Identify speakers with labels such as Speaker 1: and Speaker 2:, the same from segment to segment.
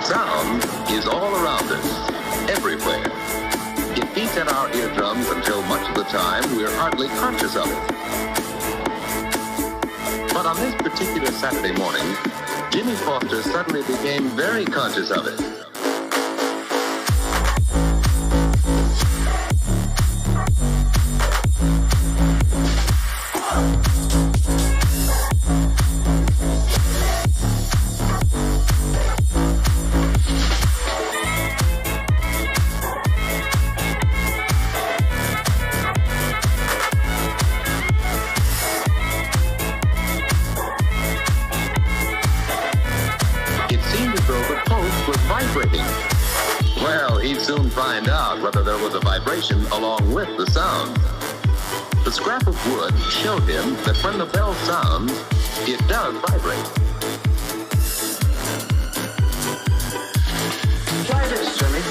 Speaker 1: Sound is all around us, everywhere. It beats at our eardrums until much of the time we're hardly conscious of it. But on this particular Saturday morning, Jimmy Foster suddenly became very conscious of it. Well, he'd soon find out whether there was a vibration along with the sound. The scrap of wood showed him that when the bell sounds, it does vibrate. Try this, Jimmy.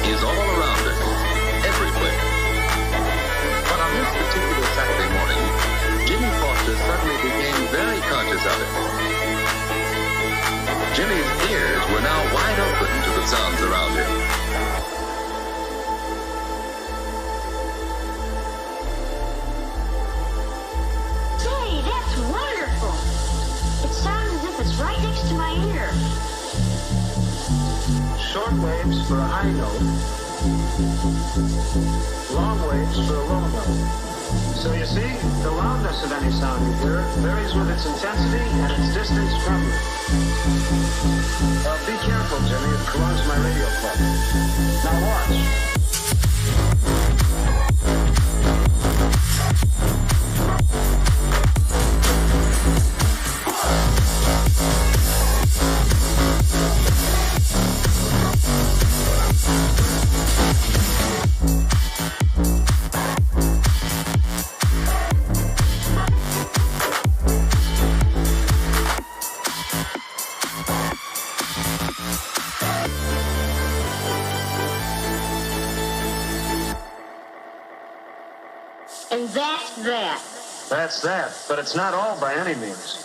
Speaker 1: Is all around us, everywhere. But on this particular Saturday morning, Jimmy Foster suddenly became very conscious of it. Jimmy's ears were now wide open to the sounds around him.
Speaker 2: Say, that's wonderful. It sounds as if it's right next to my ear.
Speaker 3: Short waves for a high note, long waves for a low note. So you see, the loudness of any sound you hear varies with its intensity and its distance from you. Be careful, Jimmy, it corrodes my radio club. Now watch.
Speaker 2: And that's that.
Speaker 3: That's that, but it's not all by any means.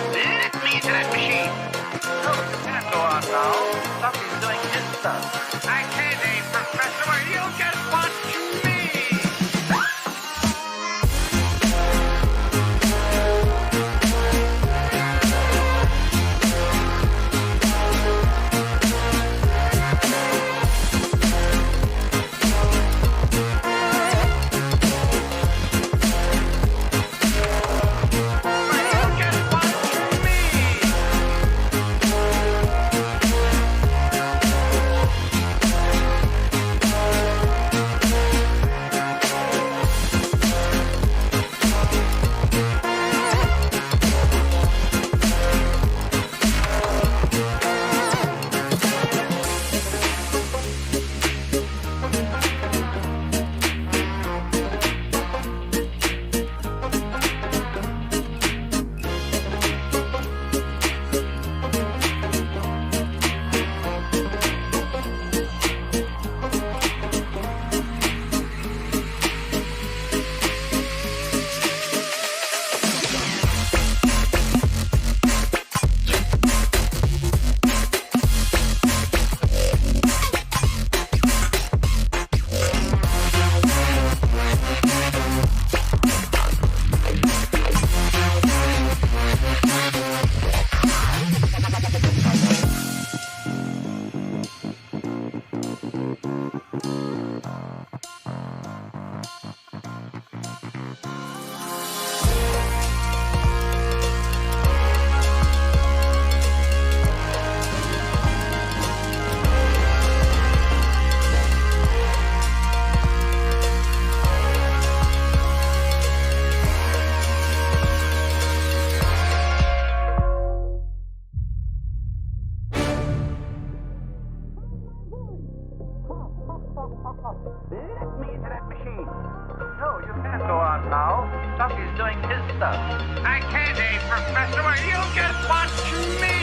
Speaker 4: Let me into that machine. No, you can't go on now. Somebody's doing his stuff. I can't, Professor, or you'll just watch me. Let me into that machine. No, you can't go on now. Somebody's doing his stuff. I can't, Professor, or you'll just watch me.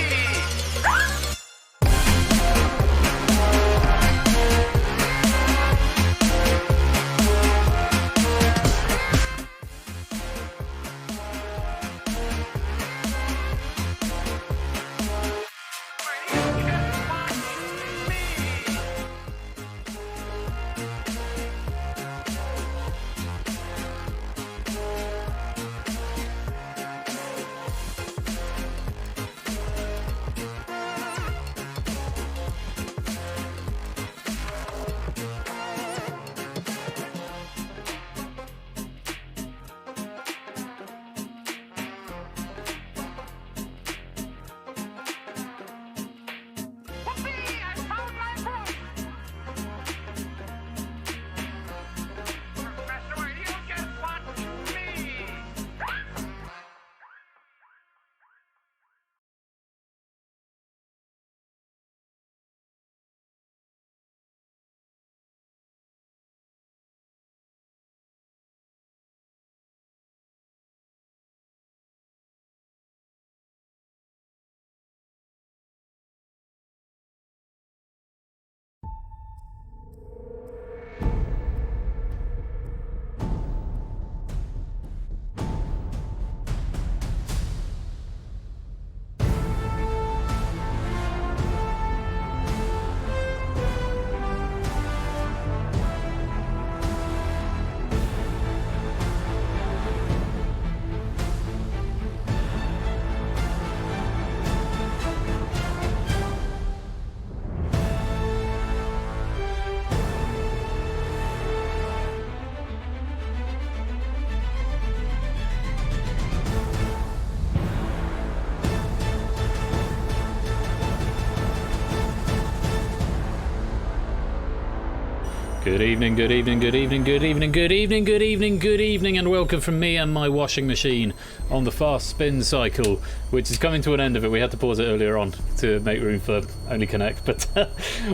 Speaker 5: Good evening, good evening, good evening, good evening, good evening, good evening, good evening, and welcome from me and my washing machine on the fast spin cycle, which is coming to an end of it. We had to pause it earlier on to make room for Only Connect, but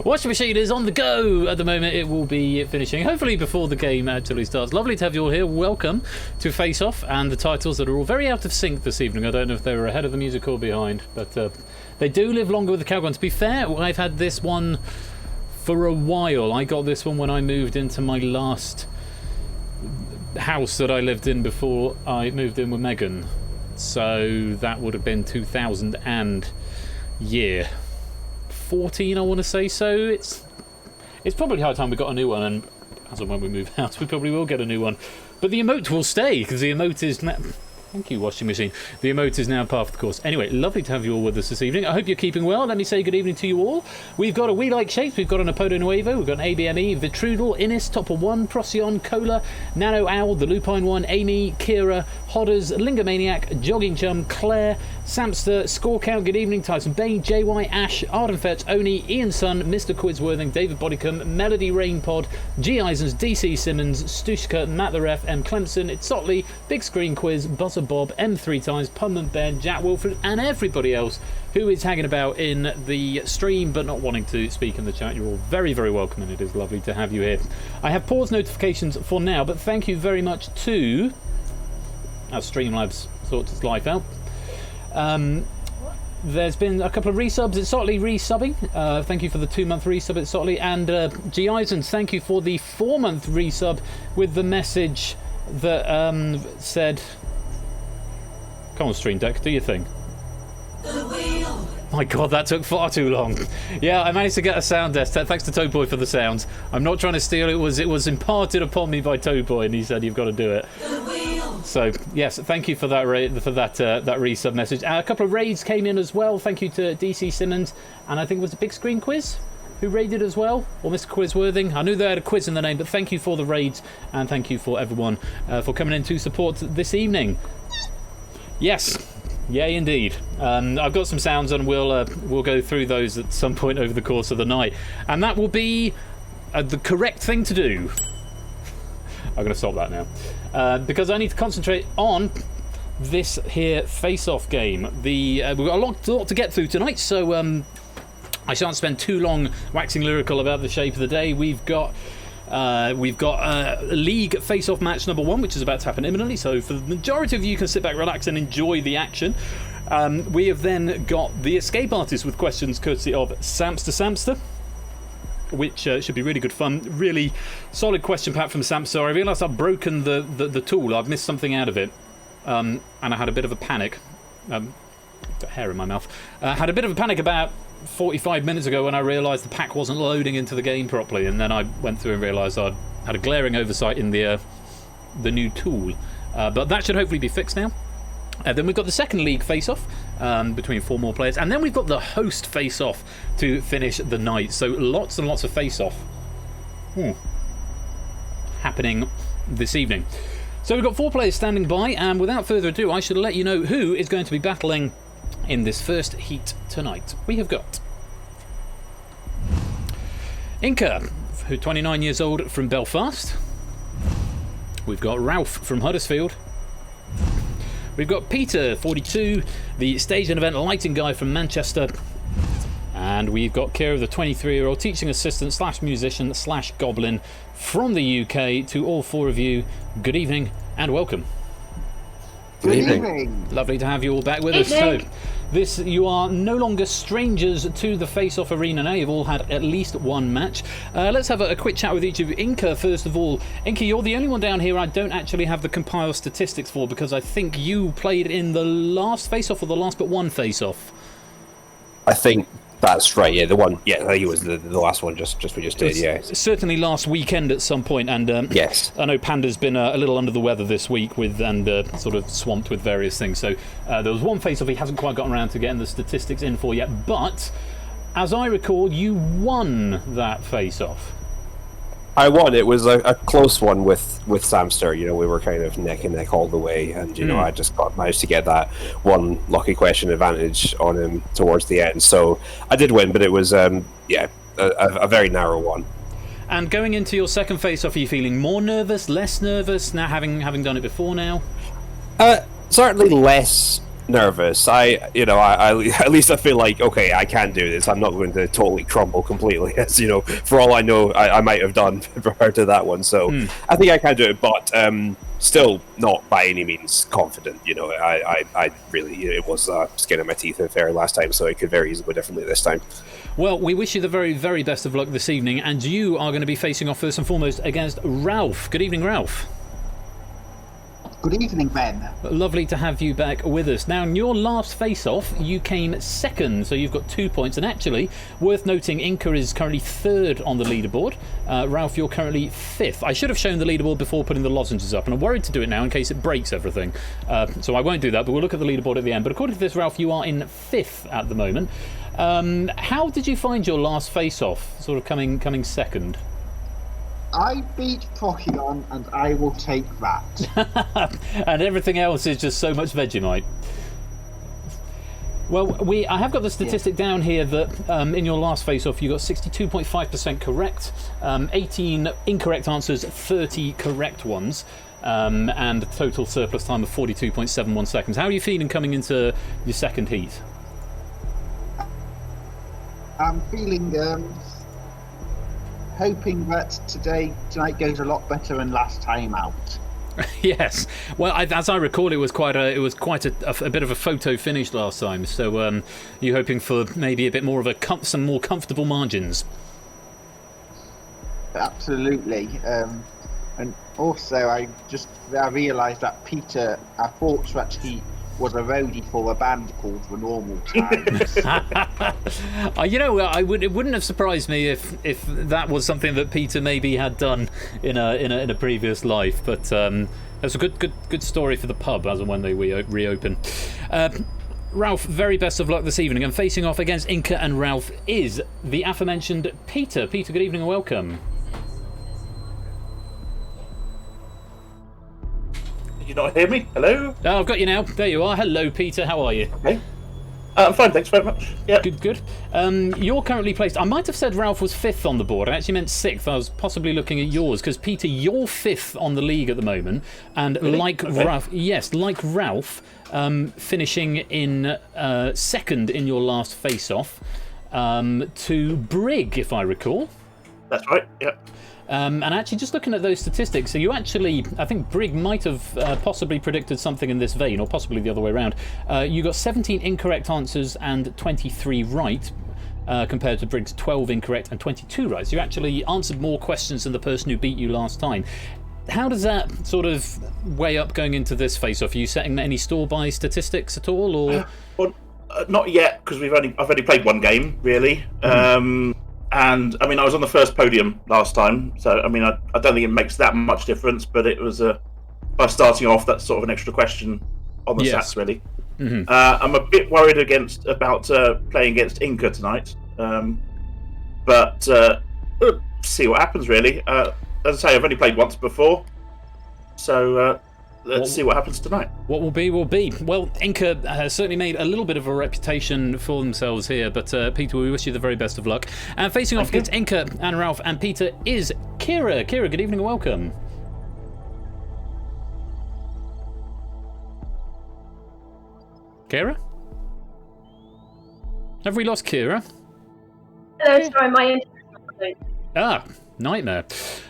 Speaker 5: washing machine is on the go at the moment. It will be finishing, hopefully before the game actually starts. Lovely to have you all here. Welcome to Face Off and the titles that are all very out of sync this evening. I don't know if they were ahead of the music or behind, but they do live longer with the Cowgun. To be fair, I've had this one for a while. I got this one when I moved into my last house that I lived in before I moved in with Megan. So that would have been 2000 and 14, I want to say. So it's probably high time we got a new one, and as and when we move house, we probably will get a new one. But the emote will stay because the emote is Thank you, washing machine. The emote is now part of the course. Anyway, lovely to have you all with us this evening. I hope you're keeping well. Let me say good evening to you all. We've got a We Like Shapes, we've got an Apodo Nuevo, we've got an ABME, Vitrudel, Innis, Topper 1, Procyon, Cola, Nano Owl, The Lupine One, Amy, Kira, Hodders, Lingomaniac, Jogging Chum, Claire, Samster, Score Count, good evening, Tyson Bain, JY, Ash, Ardenfett, Oni, Ian Sun, Mr. Quidsworthing, David Bodycombe, Melody Rainpod, G. Isons, DC Simmons, Stushka, Matt the Ref, M. Clemson, It's Sotley, Big Screen Quiz, Buzzer Bob, M3 Times, Punman Ben, Jack Wilford, and everybody else who is hanging about in the stream but not wanting to speak in the chat. You're all very, very welcome, and it is lovely to have you here. I have paused notifications for now, but thank you very much to as Streamlabs sorts its life out. There's been a couple of resubs. It's Sotley resubbing. Thank you for the 2-month resub at Sotley. And G. Isons, thank you for the 4-month resub with the message that said, come on, Stream Deck, do your thing. My God, that took far too long. Yeah, I managed to get a sound test. Thanks to Toadboy for the sounds. I'm not trying to steal it. It was imparted upon me by Toadboy, and he said you've got to do it. So yes, thank you for that that resub message. A couple of raids came in as well. Thank you to DC Simmons, and I think it was a Big Screen Quiz who raided as well, or Mr. Quizworthing. I knew they had a quiz in the name, but thank you for the raids, and thank you for everyone for coming in to support this evening. Yes. Yay, indeed. I've got some sounds, and we'll go through those at some point over the course of the night, and that will be the correct thing to do. I'm going to stop that now because I need to concentrate on this here face-off game. We've got a lot to get through tonight, so I shan't spend too long waxing lyrical about the shape of the day. We've got League face-off match number 1, which is about to happen imminently, so for the majority of you can sit back, relax and enjoy the action. We have then got the Escape Artist with questions courtesy of Samster, which should be really good fun. Really solid question pack from Samster. I realised I've broken the tool. I've missed something out of it, and I had a bit of a panic. Hair in my mouth. Had a bit of a panic about 45 minutes ago when I realised the pack wasn't loading into the game properly, and then I went through and realised I'd had a glaring oversight in the new tool. But that should hopefully be fixed now. Then we've got the second league face-off between 4 more players, and then we've got the host face-off to finish the night. So lots and lots of face-off happening this evening. So we've got 4 players standing by, and without further ado, I should let you know who is going to be battling in this first heat tonight. We have got Inca, who's 29 years old, from Belfast. We've got Ralph from Huddersfield. We've got Peter, 42, the stage and event lighting guy from Manchester. And we've got Kira, the 23-year-old teaching assistant / musician / goblin from the UK. To all 4 of you, good evening and welcome.
Speaker 6: Good evening.
Speaker 5: Lovely to have you all back with us. So, you are no longer strangers to the face-off arena now. You've all had at least 1 match. Let's have a quick chat with each of you. Inca, first of all. Inca, you're the only one down here I don't actually have the compiled statistics for, because I think you played in the last face-off or the last but 1 face-off.
Speaker 6: I think that's right, yeah, the one, yeah, I think it was the last one we just did, yeah.
Speaker 5: Certainly last weekend at some point, and
Speaker 6: yes.
Speaker 5: I know Panda's been a little under the weather this week and sort of swamped with various things, so there was 1 face-off he hasn't quite gotten around to getting the statistics in for yet, but as I recall, you won that face-off.
Speaker 6: I won. It was a close one with Samster. You know, we were kind of neck and neck all the way, and you know, I just managed to get that 1 lucky question advantage on him towards the end. So I did win, but it was a very narrow one.
Speaker 5: And going into your second face-off, are you feeling more nervous, less nervous, now having done it before now?
Speaker 6: Certainly less nervous. At least I feel like, okay, I can do this. I'm not going to totally crumble completely, as for all I know, I might have done prior to that one. So I think I can do it, but still not by any means confident. I really, it was skin of my teeth affair last time, so it could very easily go differently this time.
Speaker 5: Well, we wish you the very, very best of luck this evening, and you are going to be facing off first and foremost against Ralph. Good evening, Ralph.
Speaker 7: Good evening, Ben.
Speaker 5: Lovely to have you back with us. Now, in your last face-off, you came second, so you've got 2 points. And actually, worth noting, Inca is currently third on the leaderboard. Ralph, you're currently fifth. I should have shown the leaderboard before putting the lozenges up, and I'm worried to do it now in case it breaks everything. So I won't do that, but we'll look at the leaderboard at the end. But according to this, Ralph, you are in fifth at the moment. How did you find your last face-off, sort of coming second?
Speaker 7: I beat Procyon, and I will take that.
Speaker 5: And everything else is just so much Vegemite. Well, I have got the statistic down here that in your last face-off you got 62.5% correct, 18 incorrect answers, 30 correct ones, and a total surplus time of 42.71 seconds. How are you feeling coming into your second heat?
Speaker 7: I'm feeling hoping that tonight goes a lot better than last time out.
Speaker 5: Yes. Well, as I recall, it was quite a bit of a photo finish last time. So, you're hoping for maybe a bit more of some more comfortable margins.
Speaker 7: Absolutely. And also, I realised that Peter, I thought that he was a roadie for a band called The Normal Times.
Speaker 5: It wouldn't have surprised me if that was something that Peter maybe had done in a previous life. But that's a good story for the pub as and when they reopen. Ralph, very best of luck this evening. And facing off against Inca and Ralph is the aforementioned Peter. Peter, good evening and welcome.
Speaker 8: You not hear me? Hello?
Speaker 5: Oh, I've got you now. There you are. Hello, Peter. How are you?
Speaker 8: Okay. I'm fine, thanks very much. Yeah.
Speaker 5: Good. You're currently placed... I might have said Ralph was fifth on the board. I actually meant sixth. I was possibly looking at yours, because, Peter, you're fifth on the league at the moment. And
Speaker 8: really?
Speaker 5: like Ralph, finishing in second in your last face-off to Brig, if I recall.
Speaker 8: That's right, yeah.
Speaker 5: And actually, just looking at those statistics, so you actually, I think Brig might have possibly predicted something in this vein, or possibly the other way around. You got 17 incorrect answers and 23 right, compared to Brig's 12 incorrect and 22 right. So you actually answered more questions than the person who beat you last time. How does that sort of weigh up going into this face-off? Are you setting any store-by statistics at all, or?
Speaker 8: Well, not yet, because I've only played one game, really. And I mean, I was on the first podium last time, so I mean, I don't think it makes that much difference. But it was by starting off, that's sort of an extra question on the stats, really. Mm-hmm. I'm a bit worried about playing against Inca tonight, but we'll see what happens. Really, as I say, I've only played once before, so. Let's see what happens tonight. What
Speaker 5: will be, will be. Well, Inca has certainly made a little bit of a reputation for themselves here, but Peter, we wish you the very best of luck. And facing off against Inca and Ralph and Peter is Kira. Kira, good evening and welcome. Kira? Have we lost Kira?
Speaker 9: Hello, sorry, my internet's not working.
Speaker 5: Ah, nightmare.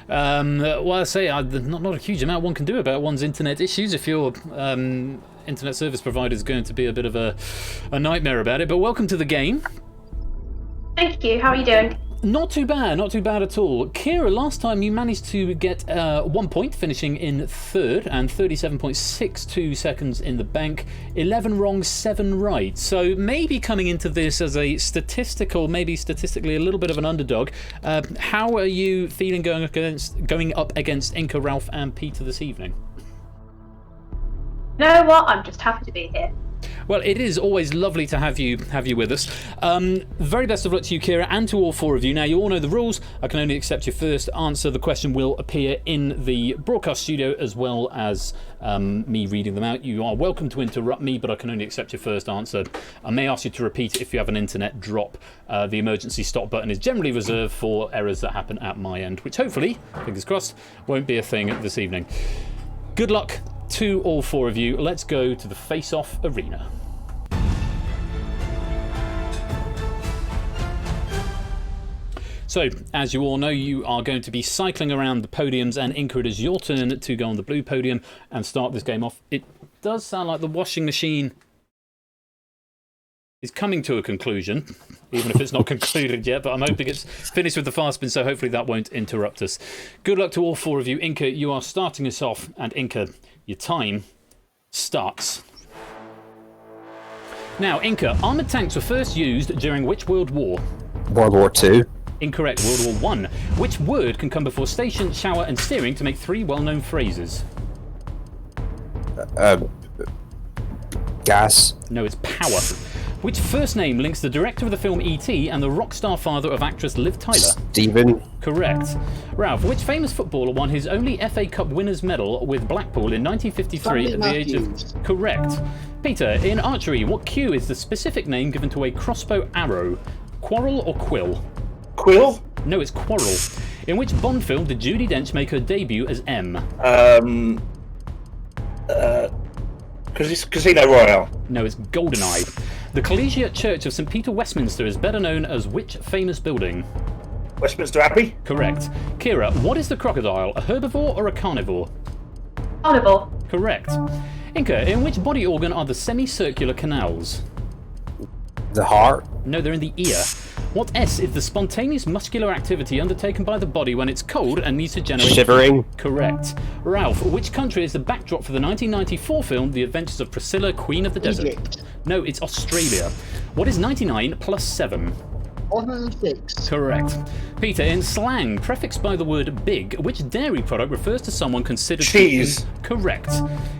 Speaker 5: Well, I say not a huge amount one can do about one's internet issues if your internet service provider is going to be a bit of a nightmare about it. But welcome to the game.
Speaker 9: Thank you. How are you doing?
Speaker 5: Not too bad at all. Kira, last time you managed to get 1 point, finishing in third, and 37.62 seconds in the bank. 11 wrong, 7 right. So maybe coming into this as a statistically a little bit of an underdog. How are you feeling going up against Inca, Ralph, and Peter this evening?
Speaker 9: You know what? I'm just happy to be here.
Speaker 5: Well, it is always lovely to have you with us. Very best of luck to you, Kira, and to all four of you. Now, you all know the rules. I can only accept your first answer. The question will appear in the broadcast studio as well as me reading them out. You are welcome to interrupt me, but I can only accept your first answer. I may ask you to repeat it if you have an internet drop. The emergency stop button is generally reserved for errors that happen at my end, which hopefully, fingers crossed, won't be a thing this evening. Good luck to all four of you. Let's go to the face-off arena. So, as you all know, you are going to be cycling around the podiums, and Inca, it is your turn to go on the blue podium and start this game off. It does sound like the washing machine is coming to a conclusion, even if it's not concluded yet, but I'm hoping it's finished with the fast spin, so hopefully that won't interrupt us. Good luck to all four of you. Inca, you are starting us off, and Inca, your time starts. Now, Inca, armoured tanks were first used during which World War?
Speaker 6: World War II.
Speaker 5: Incorrect. World War One. Which word can come before station, shower, and steering to make three well-known phrases?
Speaker 6: Gas.
Speaker 5: No, it's power. Which first name links the director of the film E.T. and the rock star father of actress Liv Tyler?
Speaker 6: Stephen.
Speaker 5: Correct. Ralph, which famous footballer won his only FA Cup winners' medal with Blackpool in 1953 at the age of... Correct. Peter, in archery, what cue is the specific name given to a crossbow arrow? Quarrel or quill?
Speaker 8: Quill?
Speaker 5: No, it's quarrel. In which Bond film did Judi Dench make her debut as M?
Speaker 8: Casino Royale.
Speaker 5: No, it's Goldeneye. The Collegiate Church of St. Peter Westminster is better known as which famous building?
Speaker 8: Westminster Abbey?
Speaker 5: Correct. Kira, what is the crocodile, a herbivore or a carnivore?
Speaker 9: Carnival.
Speaker 5: Correct. Inca, in which body organ are the semicircular canals?
Speaker 6: The heart.
Speaker 5: No, they're in the ear. What S is the spontaneous muscular activity undertaken by the body when it's cold and needs to generate...
Speaker 6: Shivering.
Speaker 5: Correct. Ralph, which country is the backdrop for the 1994 film The Adventures of Priscilla, Queen of the Desert?
Speaker 7: Egypt.
Speaker 5: No, it's Australia. What is 99 plus 7?
Speaker 7: 106.
Speaker 5: Correct. Peter, in slang, prefixed by the word big, which dairy product refers to someone considered...
Speaker 8: Cheese.
Speaker 5: Correct.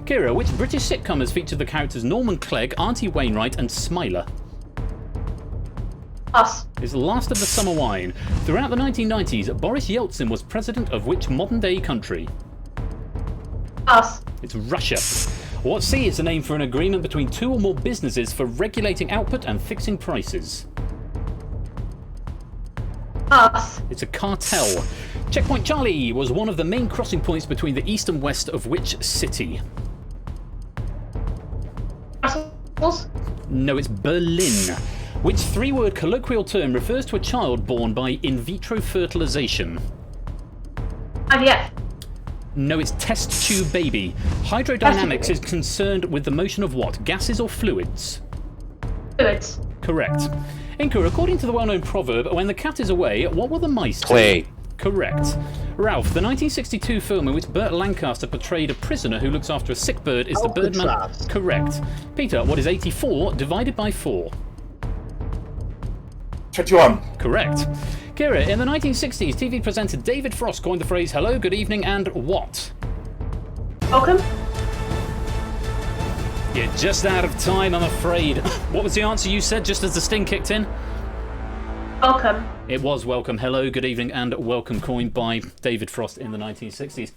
Speaker 5: Kira, which British sitcom has featured the characters Norman Clegg, Auntie Wainwright and Smiler?
Speaker 9: Us.
Speaker 5: Is the last of the summer wine. Throughout the 1990s, Boris Yeltsin was president of which modern-day country?
Speaker 9: Us.
Speaker 5: It's Russia. What C is the name for an agreement between two or more businesses for regulating output and fixing prices?
Speaker 9: Us.
Speaker 5: It's a cartel. Checkpoint Charlie was one of the main crossing points between the east and west of which city?
Speaker 9: Brussels.
Speaker 5: No, it's Berlin. Which three-word colloquial term refers to a child born by in vitro fertilization?
Speaker 9: IVF.
Speaker 5: No, it's test tube baby. Hydrodynamics is concerned with the motion of what? Gases or fluids?
Speaker 9: Fluids.
Speaker 5: Correct. Inca, according to the well-known proverb, when the cat is away, what will the mice do?
Speaker 6: Play.
Speaker 5: Correct. Ralph, the 1962 film in which Burt Lancaster portrayed a prisoner who looks after a sick bird is the Birdman...
Speaker 7: Alcatraz.
Speaker 5: Correct. Peter, what is 84 divided by 4?
Speaker 8: 21.
Speaker 5: Correct. Kira, in the 1960s, TV presenter David Frost coined the phrase hello, good evening, and what?
Speaker 9: Welcome.
Speaker 5: You're just out of time, I'm afraid. What was the answer you said just as the sting kicked in?
Speaker 9: Welcome.
Speaker 5: It was welcome, hello, good evening, and welcome, coined by David Frost in the 1960s.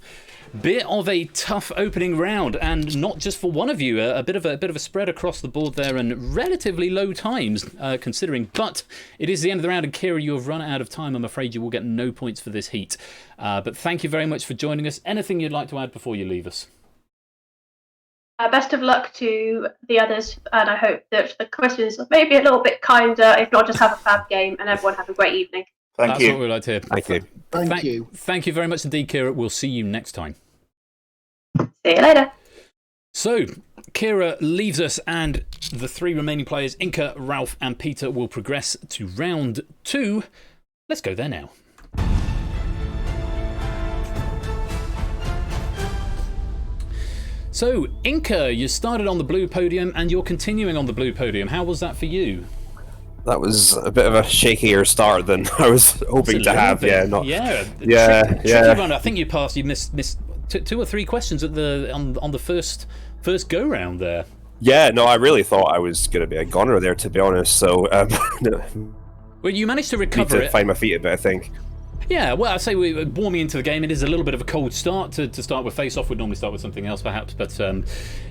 Speaker 5: Bit of a tough opening round, and not just for one of you. A bit of a spread across the board there, and relatively low times considering. But it is the end of the round, and Kira, you have run out of time. I'm afraid you will get no points for this heat. But thank you very much for joining us. Anything you'd like to add before you leave us?
Speaker 9: Best of luck to the others, and I hope that the questions are maybe a little bit kinder, if not just have a fab game, and everyone have a great evening.
Speaker 8: Thank you.
Speaker 5: That's what we'd like to hear.
Speaker 6: Thank you.
Speaker 7: Thank you.
Speaker 5: Thank you very much indeed, Kira. We'll see you next time.
Speaker 9: See you later.
Speaker 5: So, Kira leaves us, and the three remaining players, Inca, Ralph, and Peter, will progress to round 2. Let's go there now. So, Inca, you started on the blue podium, and you're continuing on the blue podium. How was that for you?
Speaker 6: That was a bit of a shakier start than I was hoping to have. Yeah, not.
Speaker 5: Yeah,
Speaker 6: Yeah,
Speaker 5: tricky run. I think you missed 2 or 3 questions at on the first go round there.
Speaker 6: Yeah, no, I really thought I was going to be a goner there, to be honest. So,
Speaker 5: Well, you managed to
Speaker 6: need
Speaker 5: recover
Speaker 6: to
Speaker 5: it.
Speaker 6: find my feet a bit, I think.
Speaker 5: Yeah, well, I say we're warming into the game. It is a little bit of a cold start to start with face-off. We'd normally start with something else, perhaps, but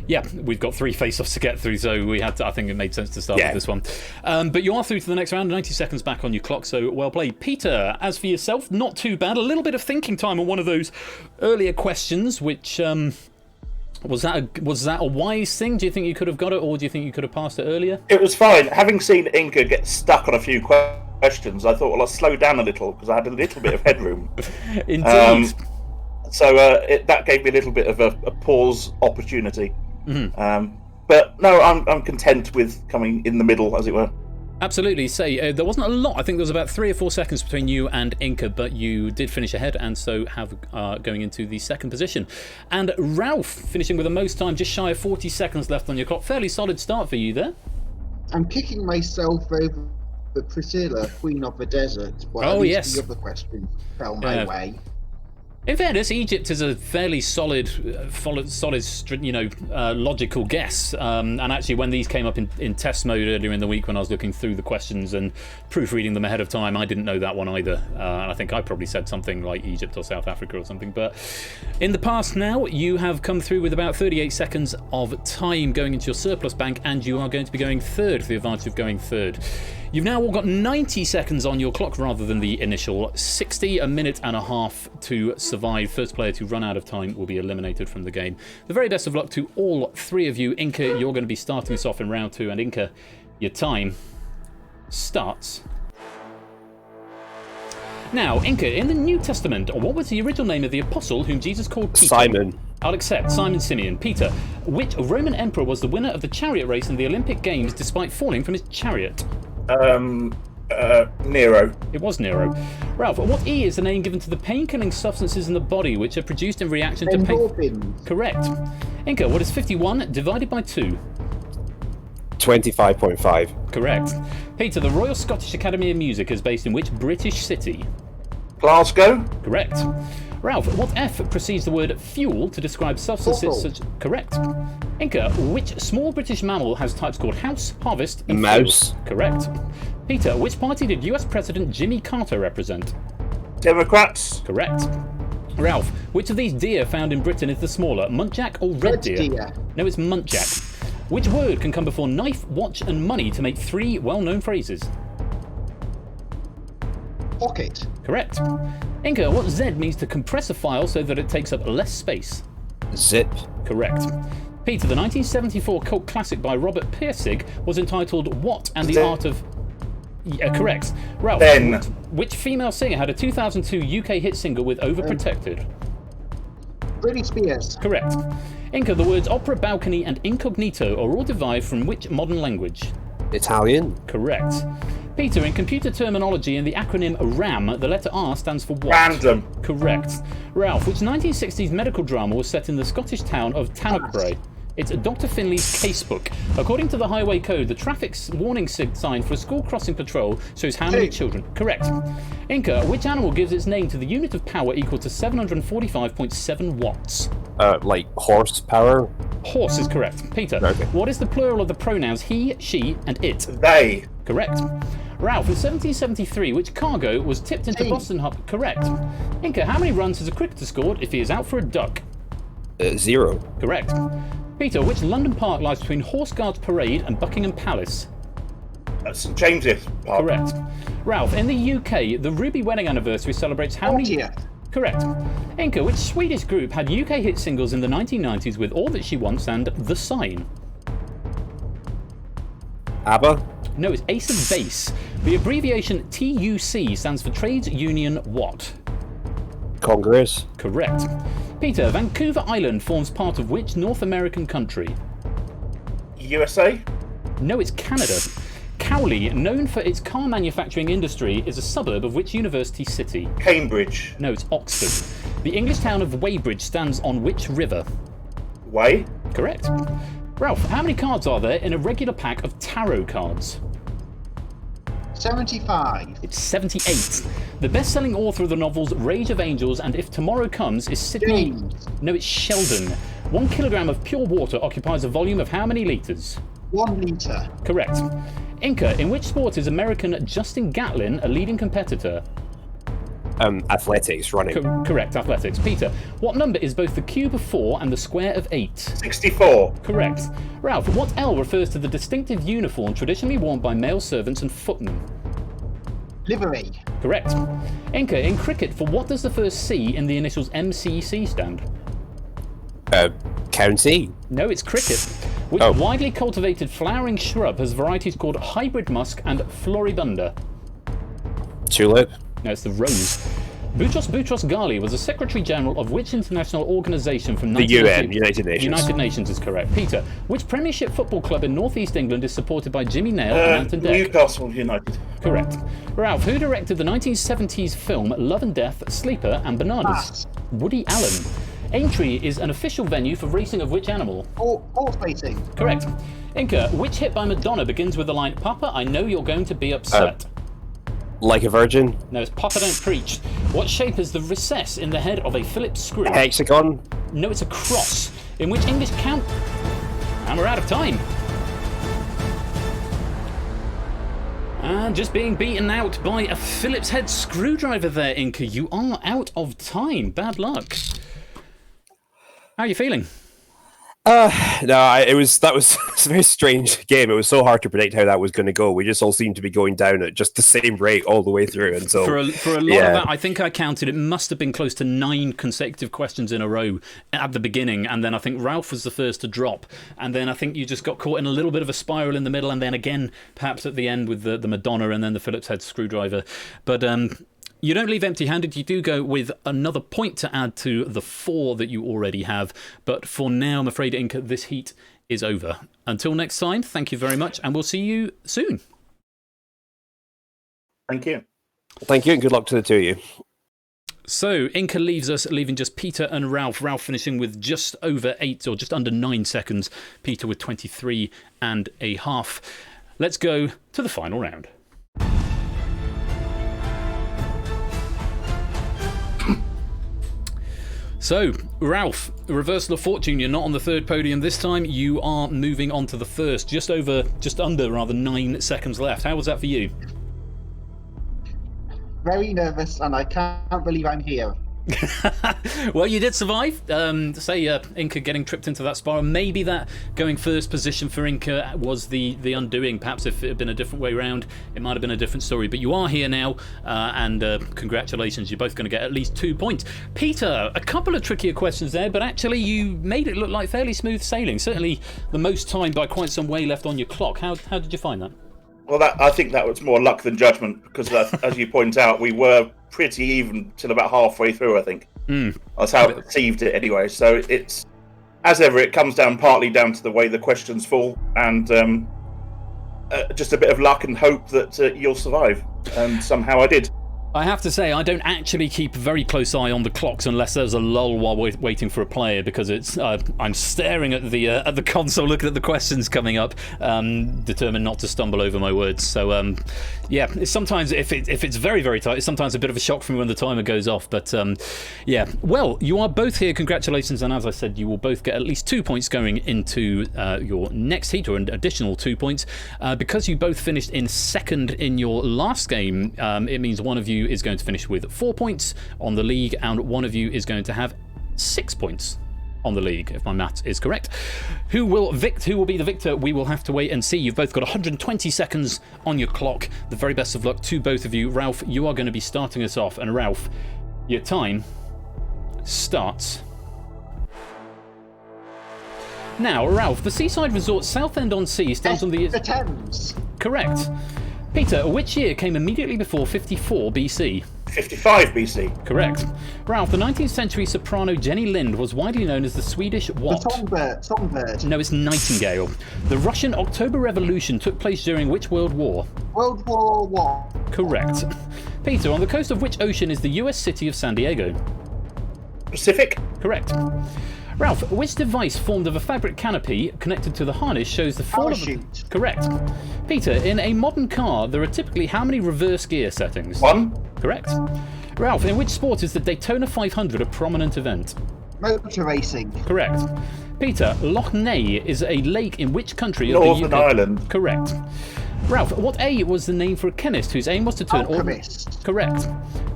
Speaker 5: yeah, we've got 3 face-offs to get through, so we had to, I think it made sense to start with this one. But you are through to the next round, 90 seconds back on your clock, so well played. Peter, as for yourself, not too bad. A little bit of thinking time on one of those earlier questions, which was that a wise thing? Do you think you could have got it, or do you think you could have passed it earlier?
Speaker 8: It was fine. Having seen Inca get stuck on a few questions, I thought, well, I'll slow down a little because I had a little bit of headroom.
Speaker 5: Indeed.
Speaker 8: So that gave me a little bit of a pause opportunity. But no, I'm content with coming in the middle, as it were.
Speaker 5: Absolutely. Say, there wasn't a lot. I think there was about 3 or 4 seconds between you and Inca, but you did finish ahead and so have going into the second position. And Ralph finishing with the most time, just shy of 40 seconds left on your clock. Fairly solid start for you there.
Speaker 7: I'm kicking myself over Priscilla, Queen of the Desert. Well, at least the other question fell my way.
Speaker 5: In fairness, Egypt is a fairly solid, logical guess. And actually, when these came up in test mode earlier in the week, when I was looking through the questions and proofreading them ahead of time, I didn't know that one either. And I think I probably said something like Egypt or South Africa or something. But in the past now, you have come through with about 38 seconds of time going into your surplus bank, and you are going to be going third for the advantage of going third. You've now all got 90 seconds on your clock rather than the initial 60, a minute and a half to survive. First player to run out of time will be eliminated from the game. The very best of luck to all 3 of you. Inca, you're going to be starting us off in round 2, and Inca, your time starts now. Inca, in the New Testament, what was the original name of the apostle whom Jesus called Peter?
Speaker 6: Simon.
Speaker 5: I'll accept. Simon Simeon. Peter, which Roman emperor was the winner of the chariot race in the Olympic Games despite falling from his chariot?
Speaker 8: Nero.
Speaker 5: It was Nero. Ralph, what E is the name given to the pain-killing substances in the body which are produced in reaction to pain? Correct. Inca, what is 51 divided by 2?
Speaker 6: 25.5.
Speaker 5: Correct. Peter, the Royal Scottish Academy of Music is based in which British city?
Speaker 8: Glasgow.
Speaker 5: Correct. Ralph, what F precedes the word fuel to describe substances such... Correct. Inca, which small British mammal has types called house, harvest, and
Speaker 6: mouse?
Speaker 5: Field? Correct. Peter, which party did US President Jimmy Carter represent?
Speaker 8: Democrats.
Speaker 5: Correct. Ralph, which of these deer found in Britain is the smaller, muntjac or red deer? No, it's muntjac. Which word can come before knife, watch, and money to make 3 well-known phrases?
Speaker 7: Pocket.
Speaker 5: Correct. Inca, what Z means to compress a file so that it takes up less space?
Speaker 6: Zip.
Speaker 5: Correct. Peter, the 1974 cult classic by Robert Pirsig was entitled What and the Art of... correct. Ralph,
Speaker 8: Ben.
Speaker 5: Which female singer had a 2002 UK hit single with Overprotected?
Speaker 7: Britney Spears.
Speaker 5: Correct. Inca, the words opera, balcony, and incognito are all derived from which modern language?
Speaker 6: Italian.
Speaker 5: Correct. Peter, in computer terminology in the acronym RAM, the letter R stands for what?
Speaker 8: Random.
Speaker 5: Correct. Ralph, which 1960s medical drama was set in the Scottish town of Tannochbrae? It's Dr. Finley's casebook. According to the highway code, the traffic warning sign for a school crossing patrol shows how many children. Correct. Inca, which animal gives its name to the unit of power equal to 745.7 watts?
Speaker 6: Like horsepower?
Speaker 5: Horse is correct. Peter,
Speaker 6: Okay.
Speaker 5: what is the plural of the pronouns he, she, and it?
Speaker 8: They.
Speaker 5: Correct. Ralph, in 1773, which cargo was tipped into Boston Harbor? Correct. Inca, how many runs has a cricketer scored if he is out for a duck?
Speaker 6: 0.
Speaker 5: Correct. Peter, which London park lies between Horse Guards Parade and Buckingham Palace?
Speaker 8: St James's Park.
Speaker 5: Correct. Ralph, in the UK, the Ruby wedding anniversary celebrates how many...
Speaker 7: 40th.
Speaker 5: Correct. Inca, which Swedish group had UK hit singles in the 1990s with All That She Wants and The Sign?
Speaker 6: ABBA?
Speaker 5: No, it's Ace of Base. The abbreviation TUC stands for Trades Union what?
Speaker 6: Congress?
Speaker 5: Correct. Peter, Vancouver Island forms part of which North American country?
Speaker 8: USA?
Speaker 5: No, it's Canada. Cowley, known for its car manufacturing industry, is a suburb of which university city?
Speaker 8: Cambridge.
Speaker 5: No, it's Oxford. The English town of Weybridge stands on which river?
Speaker 8: Way?
Speaker 5: Correct. Ralph, how many cards are there in a regular pack of tarot cards?
Speaker 7: 75.
Speaker 5: It's 78. The best-selling author of the novels Rage of Angels and If Tomorrow Comes is Sidney...
Speaker 7: James.
Speaker 5: No, it's Sheldon. 1 kilogram of pure water occupies a volume of how many litres?
Speaker 7: 1 litre.
Speaker 5: Correct. Inca, in which sport is American Justin Gatlin a leading competitor?
Speaker 6: Athletics, running.
Speaker 5: Correct, athletics. Peter, what number is both the cube of 4 and the square of 8?
Speaker 8: 64.
Speaker 5: Correct. Ralph, what L refers to the distinctive uniform traditionally worn by male servants and footmen?
Speaker 7: Livery.
Speaker 5: Correct. Inca, in cricket, for what does the first C in the initials MCC stand?
Speaker 6: County?
Speaker 5: No, it's cricket. Which widely cultivated flowering shrub has varieties called hybrid musk and floribunda?
Speaker 6: Tulip?
Speaker 5: No, it's the rose. Boutros Ghali was the Secretary General of which international organisation from
Speaker 6: The UN, United Nations.
Speaker 5: United Nations is correct. Peter, which Premiership football club in North East England is supported by Jimmy Nail and Anton Deck?
Speaker 8: Newcastle United.
Speaker 5: Correct. Ralph, who directed the 1970s film Love and Death, Sleeper and Bananas? Woody Allen. Aintree is an official venue for racing of which animal?
Speaker 7: Horse racing.
Speaker 5: Correct. Inca, which hit by Madonna begins with the line, Papa, I know you're going to be upset?
Speaker 6: Like a virgin?
Speaker 5: No, it's Papa Don't Preach. What shape is the recess in the head of a Phillips screw?
Speaker 6: Hexagon?
Speaker 5: No, it's a cross. In which English count... And we're out of time. And just being beaten out by a Phillips head screwdriver there, Inca. You are out of time. Bad luck. How are you feeling?
Speaker 6: That was a very strange game. It was so hard to predict how that was going to go. We just all seemed to be going down at just the same rate all the way through. And so
Speaker 5: for a lot of that, I think I counted, it must have been close to 9 consecutive questions in a row at the beginning. And then I think Ralph was the first to drop. And then I think you just got caught in a little bit of a spiral in the middle. And then again, perhaps at the end with the Madonna and then the Phillips head screwdriver. But you don't leave empty-handed. You do go with another point to add to the 4 that you already have. But for now, I'm afraid, Inca, this heat is over. Until next time, thank you very much, and we'll see you soon.
Speaker 8: Thank you.
Speaker 6: Thank you, and good luck to the two of you.
Speaker 5: So, Inca leaves us, leaving just Peter and Ralph. Ralph finishing with just over 8, or just under 9 seconds. Peter with 23.5. Let's go to the final round. So, Ralph, reversal of fortune. You're not on the third podium this time. You are moving on to the first. Just under 9 seconds left. How was that for you?
Speaker 7: Very nervous, and I can't believe I'm here.
Speaker 5: Well, you did survive. Inca getting tripped into that spiral. Maybe that going first position for Inca was the undoing. Perhaps if it had been a different way round, it might have been a different story. But you are here now, and congratulations. You're both going to get at least 2 points. Peter, a couple of trickier questions there, but actually you made it look like fairly smooth sailing. Certainly the most time by quite some way left on your clock. How did you find that?
Speaker 8: Well, I think that was more luck than judgment, because as you point out, we were pretty even till about halfway through, I think. That's how I perceived it anyway. So it's, as ever, it comes down partly down to the way the questions fall, and just a bit of luck and hope that you'll survive. And somehow I did.
Speaker 5: I have to say, I don't actually keep a very close eye on the clocks unless there's a lull while waiting for a player, because it's I'm staring at the console, looking at the questions coming up, determined not to stumble over my words. So yeah, sometimes if it's very, very tight, it's sometimes a bit of a shock for me when the timer goes off. But yeah, well, you are both here. Congratulations, and as I said, you will both get at least 2 points going into your next heat, or an additional 2 points, because you both finished in second in your last game. It means one of you is going to finish with 4 points on the league, and one of you is going to have 6 points on the league, if my maths is correct. Who will be the victor? We will have to wait and see. You've both got 120 seconds on your clock. The very best of luck to both of you. Ralph, you are going to be starting us off, and Ralph, your time starts now. Ralph, the seaside resort Southend-on-Sea stands on the
Speaker 7: Thames.
Speaker 5: Correct. Peter, which year came immediately before 54 BC?
Speaker 8: 55 BC.
Speaker 5: Correct. Ralph, the 19th century soprano Jenny Lind was widely known as the Swedish what?
Speaker 7: The songbird.
Speaker 5: No, it's Nightingale. The Russian October Revolution took place during which World War?
Speaker 7: World War I.
Speaker 5: Correct. Peter, on the coast of which ocean is the US city of San Diego?
Speaker 8: Pacific.
Speaker 5: Correct. Ralph, which device formed of a fabric canopy connected to the harness shows the fall
Speaker 7: Parachute.
Speaker 5: of... Correct. Peter, in a modern car, there are typically how many reverse gear settings?
Speaker 8: 1.
Speaker 5: Correct. Ralph, in which sport is the Daytona 500 a prominent event?
Speaker 7: Motor racing.
Speaker 5: Correct. Peter, Loch Ness is a lake in which country of
Speaker 8: Northern
Speaker 5: the UK?
Speaker 8: Ireland.
Speaker 5: Correct. Ralph, what A was the name for a chemist whose aim was to turn...
Speaker 7: Alchemist.
Speaker 5: Correct.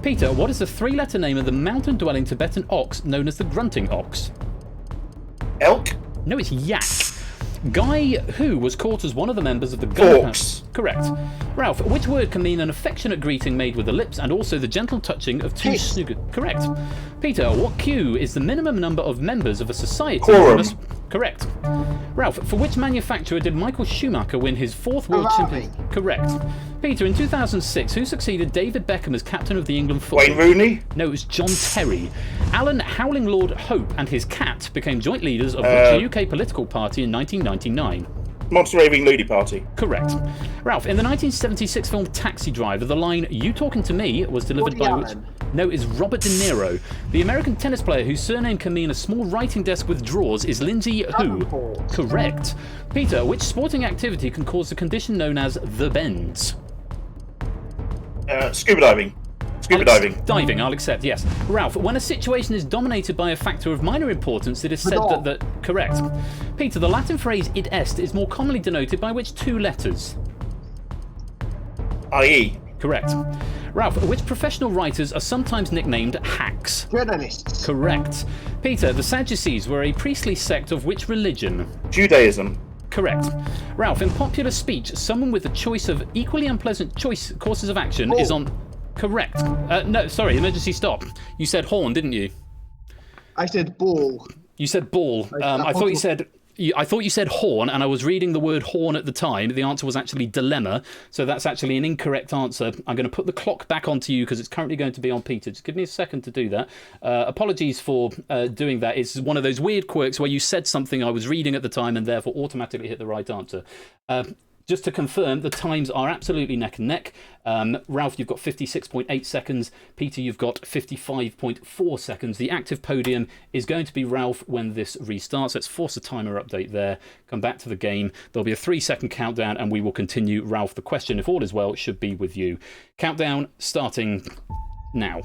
Speaker 5: Peter, what is the three-letter name of the mountain-dwelling Tibetan ox known as the grunting ox?
Speaker 8: Elk.
Speaker 5: No, it's yak. Guy Who was caught as one of the members of the
Speaker 8: Hawks.
Speaker 5: Correct. Ralph, which word can mean an affectionate greeting made with the lips and also the gentle touching of two
Speaker 7: Kiss.
Speaker 5: Correct. Peter, what Q is the minimum number of members of a society?
Speaker 8: Quorum.
Speaker 5: Correct. Ralph, for which manufacturer did Michael Schumacher win his fourth World
Speaker 7: Ferrari.
Speaker 5: Championship? Correct. Peter, in 2006, who succeeded David Beckham as captain of the England football?
Speaker 8: Wayne Rooney.
Speaker 5: No, it was John Terry. Alan Howling Lord Hope and his cat became joint leaders of which UK political party in 1999?
Speaker 8: Monster Raving Ludi Party.
Speaker 5: Correct. Ralph, in the 1976 film Taxi Driver, the line, "You talking to me," was delivered
Speaker 7: Woody
Speaker 5: by which...
Speaker 7: Allen.
Speaker 5: No, is Robert De Niro. The American tennis player whose surname can mean a small writing desk with drawers is Lindsay who?
Speaker 7: Davenport.
Speaker 5: Correct. Peter, which sporting activity can cause the condition known as the bends?
Speaker 8: Scuba diving. Scuba diving.
Speaker 5: Diving, I'll accept, yes. Ralph, when a situation is dominated by a factor of minor importance, it is said
Speaker 7: dog.
Speaker 5: that... Correct. Peter, the Latin phrase id est is more commonly denoted by which two letters?
Speaker 8: I.e.
Speaker 5: Correct. Ralph, which professional writers are sometimes nicknamed hacks?
Speaker 7: Journalists.
Speaker 5: Correct. Peter, the Sadducees were a priestly sect of which religion?
Speaker 8: Judaism.
Speaker 5: Correct. Ralph, in popular speech, someone with a choice of equally unpleasant courses of action is on... Correct. No, sorry, emergency stop. You said horn, didn't you?
Speaker 7: I said ball.
Speaker 5: You said ball. I thought you said... I thought you said horn, and I was reading the word horn at the time. The answer was actually dilemma, so that's actually an incorrect answer. I'm going to put the clock back onto you because it's currently going to be on Peter. Just give me a second to do that. Apologies for doing that. It's one of those weird quirks where you said something I was reading at the time and therefore automatically hit the right answer. Just to confirm, the times are absolutely neck and neck. Ralph, you've got 56.8 seconds. Peter, you've got 55.4 seconds. The active podium is going to be Ralph when this restarts. Let's force a timer update there. Come back to the game. There'll be a 3-second countdown and we will continue. Ralph, the question, if all is well, should be with you. Countdown starting now.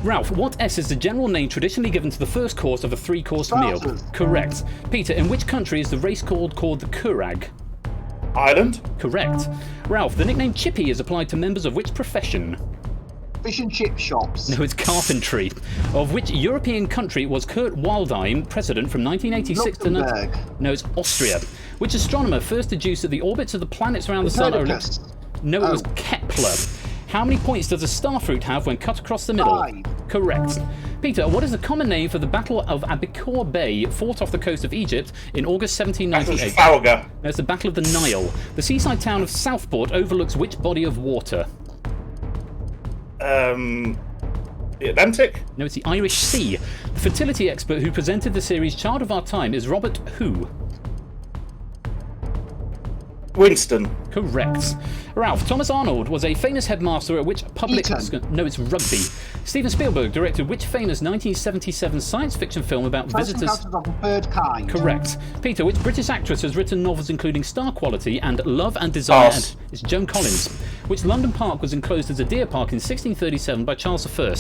Speaker 5: Ralph, what S is the general name traditionally given to the first course of a 3-course meal?
Speaker 7: Starters.
Speaker 5: Correct. Peter, in which country is the race called the Curragh?
Speaker 8: Ireland.
Speaker 5: Correct. Ralph, the nickname Chippy is applied to members of which profession?
Speaker 7: Fish and chip shops.
Speaker 5: No, it's carpentry. Of which European country was Kurt Waldheim president from 1986 to...
Speaker 7: Luxembourg.
Speaker 5: No, it's Austria. Which astronomer first deduced that the orbits of the planets around the sun are...
Speaker 7: Copernicus.
Speaker 5: No, it was Kepler. How many points does a starfruit have when cut across the middle?
Speaker 7: 5.
Speaker 5: Correct. Peter, what is the common name for the Battle of Abqur Bay, fought off the coast of Egypt in August 1798?
Speaker 8: Trafalgar.
Speaker 5: No, it's the Battle of the Nile. The seaside town of Southport overlooks which body of water?
Speaker 8: The Atlantic.
Speaker 5: No, it's the Irish Sea. The fertility expert who presented the series Child of Our Time is Robert who?
Speaker 8: Winston.
Speaker 5: Correct. Ralph, Thomas Arnold was a famous headmaster at which public...
Speaker 7: Eton.
Speaker 5: No, it's rugby. Steven Spielberg directed which famous 1977 science fiction film about
Speaker 7: Close
Speaker 5: visitors...
Speaker 7: Encounters of the Third Kind.
Speaker 5: Correct. Peter, which British actress has written novels including Star Quality and Love and Desire?
Speaker 8: Pass.
Speaker 5: And it's Joan Collins. Which London park was enclosed as a deer park in 1637 by Charles I?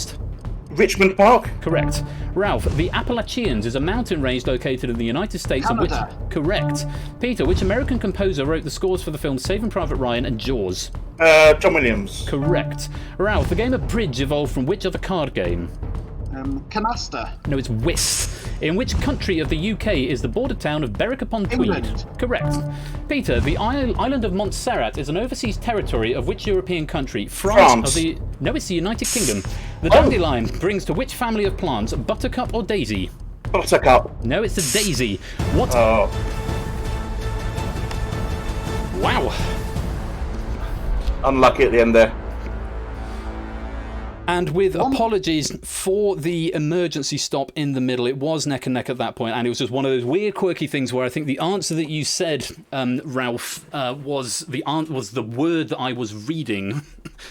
Speaker 8: Richmond Park.
Speaker 5: Correct. Ralph, the Appalachians is a mountain range located in the United States of which...
Speaker 7: Canada.
Speaker 5: Correct. Peter, which American composer wrote the scores for the films Saving Private Ryan and Jaws?
Speaker 8: John Williams.
Speaker 5: Correct. Ralph, the game of bridge evolved from which other card game?
Speaker 7: Canasta.
Speaker 5: No, it's whist. In which country of the UK is the border town of Berwick-upon-Tweed?
Speaker 7: England.
Speaker 5: Correct. Peter, the island of Montserrat is an overseas territory of which European country? France. No, it's the United Kingdom. The dandelion brings to which family of plants? Buttercup or daisy?
Speaker 8: Buttercup.
Speaker 5: No, it's the daisy. What?
Speaker 8: Oh.
Speaker 5: Wow.
Speaker 8: Unlucky at the end there.
Speaker 5: And with apologies for the emergency stop in the middle, it was neck and neck at that point, and it was just one of those weird, quirky things where I think the answer that you said, Ralph, was the word that I was reading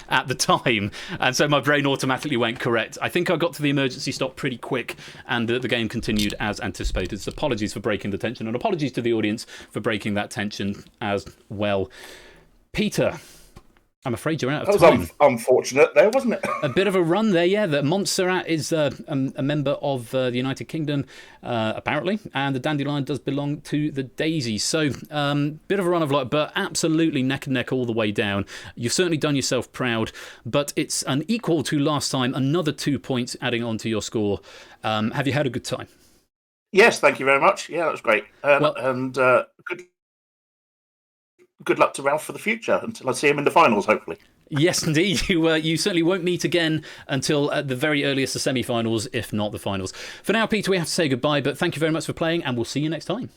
Speaker 5: at the time, and so my brain automatically went correct. I think I got to the emergency stop pretty quick, and the game continued as anticipated. So apologies for breaking the tension, and apologies to the audience for breaking that tension as well. Peter, I'm afraid you're out
Speaker 8: That
Speaker 5: of
Speaker 8: was
Speaker 5: time.
Speaker 8: unfortunate there, wasn't it?
Speaker 5: A bit of a run there, yeah. The Montserrat is a member of the United Kingdom, apparently, and the Dandelion does belong to the Daisy. So, bit of a run of luck, but absolutely neck and neck all the way down. You've certainly done yourself proud, but it's an equal to last time, another 2 points adding on to your score. Have you had a good time?
Speaker 8: Yes, thank you very much. Yeah, that was great.
Speaker 5: Well-
Speaker 8: And good luck to Ralph for the future until I see him in the finals, hopefully.
Speaker 5: Yes, indeed. You certainly won't meet again until at the very earliest the semi-finals, if not the finals. For now, Peter, we have to say goodbye, but thank you very much for playing, and we'll see you next time.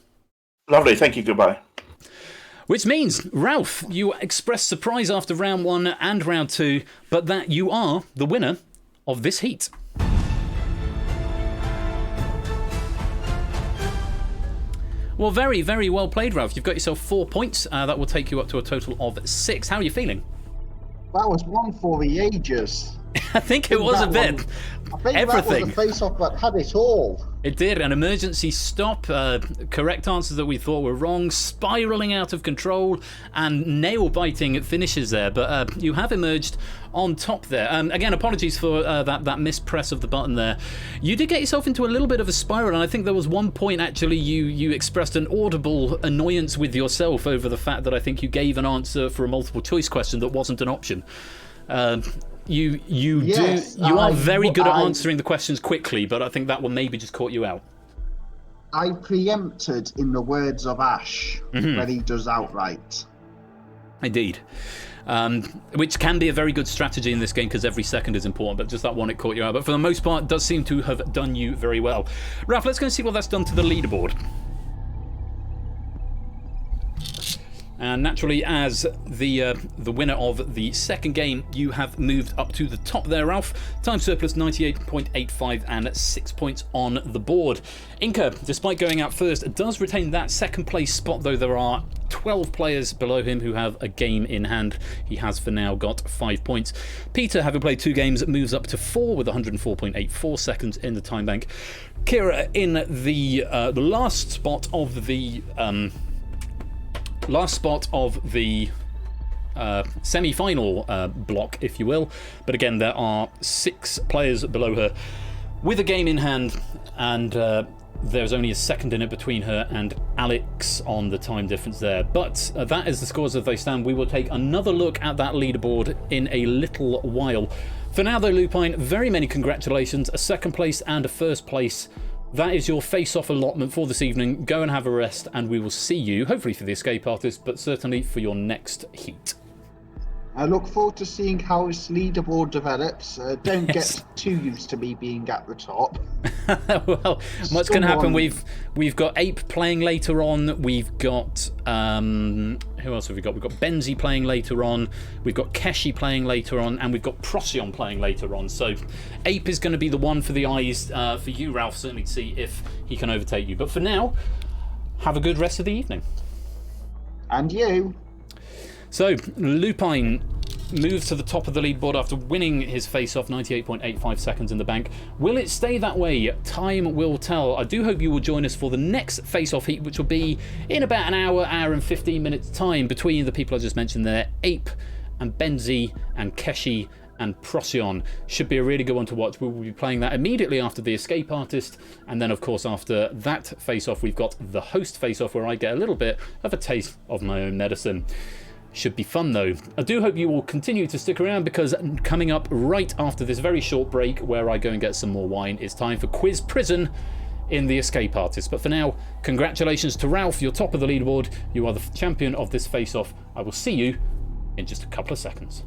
Speaker 8: Lovely, thank you, goodbye.
Speaker 5: Which means, Ralph, you expressed surprise after round 1 and round 2, but that you are the winner of this heat. Well, very, very well played, Ralph. You've got yourself 4 points. That will take you up to a total of 6. How are you feeling?
Speaker 7: That was one for the ages.
Speaker 5: I think it was a bit.
Speaker 7: I think
Speaker 5: Everything.
Speaker 7: that was the face-off that had it all.
Speaker 5: It did. An emergency stop, correct answers that we thought were wrong, spiralling out of control, and nail-biting finishes there. But you have emerged on top there. Again, apologies for that mispress of the button there. You did get yourself into a little bit of a spiral, and I think there was one point, actually, you expressed an audible annoyance with yourself over the fact that I think you gave an answer for a multiple-choice question that wasn't an option.
Speaker 7: Yes,
Speaker 5: you are very good at answering the questions quickly, but I think that one maybe just caught you out.
Speaker 7: I preempted in the words of Ash when he does outright.
Speaker 5: Indeed. Which can be a very good strategy in this game because every second is important, but just that one it caught you out. But for the most part, it does seem to have done you very well. Ralph, let's go and see what that's done to the leaderboard. And naturally, as the winner of the second game, you have moved up to the top there, Ralph. Time surplus 98.85 and 6 points on the board. Inca, despite going out first, does retain that second place spot, though there are 12 players below him who have a game in hand. He has for now got 5 points. Peter, having played 2 games, moves up to 4 with 104.84 seconds in the time bank. Kira in the last spot of the semi-final block, if you will. But again, there are 6 players below her with a game in hand, and there's only a second in it between her and Alex on the time difference there. But that is the scores as they stand. We will take another look at that leaderboard in a little while. For now, though, Lupine, very many congratulations. A second place and a first place. That is your face-off allotment for this evening. Go and have a rest, and we will see you, hopefully for the Escape Artist, but certainly for your next heat.
Speaker 7: I look forward to seeing how this leaderboard develops. Don't get too used to me being at the top.
Speaker 5: Well, what's going to happen? We've got Ape playing later on. We've got who else have we got? We've got Benzi playing later on. We've got Keshi playing later on, and we've got Procyon playing later on. So Ape is going to be the one for the eyes for you, Ralph, certainly to see if he can overtake you. But for now, have a good rest of the evening.
Speaker 7: And you.
Speaker 5: So, Lupine moves to the top of the leaderboard after winning his face-off, 98.85 seconds in the bank. Will it stay that way? Time will tell. I do hope you will join us for the next face-off heat, which will be in about an hour and 15 minutes time between the people I just mentioned there, Ape and Benzi and Keshi and Procyon. Should be a really good one to watch. We will be playing that immediately after the Escape Artist, and then of course after that face-off we've got the host face-off where I get a little bit of a taste of my own medicine. Should be fun though. I do hope you will continue to stick around, because coming up right after this very short break where I go and get some more wine, it's time for Quiz Prison in the Escape Artist. But for now, congratulations to Ralph, you're top of the leaderboard. You are the champion of this face-off. I will see you in just a couple of seconds.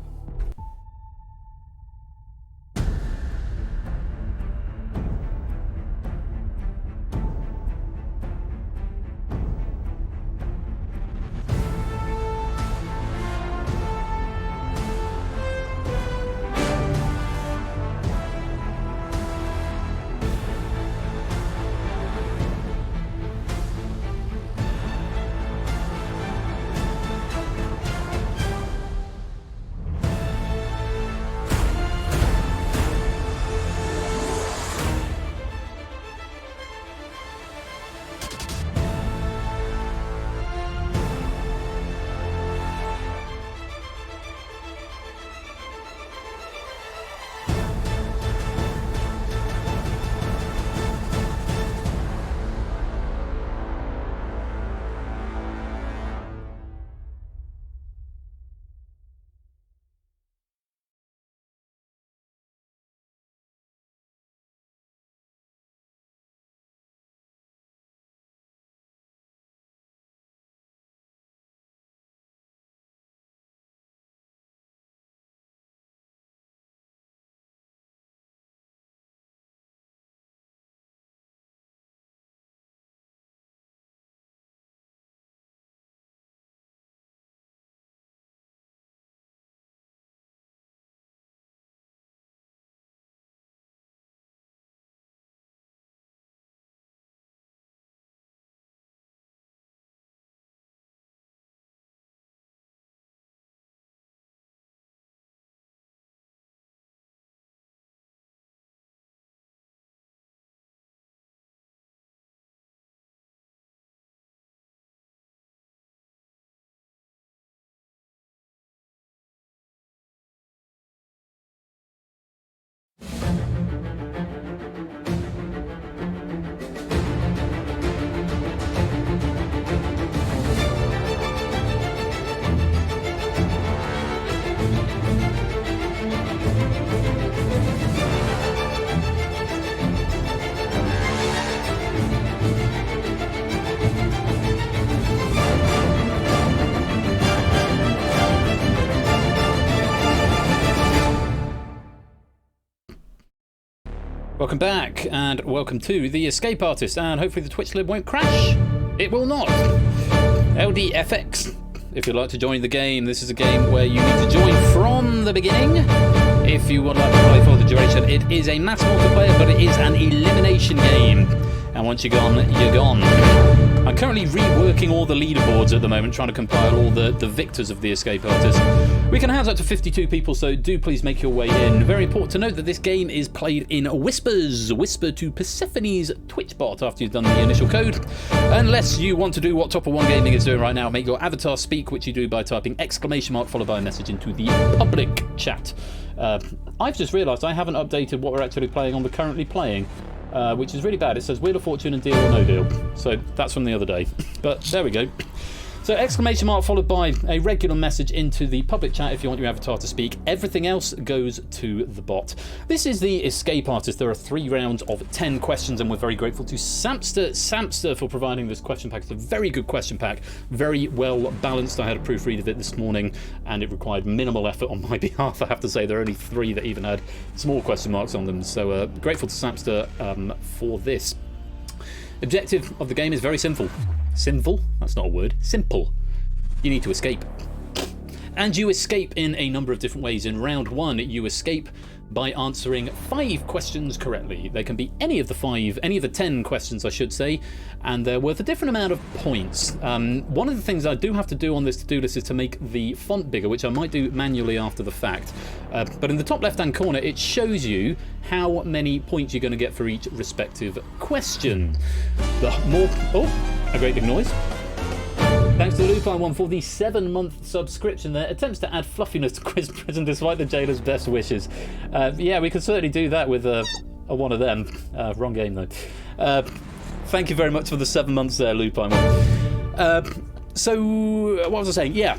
Speaker 5: Welcome back, and welcome to The Escape Artist, and hopefully the Twitch lib won't crash. It will not. LDFX. If you'd like to join the game, this is a game where you need to join from the beginning. If you would like to play for the duration, it is a mass multiplayer, but it is an elimination game. And once you're gone, you're gone. I'm currently reworking all the leaderboards at the moment, trying to compile all the victors of the Escape Artist. We can house up to 52 people, so do please make your way in. Very important to note that this game is played in whispers. Whisper to Persephone's Twitch bot after you've done the initial code. Unless you want to do what Top of One Gaming is doing right now, make your avatar speak, which you do by typing ! followed by a message into the public chat. I've just realised I haven't updated what we're actually playing on the currently playing. Which is really bad. It says Wheel of Fortune and Deal or No Deal. So that's from the other day. But there we go. So ! followed by a regular message into the public chat if you want your avatar to speak. Everything else goes to the bot. This is the Escape Artist. There are 3 rounds of 10 questions, and we're very grateful to Samster for providing this question pack. It's a very good question pack, very well balanced. I had a proofread of it this morning, and it required minimal effort on my behalf. I have to say there are only 3 that even had small question marks on them. So grateful to Samster for this. Objective of the game is very simple. Sinful? That's not a word. Simple. You need to escape. And you escape in a number of different ways. In round 1, you escape by answering 5 questions correctly. They can be any of the 10 questions, I should say, and they're worth a different amount of points. One of the things I do have to do on this to-do list is to make the font bigger, which I might do manually after the fact. But in the top left-hand corner, it shows you how many points you're going to get for each respective question. A great big noise. Thanks to Lupine1 for the 7-month subscription there. Attempts to add fluffiness to Quiz Prison despite the jailer's best wishes. Yeah, we could certainly do that with a one of them. Wrong game though. Thank you very much for the 7 months there, Lupine1. So, what was I saying? Yeah.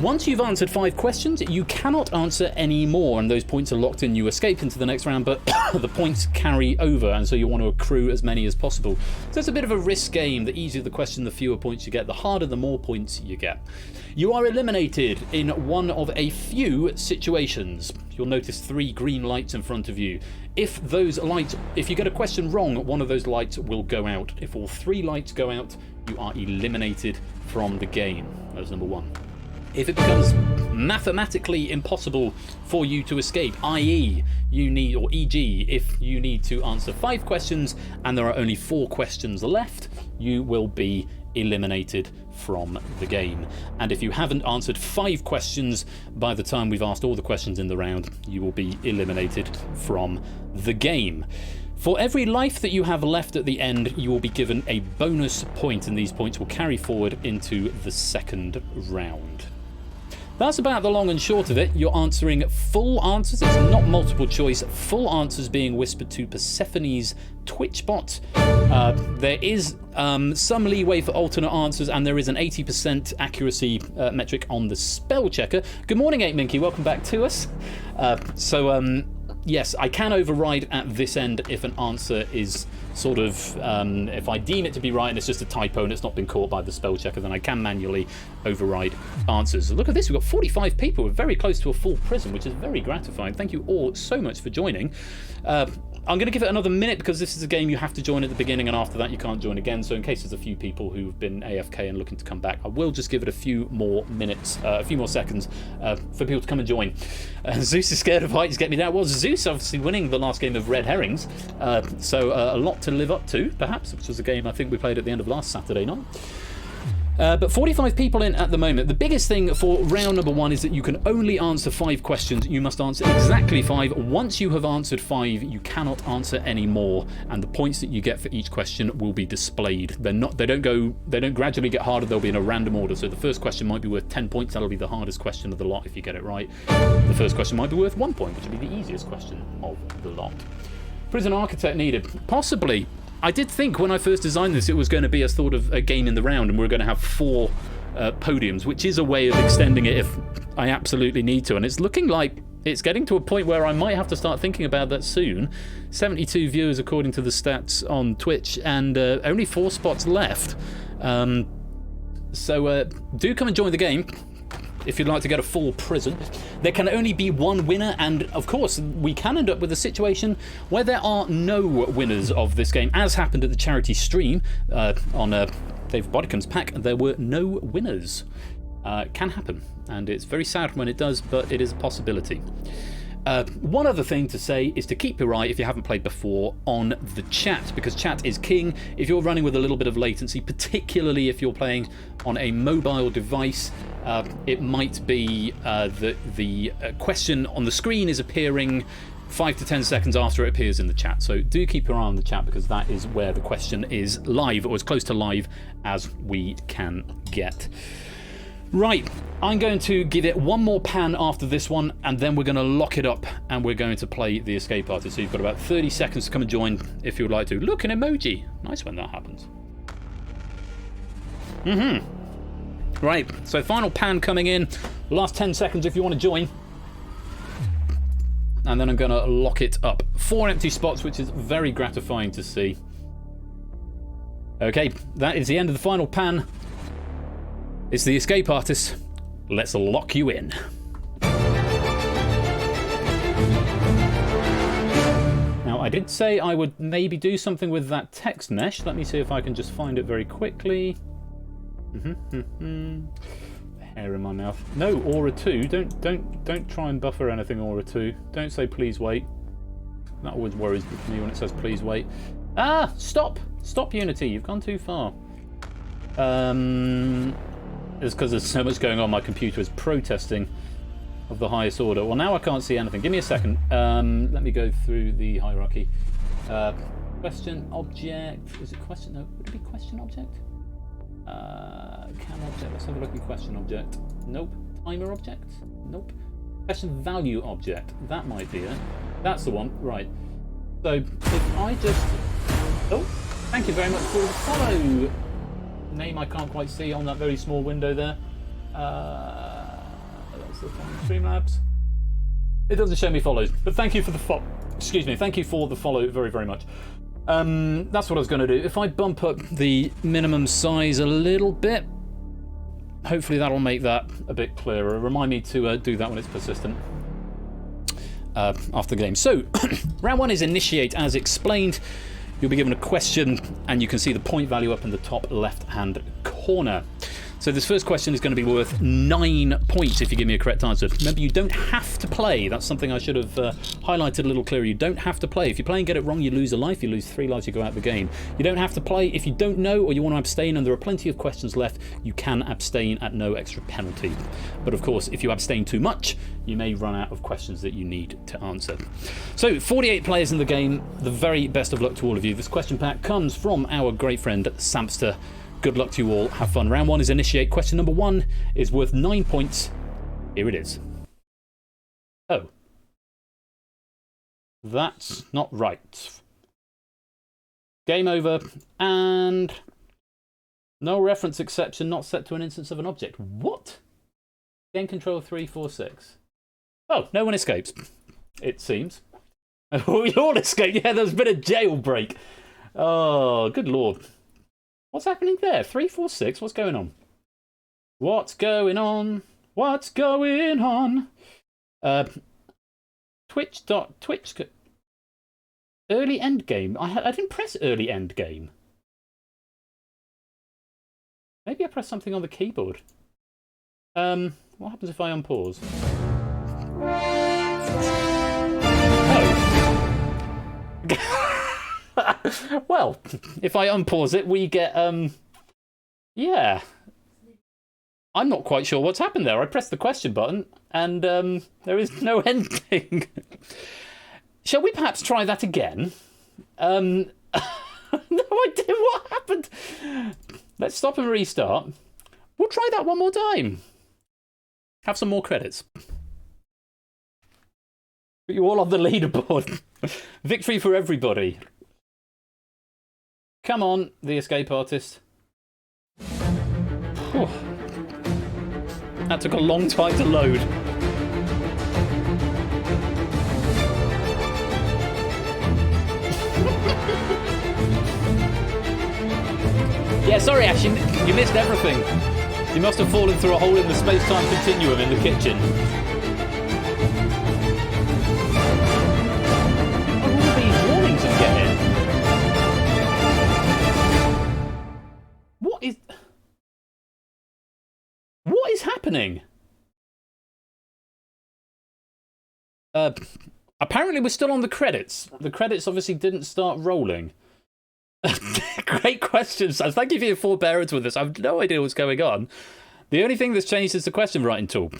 Speaker 5: Once you've answered 5 questions, you cannot answer any more, and those points are locked in. You escape into the next round, but the points carry over, and so you want to accrue as many as possible. So it's a bit of a risk game. The easier the question, the fewer points you get. The harder, the more points you get. You are eliminated in one of a few situations. You'll notice 3 green lights in front of you. If you get a question wrong, one of those lights will go out. If all 3 lights go out, you are eliminated from the game. That's number 1. If it becomes mathematically impossible for you to escape, i.e. e.g. if you need to answer 5 questions and there are only 4 questions left, you will be eliminated from the game. And if you haven't answered 5 questions by the time we've asked all the questions in the round, you will be eliminated from the game. For every life that you have left at the end, you will be given a bonus point, and these points will carry forward into the second round. That's about the long and short of it. You're answering full answers. It's not multiple choice. Full answers being whispered to Persephone's Twitch bot. There is some leeway for alternate answers, and there is an 80% accuracy metric on the spell checker. Good morning, 8Minky. Welcome back to us. Yes, I can override at this end if an answer is sort of, if I deem it to be right and it's just a typo and it's not been caught by the spell checker, then I can manually override answers. Look at this, we've got 45 people. We're very close to a full prison, which is very gratifying. Thank you all so much for joining. I'm going to give it another minute because this is a game you have to join at the beginning, and after that you can't join again. So in case there's a few people who've been AFK and looking to come back, I will just give it a few more minutes, a few more seconds for people to come and join. Zeus is scared of heights. Get me down. Well, Zeus obviously winning the last game of Red Herrings, so a lot to live up to, perhaps, which was a game I think we played at the end of last Saturday night. But 45 people in at the moment. The biggest thing for round number 1 is that you can only answer 5 questions. You must answer exactly 5. Once you have answered 5, you cannot answer any more, and the points that you get for each question will be displayed. They don't gradually get harder. They'll be in a random order. So the first question might be worth 10 points. That'll be the hardest question of the lot if you get it right. The first question might be worth 1 point, which will be the easiest question of the lot. Prison architect needed. Possibly. I did think when I first designed this it was going to be a sort of a game in the round, and we're going to have 4 podiums, which is a way of extending it if I absolutely need to, and it's looking like it's getting to a point where I might have to start thinking about that soon. 72 viewers according to the stats on Twitch, and only 4 spots left. So do come and join the game. if you'd like to get a full prison. There can only be one winner, and of course we can end up with a situation where there are no winners of this game, as happened at the charity stream on David Bodycom's pack. There were no winners. Can happen, and it's very sad when it does, but it is a possibility. One other thing to say is to keep your eye, if you haven't played before, on the chat, because chat is king. If you're running with a little bit of latency, particularly if you're playing on a mobile device, it might be that the question on the screen is appearing 5 to 10 seconds after it appears in the chat. So do keep your eye on the chat, because that is where the question is live, or as close to live as we can get. Right, I'm going to give it one more pan after this one, and then we're going to lock it up and we're going to play the escape artist. So you've got about 30 seconds to come and join if you would like to. Look, an emoji. Nice when that happens. Right, so final pan coming in. Last 10 seconds if you want to join. And then I'm going to lock it up. 4 empty spots, which is very gratifying to see. Okay, that is the end of the final pan. It's the escape artist. Let's lock you in. Now, I did say I would maybe do something with that text mesh. Let me see if I can just find it very quickly. Hair in my mouth. No, Aura 2. Don't try and buffer anything, Aura 2. Don't say please wait. That always worries me when it says please wait. Ah, stop! Stop, Unity. You've gone too far. It's because there's so much going on. My computer is protesting of the highest order. Well, now I can't see anything. Give me a second. Let me go through the hierarchy. Question object. Is it question? No, would it be question object? Cam object. Let's have a look at question object. Nope. Timer object? Nope. Question value object. That might be it. That's the one. Right. So if I just... Oh, thank you very much for the follow. Name I can't quite see on that very small window there. That's the one. Streamlabs. It doesn't show me follows, but thank you for the thank you for the follow very, very much. That's what I was going to do. If I bump up the minimum size a little bit, hopefully that'll make that a bit clearer. Remind me to do that when it's persistent after the game. So, round 1 is initiate as explained. You'll be given a question, and you can see the point value up in the top left-hand corner. So this first question is going to be worth 9 points if you give me a correct answer. Remember, you don't have to play. That's something I should have highlighted a little clearer. You don't have to play. If you play and get it wrong, you lose a life. You lose 3 lives, you go out of the game. You don't have to play. If you don't know or you want to abstain, and there are plenty of questions left, you can abstain at no extra penalty. But of course, if you abstain too much, you may run out of questions that you need to answer. So, 48 players in the game. The very best of luck to all of you. This question pack comes from our great friend, Samster. Good luck to you all. Have fun. Round 1 is initiate. Question number 1 is worth 9 points. Here it is. Oh. That's not right. Game over. And no reference exception not set to an instance of an object. What? Game control 346. Oh, no one escapes. It seems. We all escaped. Yeah, there's been a jailbreak. Oh, good lord. What's happening there? 346? What's going on? What's going on? What's going on? Twitch. Early end game. I didn't press early end game. Maybe I pressed something on the keyboard. What happens if I unpause? Oh. Well, if I unpause it, we get, yeah. I'm not quite sure what's happened there. I pressed the question button, and there is no ending. Shall we perhaps try that again? No idea what happened. Let's stop and restart. We'll try that one more time. Have some more credits. Put you all on the leaderboard. Victory for everybody. Come on, the escape artist. Whew. That took a long time to load. Yeah, sorry, Ash, you missed everything. You must have fallen through a hole in the space-time continuum in the kitchen. What are all these warnings I'm getting? What is happening? Apparently we're still on the credits. The credits obviously didn't start rolling. Great questions. Thank you for your forbearance with this. I have no idea what's going on. The only thing that's changed is the question writing tool.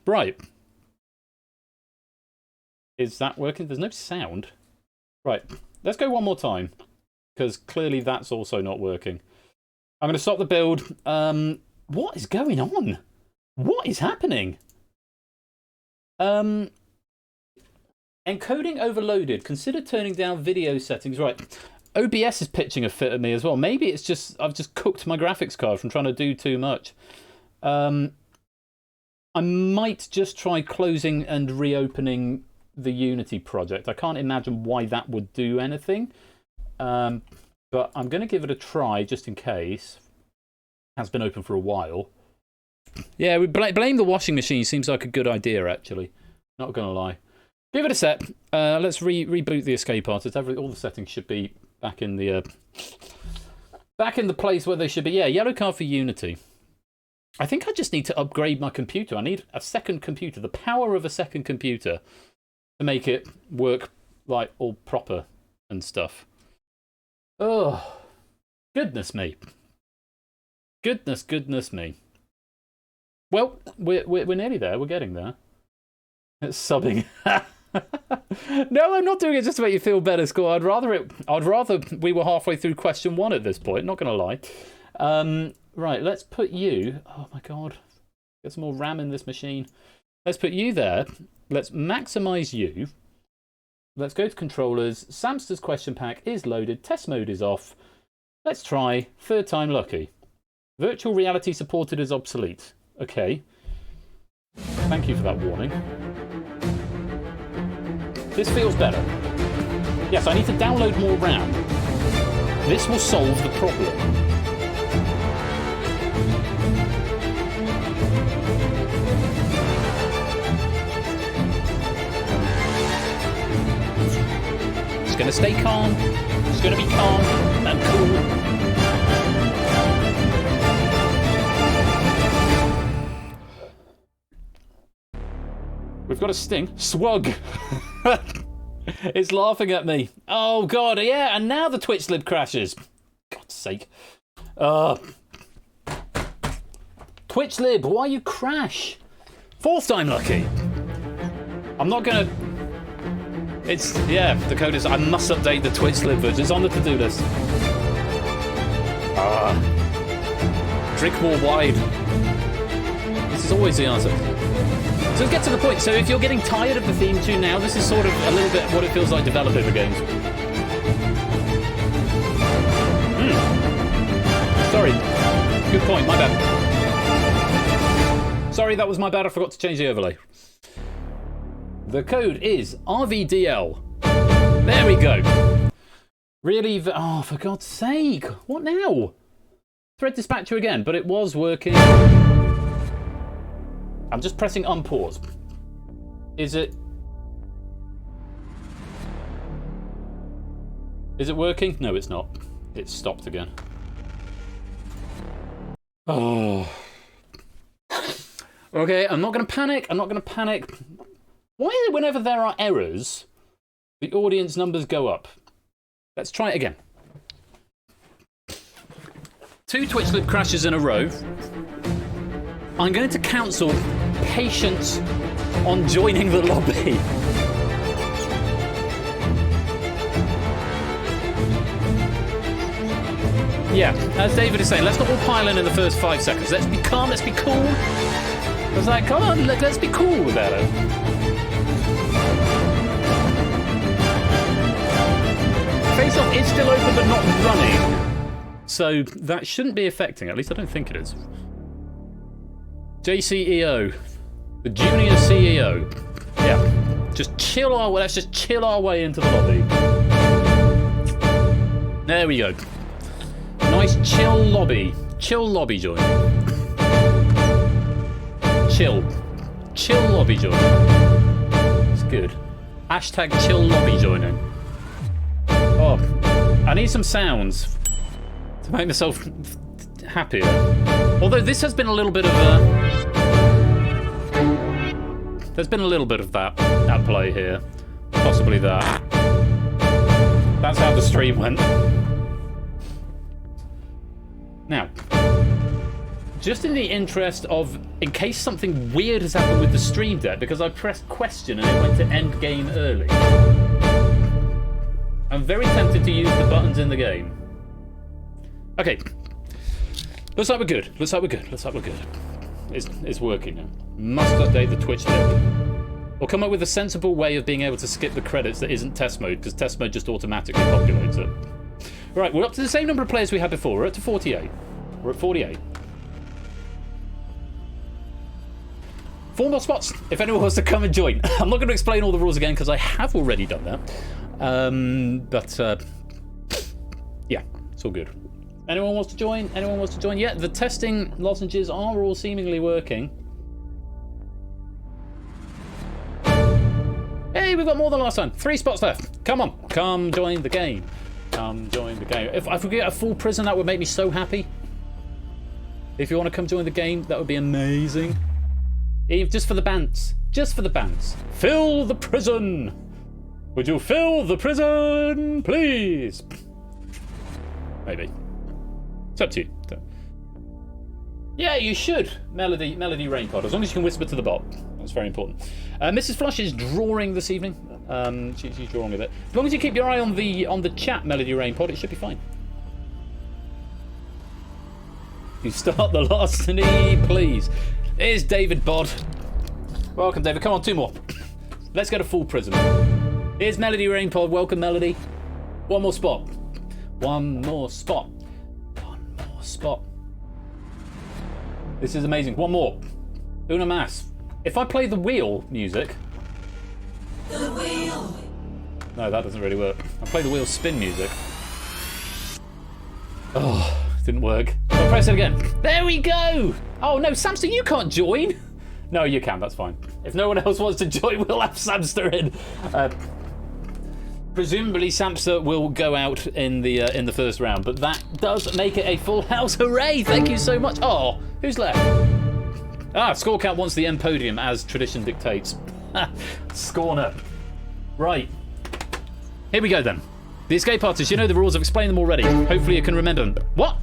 Speaker 5: Right. Is that working? There's no sound. Right. Let's go one more time. Because clearly that's also not working. I'm going to stop the build. What is going on? What is happening? Encoding overloaded. Consider turning down video settings. Right. OBS is pitching a fit at me as well. Maybe it's just I've just cooked my graphics card from trying to do too much. I might just try closing and reopening the Unity project. I can't imagine why that would do anything. But I'm going to give it a try just in case. It has been open for a while. Yeah, we blame the washing machine. Seems like a good idea, actually. Not going to lie. Give it a sec. Let's reboot the escape artist. All the settings should be back in the place where they should be. Yeah, yellow card for Unity. I think I just need to upgrade my computer. I need a second computer, the power of a second computer, to make it work like all proper and stuff. Oh, goodness me. Goodness me. Well, we're nearly there. We're getting there. It's subbing. No, I'm not doing it just to make you feel better, Scott. I'd rather we were halfway through question 1 at this point. Not going to lie. Right, let's put you. Oh my God, get some more RAM in this machine. Let's put you there. Let's maximize you. Let's go to controllers. Samster's question pack is loaded. Test mode is off. Let's try third time lucky. Virtual reality supported is obsolete. Okay. Thank you for that warning. This feels better. Yes, I need to download more RAM. This will solve the problem. It's going to stay calm. It's going to be calm and cool. We've got a sting. Swug. It's laughing at me. Oh, God. Yeah, and now the Twitch lib crashes. God's sake. Twitch lib, why you crash? Fourth time lucky. I'm not going to... Yeah, the code is... I must update the Twitch lib version. It's on the to-do list. Drink more wine. This is always the answer. So let's get to the point. So if you're getting tired of the theme tune now, this is sort of a little bit what it feels like developing the games. Sorry. Good point. My bad. Sorry, that was my bad. I forgot to change the overlay. The code is RVDL. There we go. Really? Oh, for God's sake. What now? Thread dispatcher again, but it was working. I'm just pressing unpause. Is it working? No, it's not. It's stopped again. Oh. Okay, I'm not going to panic. Why is it whenever there are errors, the audience numbers go up? Let's try it again. 2 Twitch lib crashes in a row. I'm going to counsel patience on joining the lobby. Yeah, as David is saying, let's not all pile in the first 5 seconds. Let's be calm, let's be cool. I was like, come on, look, let's be cool about it. Face Off is still open but not running. So that shouldn't be affecting, at least I don't think it is. JCEO, the junior CEO. Yeah, let's just chill our way into the lobby. There we go. Nice chill lobby join. chill. Chill lobby join. It's good. Hashtag chill lobby joining. Oh, I need some sounds to make myself happier. Although this has been a little bit of a... There's been a little bit of that at play here. Possibly that. That's how the stream went. Now, just in the interest of, in case something weird has happened with the stream deck, because I pressed question and it went to end game early. I'm very tempted to use the buttons in the game. Okay. Looks like we're good. Looks like we're good. Looks like we're good. It's working now. Must update the Twitch deck. Or come up with a sensible way of being able to skip the credits that isn't test mode, because test mode just automatically populates it. Right, we're up to the same number of players we had before. We're up to 48. We're at 48. 4 more spots, if anyone wants to come and join. I'm not going to explain all the rules again, because I have already done that. Yeah, it's all good. Anyone wants to join? Anyone wants to join? Yeah, the testing lozenges are all seemingly working. Hey, we've got more than last time. 3 spots left. Come on, come join the game. Come join the game. If I could get a full prison, that would make me so happy. If you want to come join the game, that would be amazing. Just for the bants. Just for the bants. Fill the prison. Would you fill the prison, please? Maybe. It's up to you. Yeah, you should, Melody Rainpod, as long as you can whisper to the bot. That's very important. Mrs. Flush is drawing this evening. She's drawing a bit. As long as you keep your eye on the chat, Melody Rainpod, it should be fine. You start the last knee, please. Here's David Bod. Welcome, David. Come on, 2 more. Let's go to full prison. Here's Melody Rainpod. Welcome, Melody. 1 more spot. 1 more spot. 1 more spot. This is amazing. 1 more. Una mas. If I play the wheel music... The wheel. No, that doesn't really work. I play the wheel spin music. Oh, didn't work. I'll press it again. There we go! Oh no, Samster, you can't join! No, you can, that's fine. If no one else wants to join, we'll have Samster in. Presumably Samster will go out in the first round, but that does make it a full house. Hooray! Thank you so much. Oh, who's left? Scorecount wants the end podium, as tradition dictates. Scorner. Right. Here we go then. The escape artist, you know the rules, I've explained them already. Hopefully you can remember them. What?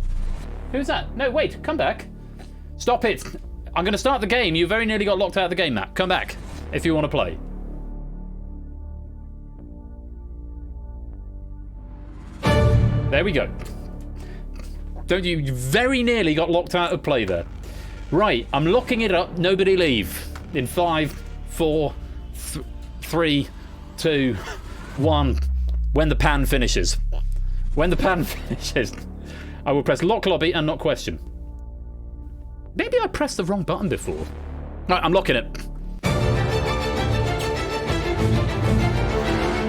Speaker 5: Who's that? No, wait, come back. Stop it. I'm going to start the game. You very nearly got locked out of the game, Matt. Come back, if you want to play. There we go. Don't you very nearly got locked out of play there. Right, I'm locking it up. Nobody leave. In 5, 4, 3, 2, 1. When the pan finishes. When the pan finishes, I will press lock lobby and not question. Maybe I pressed the wrong button before. Right, I'm locking it.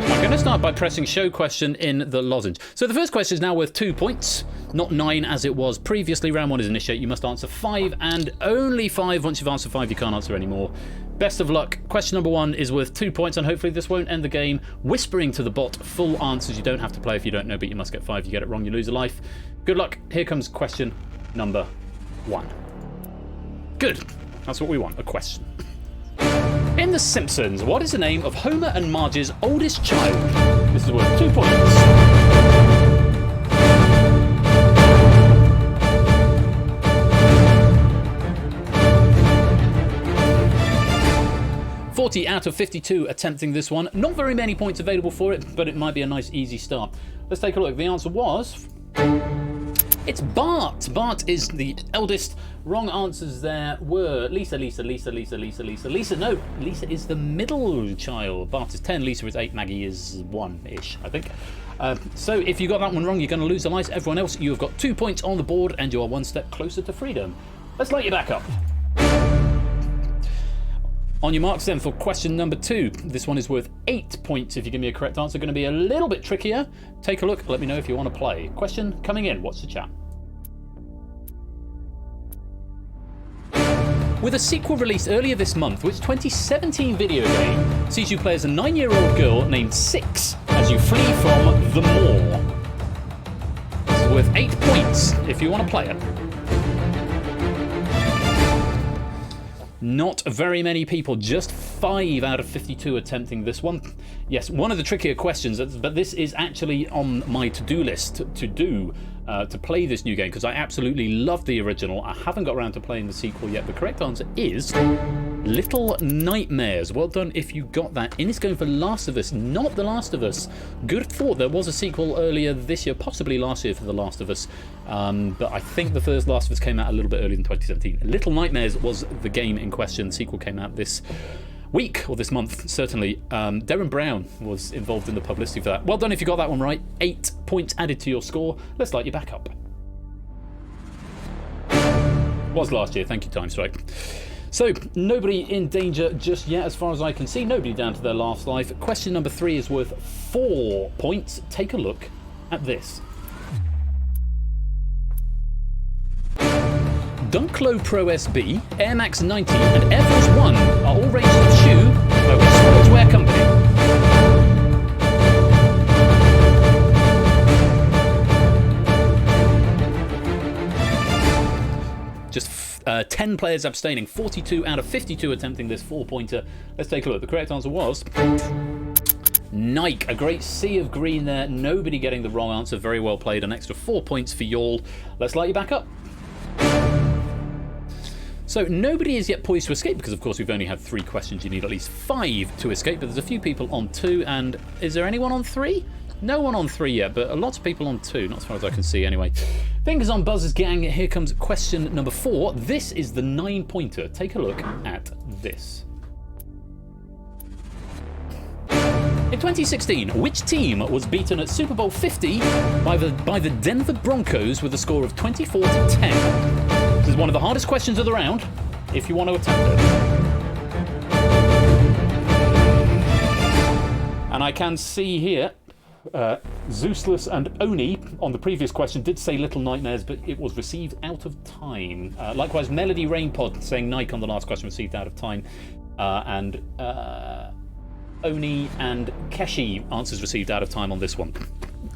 Speaker 5: I'm going to start by pressing show question in the lozenge. So the first question is now worth 2 points, not 9 as it was previously. Round 1 is initiate. You must answer 5 and only 5. Once you've answered 5, you can't answer any more. Best of luck. Question number 1 is worth 2 points, and hopefully this won't end the game. Whispering to the bot full answers. You don't have to play if you don't know, but you must get 5. You get it wrong, you lose a life. Good luck. Here comes question number 1. Good. That's what we want, a question. In The Simpsons, what is the name of Homer and Marge's oldest child? This is worth 2 points. $40 out of 52 attempting this one. Not very many points available for it, but it might be a nice easy start. Let's take a look. The answer was... It's Bart. Bart is the eldest. Wrong answers there were Lisa. No, Lisa is the middle child. Bart is 10, Lisa is 8, Maggie is 1-ish, I think. So if you got that one wrong, you're going to lose a life. Everyone else, you have got 2 points on the board, and you are 1 step closer to freedom. Let's light you back up. On your marks then for question number 2. This one is worth 8 points if you give me a correct answer. Going to be a little bit trickier. Take a look. Let me know if you want to play. Question coming in. What's the chat? With a sequel released earlier this month, which 2017 video game sees you play as a 9-year-old girl named Six as you flee from the Maw. This is worth 8 points if you want to play it. Not very many people, just 5 out of 52 attempting this one. Yes, one of the trickier questions, but this is actually on my to-do list to play this new game, because I absolutely love the original. I haven't got around to playing the sequel yet. The correct answer is Little Nightmares. Well done if you got that. And it's going for Last of Us, not The Last of Us. Good thought. There was a sequel earlier this year, possibly last year, for The Last of Us. But I think the first Last of Us came out a little bit earlier than 2017. Little Nightmares was the game in question. The sequel came out this week, or this month, certainly. Darren Brown was involved in the publicity for that. Well done if you got that one right. 8 points added to your score. Let's light you back up. Was last year. Thank you, Time Strike. So, nobody in danger just yet, as far as I can see. Nobody down to their last life. Question number 3 is worth 4 points. Take a look at this. Dunklo Pro SB, Air Max 90 and Air Force 1 are all ranged in shoe by which sportswear company? Just 10 players abstaining, 42 out of 52 attempting this 4-pointer. Let's take a look. The correct answer was Nike. A great sea of green there. Nobody getting the wrong answer. Very well played. An extra 4 points for y'all. Let's light you back up. So nobody is yet poised to escape, because of course we've only had 3 questions. You need at least 5 to escape, but there's a few people on 2, and is there anyone on 3? No one on 3 yet, but a lot of people on 2, not as far as I can see anyway. Fingers on buzzers, gang. Here comes question number 4. This is the 9-pointer. Take a look at this. In 2016, which team was beaten at Super Bowl 50 by the Denver Broncos with a score of 24-10? This is one of the hardest questions of the round, if you want to attempt it. And I can see here, Zeusless and Oni on the previous question did say Little Nightmares, but it was received out of time. Likewise, Melody Rainpod saying Nike on the last question, received out of time. And Oni and Keshi answers received out of time on this one.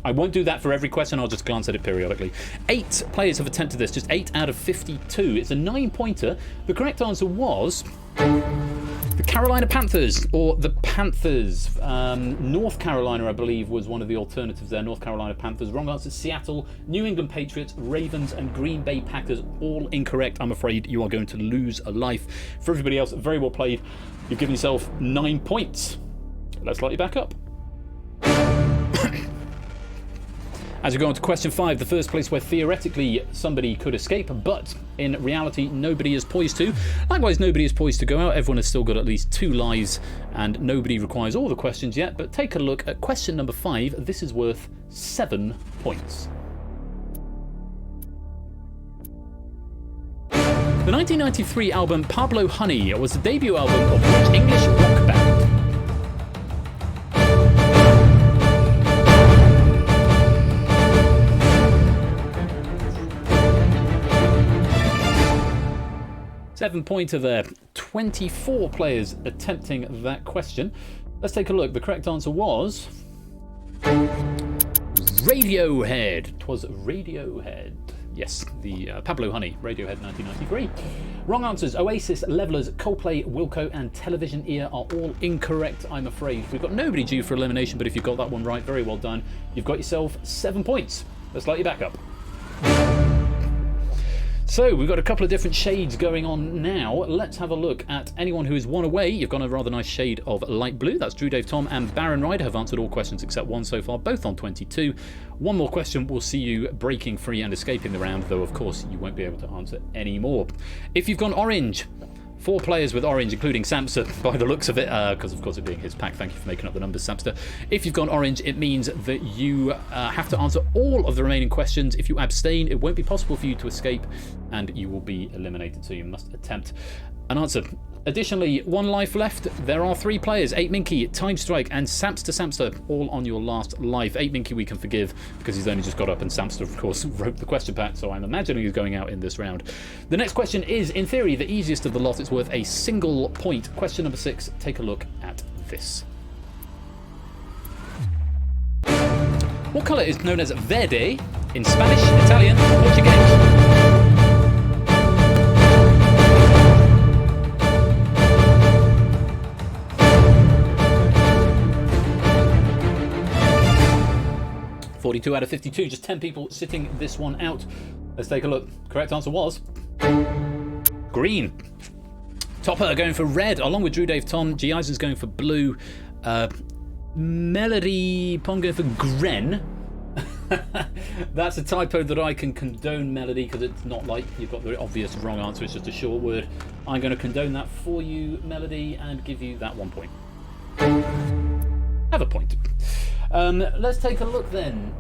Speaker 5: I won't do that for every question, I'll just glance at it periodically. 8 players have attempted this, just 8 out of 52. It's a 9-pointer. The correct answer was the Carolina Panthers, or the Panthers. North Carolina, I believe, was one of the alternatives there. North Carolina Panthers. Wrong answer, Seattle, New England Patriots, Ravens, and Green Bay Packers. All incorrect. I'm afraid you are going to lose a life. For everybody else, very well played. You've given yourself 9 points. Let's light you back up. As we go on to question 5, the first place where theoretically somebody could escape, but in reality nobody is poised to. Likewise, nobody is poised to go out. Everyone has still got at least 2 lives, and nobody requires all the questions yet. But take a look at question number 5. This is worth 7 points. The 1993 album Pablo Honey was the debut album of which English rock band? Seven-pointer there. 24 players attempting that question. Let's take a look. The correct answer was Radiohead. It was Radiohead. Yes, the Pablo Honey, Radiohead 1993. Wrong answers. Oasis, Levellers, Coldplay, Wilco, and Television Ear are all incorrect, I'm afraid. We've got nobody due for elimination, but if you got that one right, very well done. You've got yourself 7 points. Let's light you back up. So, we've got a couple of different shades going on now. Let's have a look at anyone who is one away. You've got a rather nice shade of light blue. That's Drew, Dave, Tom, and Baron Ryder have answered all questions except one so far, both on 22. One more question will see you breaking free and escaping the round, though, of course, you won't be able to answer any more. If you've gone orange, 4 players with orange, including Samster, by the looks of it, because of course it being his pack. Thank you for making up the numbers, Samster. If you've gone orange, it means that you have to answer all of the remaining questions. If you abstain, it won't be possible for you to escape, and you will be eliminated, so you must attempt. an answer. Additionally, 1 life left. There are 3 players, 8 Minky, Time Strike, and Samster, all on your last life. 8 Minky we can forgive because he's only just got up, and Samster, of course, wrote the question pack, so I'm imagining he's going out in this round. The next question is, in theory, the easiest of the lot. It's worth a single point. Question number 6. Take a look at this. What colour is known as verde in Spanish, Italian, or Portuguese? ...42 out of 52, just 10 people sitting this one out. Let's take a look. Correct answer was... green. Topper going for red, along with Drew, Dave, Tom. G. Eisen's going for blue. Melody Pong going for Gren. That's a typo that I can condone, Melody, because it's not like you've got the obvious wrong answer. It's just a short word. I'm going to condone that for you, Melody, and give you that 1 point. Have a point. Let's take a look then.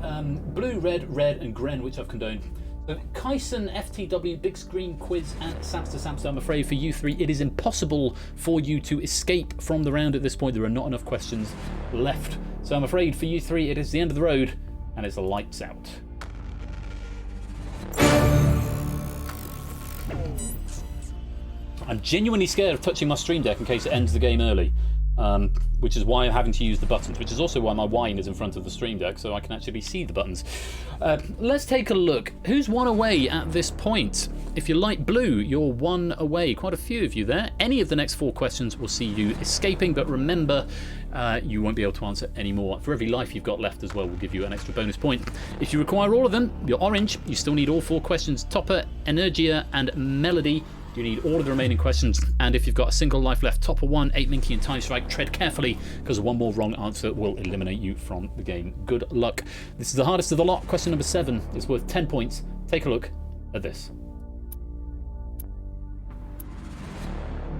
Speaker 5: Blue, red, and Gren, which I've condoned. So, Kyson, FTW, Big Screen Quiz, and Samster. I'm afraid for you 3, it is impossible for you to escape from the round at this point. There are not enough questions left. So I'm afraid for you 3, it is the end of the road, and it's the lights out. I'm genuinely scared of touching my Stream Deck in case it ends the game early. Which is why I'm having to use the buttons, which is also why my wine is in front of the Stream Deck, so I can actually see the buttons. Let's take a look. Who's 1 away at this point? If you're light blue, you're 1 away. Quite a few of you there. Any of the next 4 questions will see you escaping, but remember, you won't be able to answer any more. For every life you've got left as well, we'll give you an extra bonus point. If you require all of them, you're orange. You still need all 4 questions. Topper, Energia, and Melody. You need all of the remaining questions, and if you've got a single life left, Topper 1, 8 Minky, and Time Strike, tread carefully, because 1 more wrong answer will eliminate you from the game. Good luck. This is the hardest of the lot. Question number 7 is worth 10 points. Take a look at this.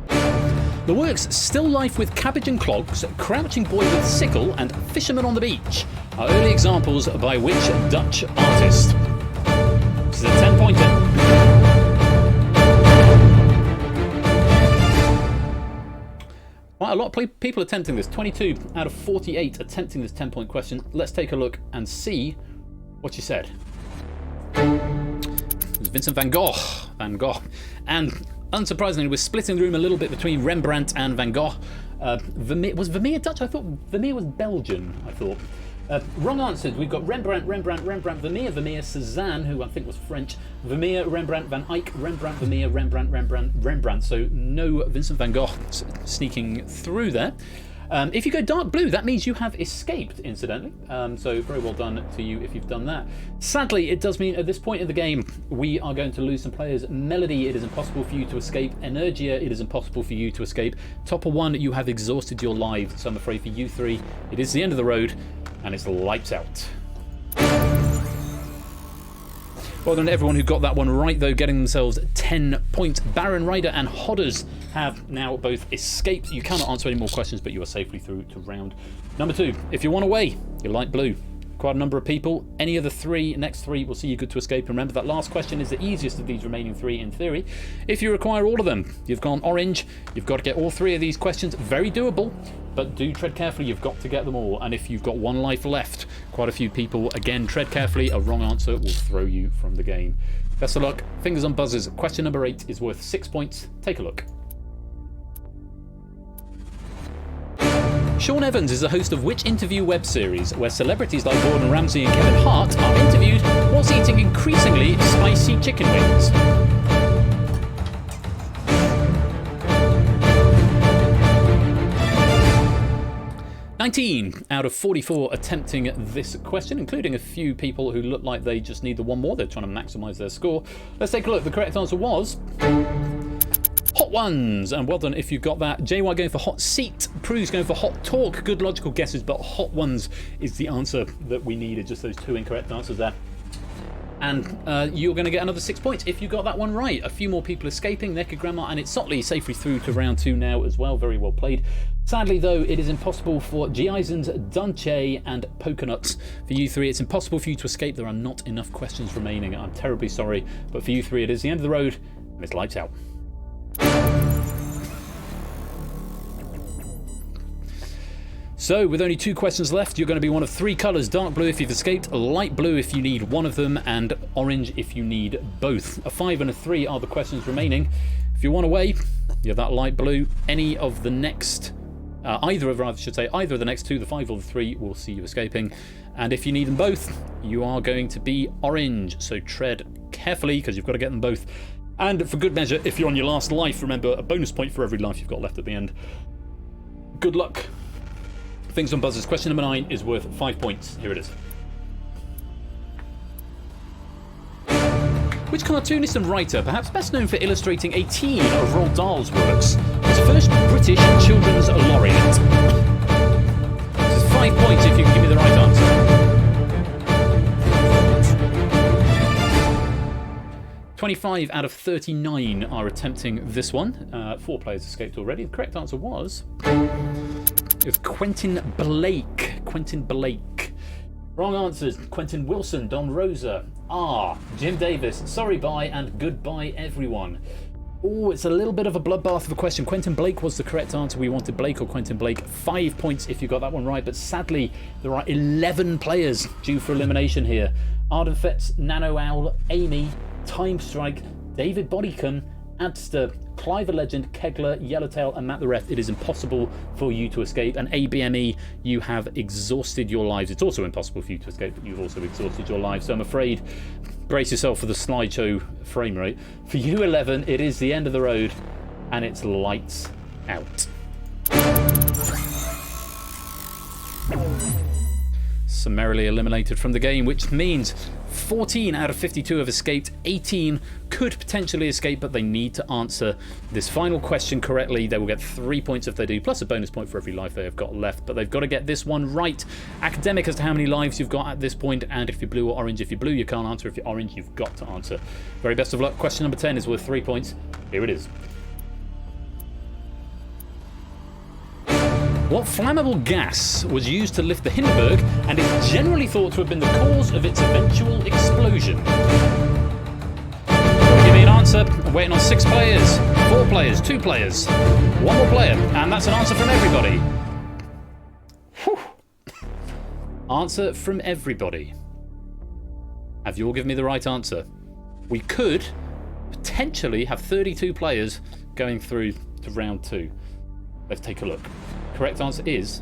Speaker 5: The works Still Life with Cabbage and Clogs, Crouching Boy with Sickle, and Fisherman on the Beach are early examples by which Dutch artist? This is a 10-pointer. Quite a lot of people attempting this. 22 out of 48 attempting this 10-point question. Let's take a look and see what you said. It was Vincent van Gogh. And unsurprisingly, we're splitting the room a little bit between Rembrandt and Van Gogh. Was Vermeer Dutch? I thought Vermeer was Belgian, I thought. Wrong answered. We've got Rembrandt, Vermeer, Cézanne, who I think was French, Vermeer, Rembrandt, Van Eyck, Rembrandt, Vermeer, Rembrandt. So no Vincent van Gogh sneaking through there. If you go dark blue, that means you have escaped, incidentally. So very well done to you if you've done that. Sadly, it does mean at this point in the game, we are going to lose some players. Melody, it is impossible for you to escape. Energia, it is impossible for you to escape. Topper 1, you have exhausted your lives. So I'm afraid for you 3, it is the end of the road. And it's lights out. Well done to everyone who got that one right, though, getting themselves 10 points. Baron Rider and Hodders have now both escaped. You cannot answer any more questions, but you are safely through to round number 2. If you're 1 away, you're light blue. Quite a number of people. Any of the next three will see you good to escape. Remember, that last question is the easiest of these remaining 3 in theory. If you require all of them, you've gone orange. You've got to get all 3 of these questions. Very doable, but do tread carefully. You've got to get them all. And if you've got 1 life left, quite a few people, again, tread carefully. A wrong answer will throw you from the game. Best of luck. Fingers on buzzers. Question number 8 is worth 6 points. Take a look. Sean Evans is the host of which interview web series where celebrities like Gordon Ramsay and Kevin Hart are interviewed whilst eating increasingly spicy chicken wings? (19) out of 44 attempting this question, including a few people who look like they just need the 1 more. They're trying to maximise their score. Let's take a look. The correct answer was Hot Ones, and well done if you got that. JY going for Hot Seat, Prue's going for Hot Talk. Good logical guesses, but Hot Ones is the answer that we needed. Just those 2 incorrect answers there. And you're going to get another 6 points if you got that one right. A few more people escaping. Nekka Grandma and It's Sotley safely through to round 2 now as well. Very well played. Sadly, though, it is impossible for G-Eisens, Dunche, and Pokenuts. For you 3, it's impossible for you to escape. There are not enough questions remaining. I'm terribly sorry, but for you 3, it is the end of the road, and it's lights out. So, with only 2 questions left, you're going to be one of 3 colours. Dark blue if you've escaped, light blue if you need one of them, and orange if you need both. A 5 and a 3 are the questions remaining. If you want away, you have that light blue. Any of the next... either of the next 2, the 5 or the 3, will see you escaping. And if you need them both, you are going to be orange. So tread carefully, because you've got to get them both. And for good measure, if you're on your last life, remember a bonus point for every life you've got left at the end. Good luck. Things on buzzers. Question number 9 is worth 5 points. Here it is. Which cartoonist and writer, perhaps best known for illustrating 18 of Roald Dahl's works, was the first British children's laureate? This is 5 points if you can give me the right answer. 25 out of 39 are attempting this one. 4 players escaped already. The correct answer was... it was Quentin Blake. Quentin Blake. Wrong answers. Quentin Wilson, Don Rosa, Jim Davis, sorry bye, and goodbye everyone. Oh, it's a little bit of a bloodbath of a question. Quentin Blake was the correct answer. We wanted Blake or Quentin Blake. 5 points if you got that one right, but sadly there are 11 players due for elimination here. Arden Fetz, Nano Owl, Amy, Time Strike, David Bodycombe, Adster, Clive the Legend, Kegler, Yellowtail, and Matt the Ref. It is impossible for you to escape. And ABME, you have exhausted your lives. It's also impossible for you to escape, but you've also exhausted your lives. So I'm afraid, brace yourself for the slideshow frame rate. For you 11, it is the end of the road, and it's lights out. Summarily eliminated from the game, which means 14 out of 52 have escaped. 18 could potentially escape, but they need to answer this final question correctly. They will get 3 points if they do, plus a bonus point for every life they have got left. But they've got to get this one right. Academic as to how many lives you've got at this point, and if you're blue or orange. If you're blue, you can't answer. If you're orange, you've got to answer. Very best of luck. Question number 10 is worth 3 points. Here it is. What flammable gas was used to lift the Hindenburg and is generally thought to have been the cause of its eventual explosion? Give me an answer. I'm waiting on 6 players, 4 players, 2 players, 1 more player, and that's an answer from everybody. Whew. Answer from everybody. Have you all given me the right answer? We could potentially have 32 players going through to round 2. Let's take a look. Correct answer is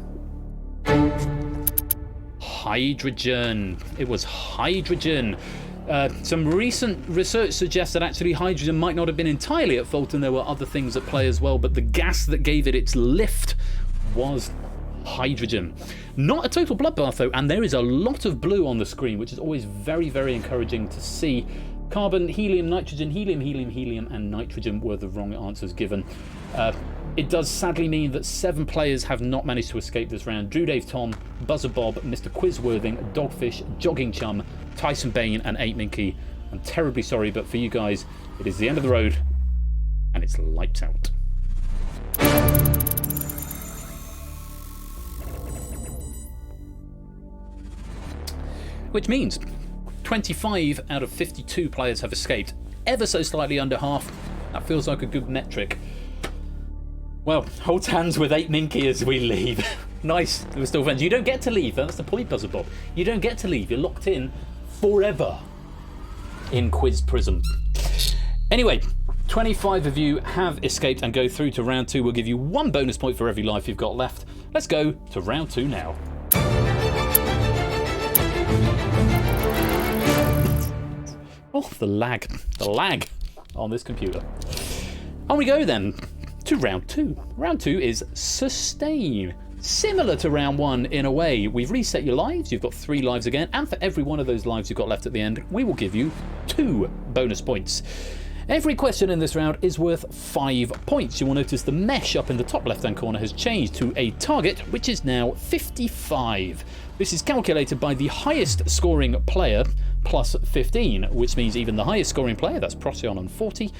Speaker 5: hydrogen. It was hydrogen. Some recent research suggests that actually hydrogen might not have been entirely at fault, and there were other things at play as well, but the gas that gave it its lift was hydrogen. Not a total bloodbath though, and there is a lot of blue on the screen, which is always very, very encouraging to see. Carbon, helium, nitrogen, helium, helium, helium, and nitrogen were the wrong answers given. It does sadly mean that 7 players have not managed to escape this round. Drew Dave Tom, Buzzer Bob, Mr. Quizworthing, Dogfish, Jogging Chum, Tyson Bain, and 8 Minky. I'm terribly sorry, but for you guys, it is the end of the road, and it's lights out. Which means 25 out of 52 players have escaped. Ever so slightly under half. That feels like a good metric. Well, hold hands with 8 Minky as we leave. Nice, we're still friends. You don't get to leave, that's the point, Buzzer Bob. You don't get to leave, you're locked in forever in Quiz Prism. Anyway, 25 of you have escaped and go through to round 2. We'll give you 1 bonus point for every life you've got left. Let's go to round 2 now. Oh, the lag on this computer. On we go then to round 2. Round 2 is sustain. Similar to round 1 in a way. We've reset your lives, you've got 3 lives again, and for every one of those lives you've got left at the end, we will give you 2 bonus points. Every question in this round is worth 5 points. You will notice the mesh up in the top left hand corner has changed to a target, which is now 55. This is calculated by the highest scoring player plus 15, which means even the highest scoring player, that's Procyon on 40,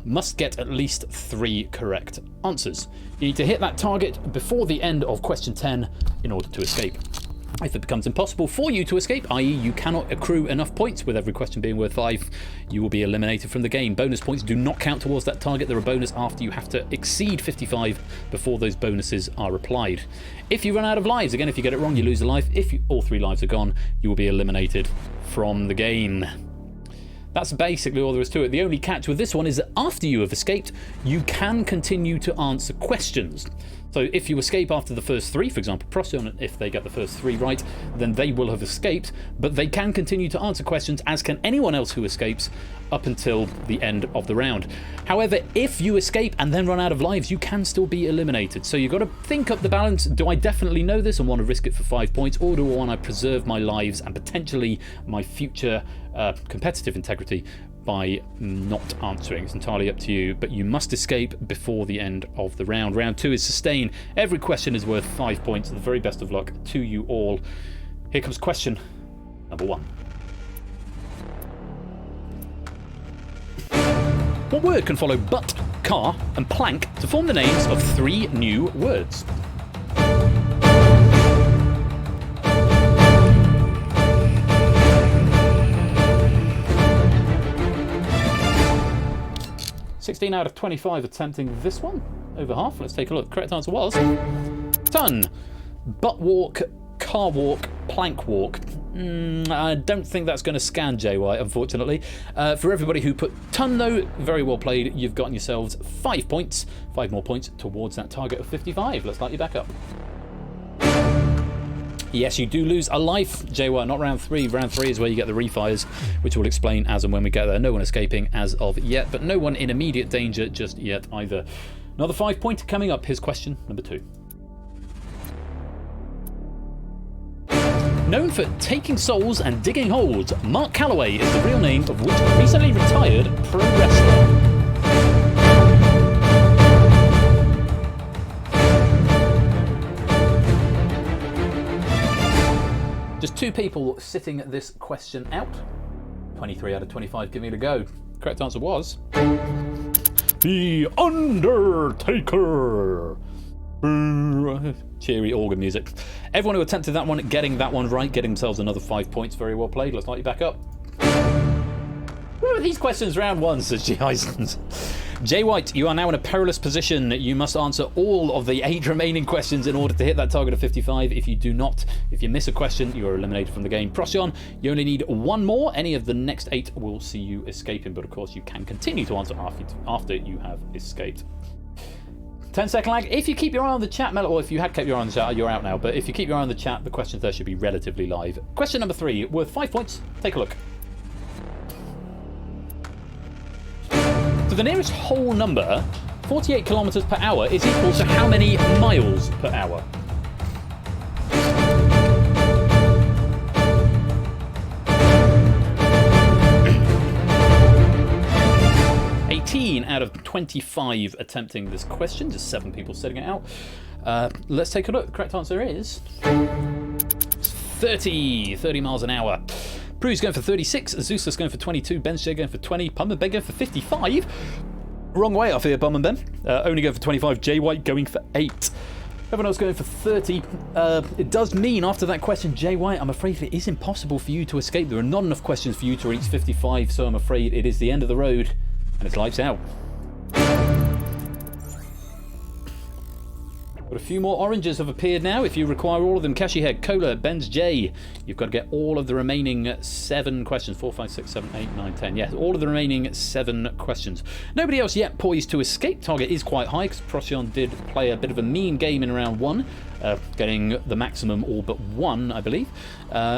Speaker 5: must get at least 3 correct answers. You need to hit that target before the end of question 10 in order to escape. If it becomes impossible for you to escape, i.e. you cannot accrue enough points with every question being worth 5, you will be eliminated from the game. Bonus points do not count towards that target. They're a bonus after you have to exceed 55 before those bonuses are applied. If you run out of lives, again, if you get it wrong, you lose a life. If all 3 lives are gone, you will be eliminated from the game. That's basically all there is to it. The only catch with this one is that after you have escaped, you can continue to answer questions. So if you escape after the first 3, for example, Procyon, if they get the first 3 right, then they will have escaped, but they can continue to answer questions, as can anyone else who escapes, up until the end of the round. However, if you escape and then run out of lives, you can still be eliminated. So you've got to think up the balance. Do I definitely know this and want to risk it for 5 points, or do I want to preserve my lives and potentially my future competitive integrity by not answering? It's entirely up to you, but you must escape before the end of the round. Round 2 is sustain. Every question is worth 5 points. The very best of luck to you all. Here comes question number 1. What word can follow but, car, and plank to form the names of 3 new words? (16 out of 25 attempting this one. Over half. Let's take a look. Correct answer was ton. Butt walk, car walk, plank walk. I don't think that's going to scan JY, unfortunately. For everybody who put ton, though, very well played. You've gotten yourselves 5 points. 5 more points towards that target of 55. Let's light you back up. Yes, you do lose a life, JY, not round 3. Round 3 is where you get the refires, which we'll explain as and when we get there. No one escaping as of yet, but no one in immediate danger just yet either. Another 5-pointer coming up. Here's question number 2. Known for taking souls and digging holes, Mark Calloway is the real name of which recently retired pro wrestler? Just 2 people sitting this question out. 23 out of 25 giving it a go. Correct answer was The Undertaker. Cheery organ music. Everyone who attempted that one, getting that one right, getting themselves another 5 points. Very well played. Let's light you back up. Where are these questions? Round 1, says G. Islands. Jay White, you are now in a perilous position. You must answer all of the 8 remaining questions in order to hit that target of 55. If you do not, if you miss a question, you are eliminated from the game. Procyon, you only need 1 more. Any of the next 8 will see you escaping, but of course you can continue to answer after you have escaped. 10-second lag. If you keep your eye on the chat, or if you had kept your eye on the chat, you're out now, but if you keep your eye on the chat, the questions there should be relatively live. Question number 3, worth 5 points. Take a look. So the nearest whole number, 48 kilometers per hour, is equal to how many miles per hour? Out of 25 attempting this question, just 7 people setting it out. Let's take a look. The correct answer is 30 miles an hour. Prue's going for 36, Zeus's going for 22, Ben's going for 20, Bum and Ben going for 55. Wrong way off here, Bum and Ben. Only going for 25, Jay White going for 8. Everyone else going for 30. It does mean after that question, Jay White, I'm afraid it is impossible for you to escape. There are not enough questions for you to reach 55, so I'm afraid it is the end of the road. And it's lights out. But a few more oranges have appeared now. If you require all of them, Cashy Head, Cola, Ben's J, you've got to get all of the remaining 7 questions. 4, 5, 6, 7, 8, 9, 10. Yes, all of the remaining 7 questions. Nobody else yet poised to escape. Target is quite high because Procyon did play a bit of a mean game in round 1. Getting the maximum all but 1, I believe.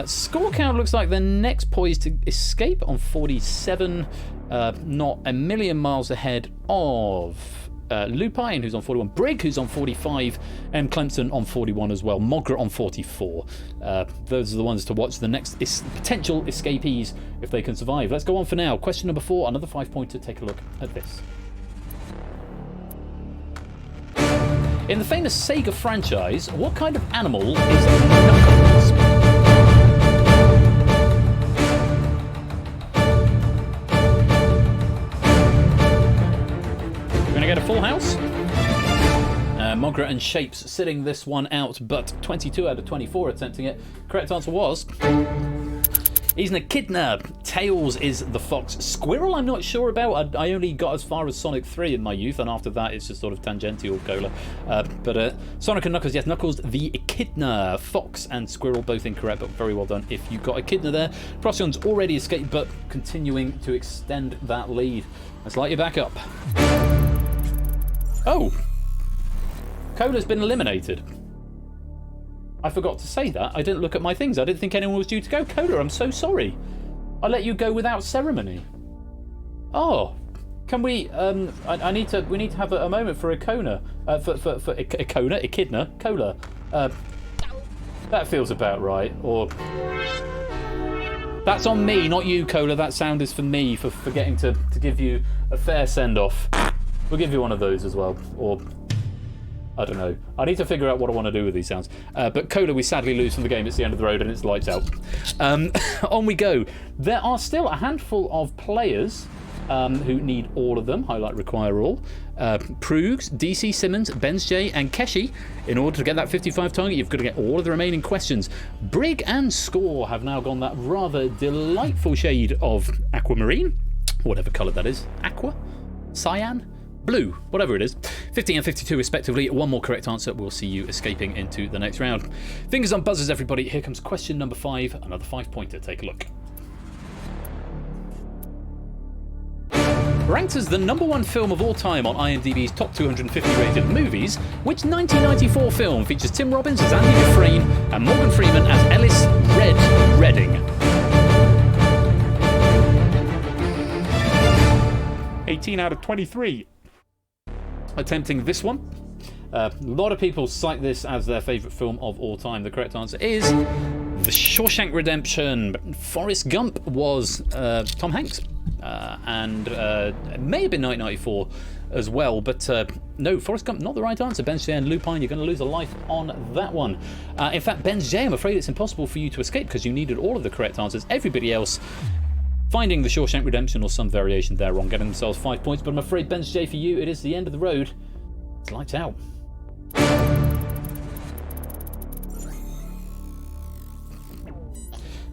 Speaker 5: Score count looks like they're next poised to escape on 47. Not a million miles ahead of Lupine, who's on 41, Brig, who's on 45, and Clemson on 41 as well. Mogra on 44. Those are the ones to watch, the next potential escapees if they can survive. Let's go on for now. Question number 4, another 5-pointer. Take a look at this. In the famous Sega franchise, what kind of animal is Knuckles? We're going to get a full house. Mogra and Shapes sitting this one out, but 22 out of 24 attempting it. Correct answer was... He's an echidna. Tails is the fox. Squirrel, I'm not sure about. I only got as far as Sonic 3 in my youth, and after that it's just sort of tangential cola. But Sonic and Knuckles, yes, Knuckles, the echidna. Fox and Squirrel, both incorrect, but very well done if you got echidna there. Procyon's already escaped, but continuing to extend that lead. Let's light you back up. Oh! Cola's been eliminated. I forgot to say that. I didn't look at my things. I didn't think anyone was due to go. Cola, I'm so sorry. I let you go without ceremony. Oh, can we? We need to have a moment for Echidna. Cola. That feels about right. Or that's on me, not you, Cola. That sound is for me for forgetting to give you a fair send off. We'll give you one of those as well. Or. I don't know. I need to figure out what I want to do with these sounds. But Cola, we sadly lose from the game. It's the end of the road and it's lights out. On we go. There are still a handful of players who need all of them. Highlight require all. Proogs, DC Simmons, Benz J, and Keshi. In order to get that 55 target, you've got to get all of the remaining questions. Brig and Score have now gone that rather delightful shade of aquamarine. Whatever colour that is. Aqua? Cyan? Blue, whatever it is. 50 and 52 respectively. One more correct answer. We'll see you escaping into the next round. Fingers on buzzers, everybody. Here comes question number 5. Another 5-pointer. Take a look. Ranked as the #1 film of all time on IMDb's top 250 rated movies, which 1994 film features Tim Robbins as Andy Dufresne and Morgan Freeman as Ellis Red Redding? 18 out of 23. Attempting this one. A lot of people cite this as their favourite film of all time. The correct answer is The Shawshank Redemption. Forrest Gump was Tom Hanks. And it may have been 1994 as well, but no, Forrest Gump, not the right answer. Benz J and Lupine, you're going to lose a life on that one. In fact, Benz J, I'm afraid it's impossible for you to escape because you needed all of the correct answers. Everybody else finding The Shawshank Redemption or some variation thereon, getting themselves 5 points, but I'm afraid, Benz J, for you, it is the end of the road. It's lights out.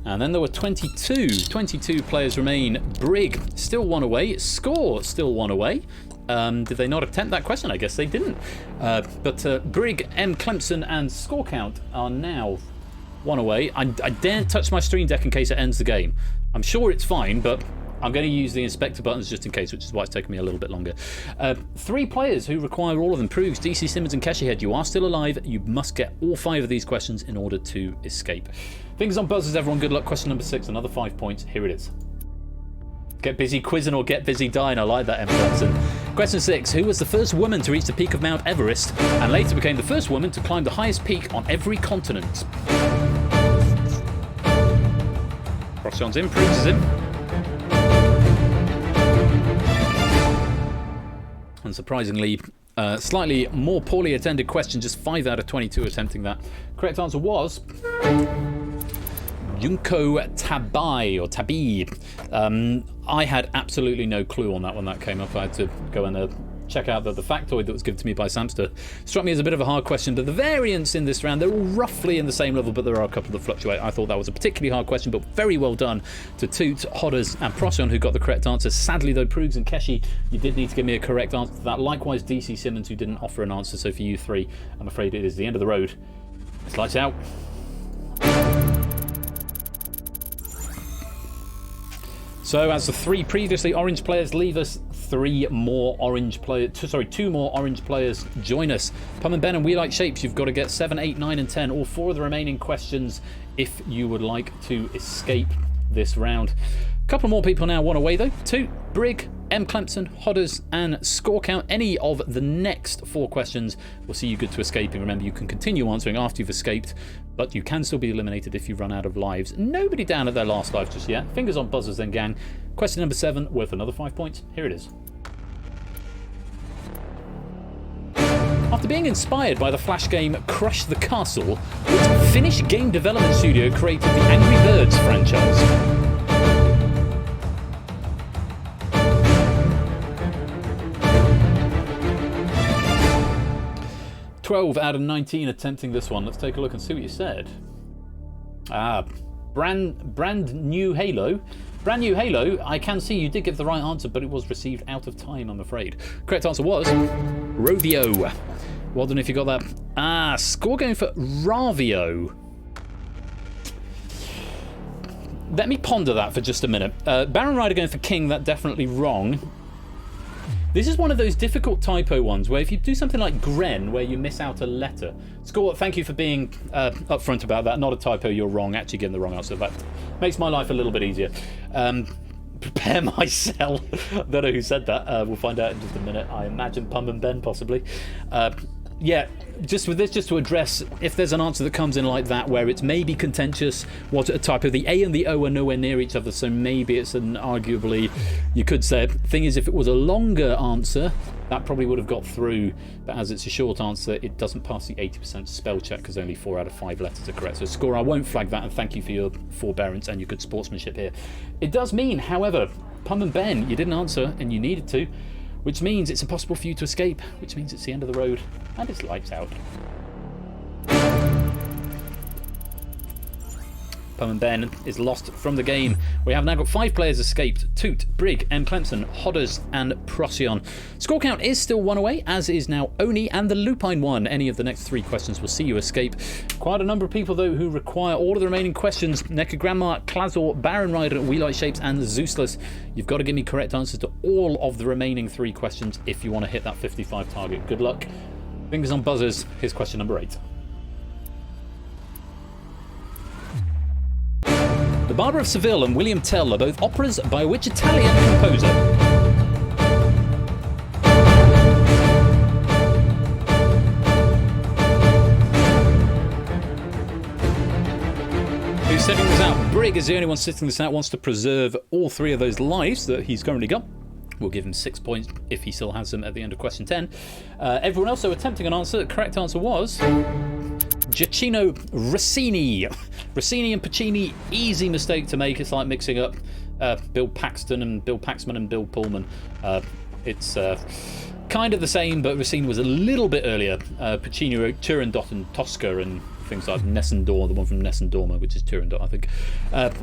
Speaker 5: And then there were 22 players remain. Brig still one away. Score still one away. Did they not attempt that question? I guess they didn't. But Brig, M. Clemson, and Score Count are now one away. I daren't touch my stream deck in case it ends the game. I'm sure it's fine, but I'm going to use the inspector buttons just in case, which is why it's taken me a little bit longer. 3 players who require all of them. Proves, DC Simmons, and Keshi Head. You are still alive. You must get all 5 of these questions in order to escape. Fingers on buzzers, everyone. Good luck. Question number 6. Another 5 points. Here it is. Get busy quizzing or get busy dying. I like that, M. Johnson. Question 6. Who was the first woman to reach the peak of Mount Everest and later became the first woman to climb the highest peak on every continent? Procyon's in. Proves is in. Unsurprisingly, slightly more poorly attended question, just 5 out of 22 attempting that. Correct answer was Junko Tabai, or Tabi. I had absolutely no clue on that when that came up. I had to go and check out the factoid that was given to me by Samster. Struck me as a bit of a hard question, but the variants in this round, they're all roughly in the same level, but there are a couple that fluctuate. I thought that was a particularly hard question, but very well done to Toot, Hodders, and Procyon, who got the correct answer. Sadly, though, Proogs and Keshi, you did need to give me a correct answer to that. Likewise, DC Simmons, who didn't offer an answer. So for you 3, I'm afraid it is the end of the road. It's lights out. So as the 3 previously orange players leave us, 2 more orange players join us. Pum and Ben and We Like Shapes, you've got to get 7, 8, 9 and 10, all 4 of the remaining questions if you would like to escape this round. A couple more people now one away though. 2, Brig, M. Clemson, Hodders, and Score Count. Any of the next 4 questions will see you good to escaping. Remember, you can continue answering after you've escaped, but you can still be eliminated if you run out of lives. Nobody down at their last life just yet. Fingers on buzzers then, gang. Question number 7, worth another 5 points. Here it is. After being inspired by the Flash game Crush the Castle, which Finnish game development studio created the Angry Birds franchise? 12 out of 19 attempting this one. Let's take a look and see what you said. Brand new Halo. Brand new Halo, I can see you did give the right answer, but it was received out of time, I'm afraid. Correct answer was Rovio. Well done if you got that. Score going for Ravio. Let me ponder that for just a minute. Baron Rider going for King, that definitely wrong. This is one of those difficult typo ones where if you do something like Gren, where you miss out a letter. Score, thank you for being upfront about that. Not a typo, you're wrong. Actually getting the wrong answer. That makes my life a little bit easier. Prepare myself. Don't know who said that. We'll find out in just a minute. I imagine Pum and Ben, possibly. Yeah, just with this, just to address if there's an answer that comes in like that where it's maybe contentious, what a typo. The A and the O are nowhere near each other, so maybe it's an arguably, you could say. Thing is, if it was a longer answer, that probably would have got through, but as it's a short answer, it doesn't pass the 80% spell check because only 4 out of 5 letters are correct. So Score, I won't flag that, and thank you for your forbearance and your good sportsmanship here. It does mean, however, Pum and Ben, you didn't answer and you needed to, which means it's impossible for you to escape, which means it's the end of the road, and it's lights out. Pum and Ben is lost from the game. We have now got 5 players escaped. Toot, Brig, M. Clemson, Hodders, and Procyon. Score count is still 1 away, as is now Oni and the Lupine one. Any of the next 3 questions will see you escape. Quite a number of people, though, who require all of the remaining questions. Neca Grandma, Klazor, Baron Rider, We Like Shapes, and Zeusless. You've got to give me correct answers to all of the remaining 3 questions if you want to hit that 55 target. Good luck. Fingers on buzzers. Here's question number 8. The Barber of Seville and William Tell are both operas by which Italian composer? Who's setting this out? Brig is the only one sitting this out, wants to preserve all 3 of those lives that he's currently got. We'll give him 6 points if he still has them at the end of question 10. Everyone else attempting an answer. The correct answer was Giacchino Rossini. Rossini and Puccini, easy mistake to make. It's like mixing up Bill Paxton and Bill Paxman and Bill Pullman. It's kind of the same, but Rossini was a little bit earlier. Puccini wrote Turandot and Tosca and things like Nessendor, the one from Nessendorma, which is Turandot, I think.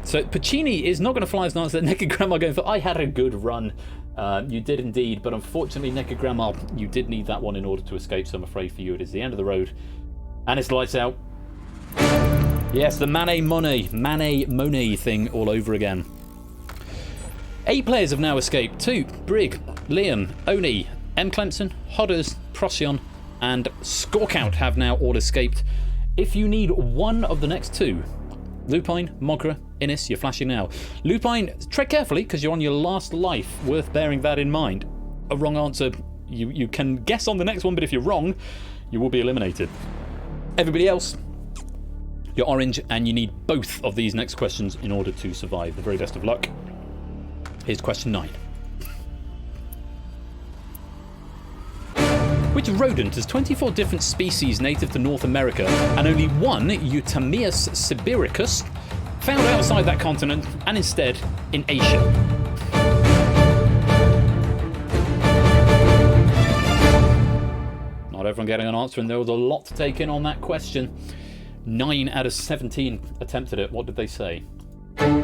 Speaker 5: So Puccini is not going to fly as an answer. Neca Grandma going for I had a good run. You did indeed, but unfortunately, Neca Grandma, you did need that one in order to escape, so I'm afraid for you it is the end of the road. And it's lights out. Yes, the Manet Monet thing all over again. 8 players have now escaped. 2, Brig, Liam, Oni, M. Clemson, Hodders, Procyon, and Scorecount have now all escaped. If you need one of the next 2, Lupine, Mogra, Innis, you're flashing now. Lupine, tread carefully because you're on your last life, worth bearing that in mind. A wrong answer, you can guess on the next one, but if you're wrong, you will be eliminated. Everybody else, you're orange, and you need both of these next questions in order to survive. The very best of luck. Here's question 9. Which rodent has 24 different species native to North America and only one, Eutamius sibiricus, found outside that continent and instead in Asia? Not everyone getting an answer, and there was a lot to take in on that question. 9 out of 17 attempted it. What did they say? A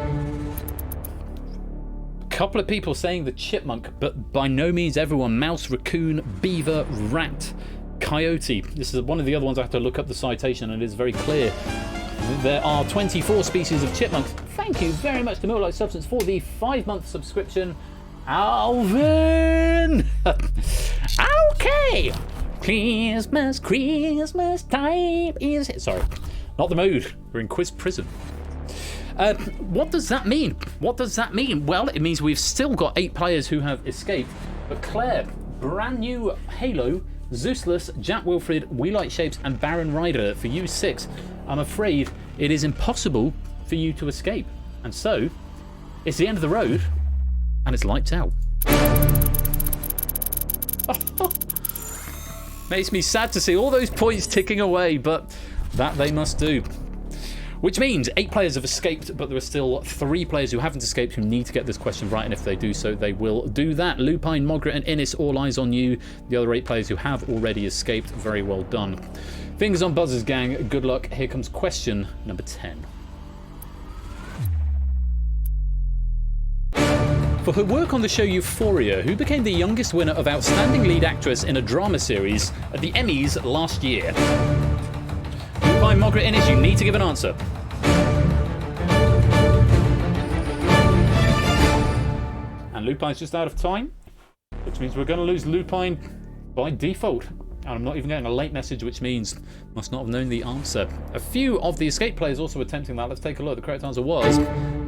Speaker 5: couple of people saying the chipmunk, but by no means everyone. Mouse, raccoon, beaver, rat, coyote. This is one of the other ones I have to look up the citation, and it is very clear. There are 24 species of chipmunks. Thank you very much to Milk Like Substance for the 5-month subscription. Alvin! Okay! Christmas time is... Sorry, not the mood. We're in quiz prison. What does that mean? What does that mean? Well, it means we've still got 8 players who have escaped. But Claire, brand new Halo, Zeusless, Jack Wilfred, We Like Shapes, and Baron Rider. For you 6, I'm afraid it is impossible for you to escape. And so, it's the end of the road, and it's lights out. Makes me sad to see all those points ticking away, but that they must do. Which means 8 players have escaped, but there are still 3 players who haven't escaped who need to get this question right, and if they do so, they will do that. Lupine, Mogret, and Innis, all eyes on you. The other 8 players who have already escaped, very well done. Fingers on buzzers, gang. Good luck. Here comes question number 10. For her work on the show Euphoria, who became the youngest winner of Outstanding Lead Actress in a Drama Series at the Emmys last year? Lupine, Mogret, Innis, you need to give an answer. And Lupine's just out of time, which means we're going to lose Lupine by default. And I'm not even getting a late message, which means must not have known the answer. A few of the escape players also attempting that. Let's take a look. The correct answer was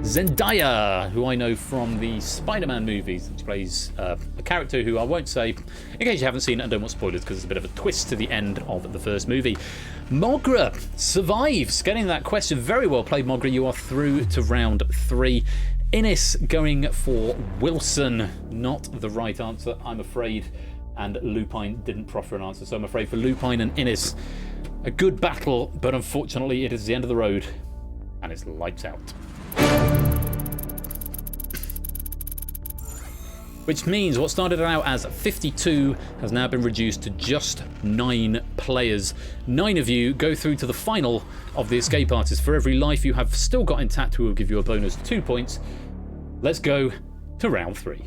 Speaker 5: Zendaya, who I know from the Spider-Man movies. She plays a character who I won't say, in case you haven't seen it and don't want spoilers, because it's a bit of a twist to the end of the first movie. Mogret survives getting that question. Very well played, Mogret. You are through to round 3. Innis going for Wilson. Not the right answer, I'm afraid. And Lupine didn't proffer an answer, so I'm afraid for Lupine and Innis, a good battle, but unfortunately it is the end of the road, and it's lights out. Which means what started out as 52 has now been reduced to just 9 players. 9 of you go through to the final of the escape artist. For every life you have still got intact, we will give you a bonus 2 points. Let's go to round 3.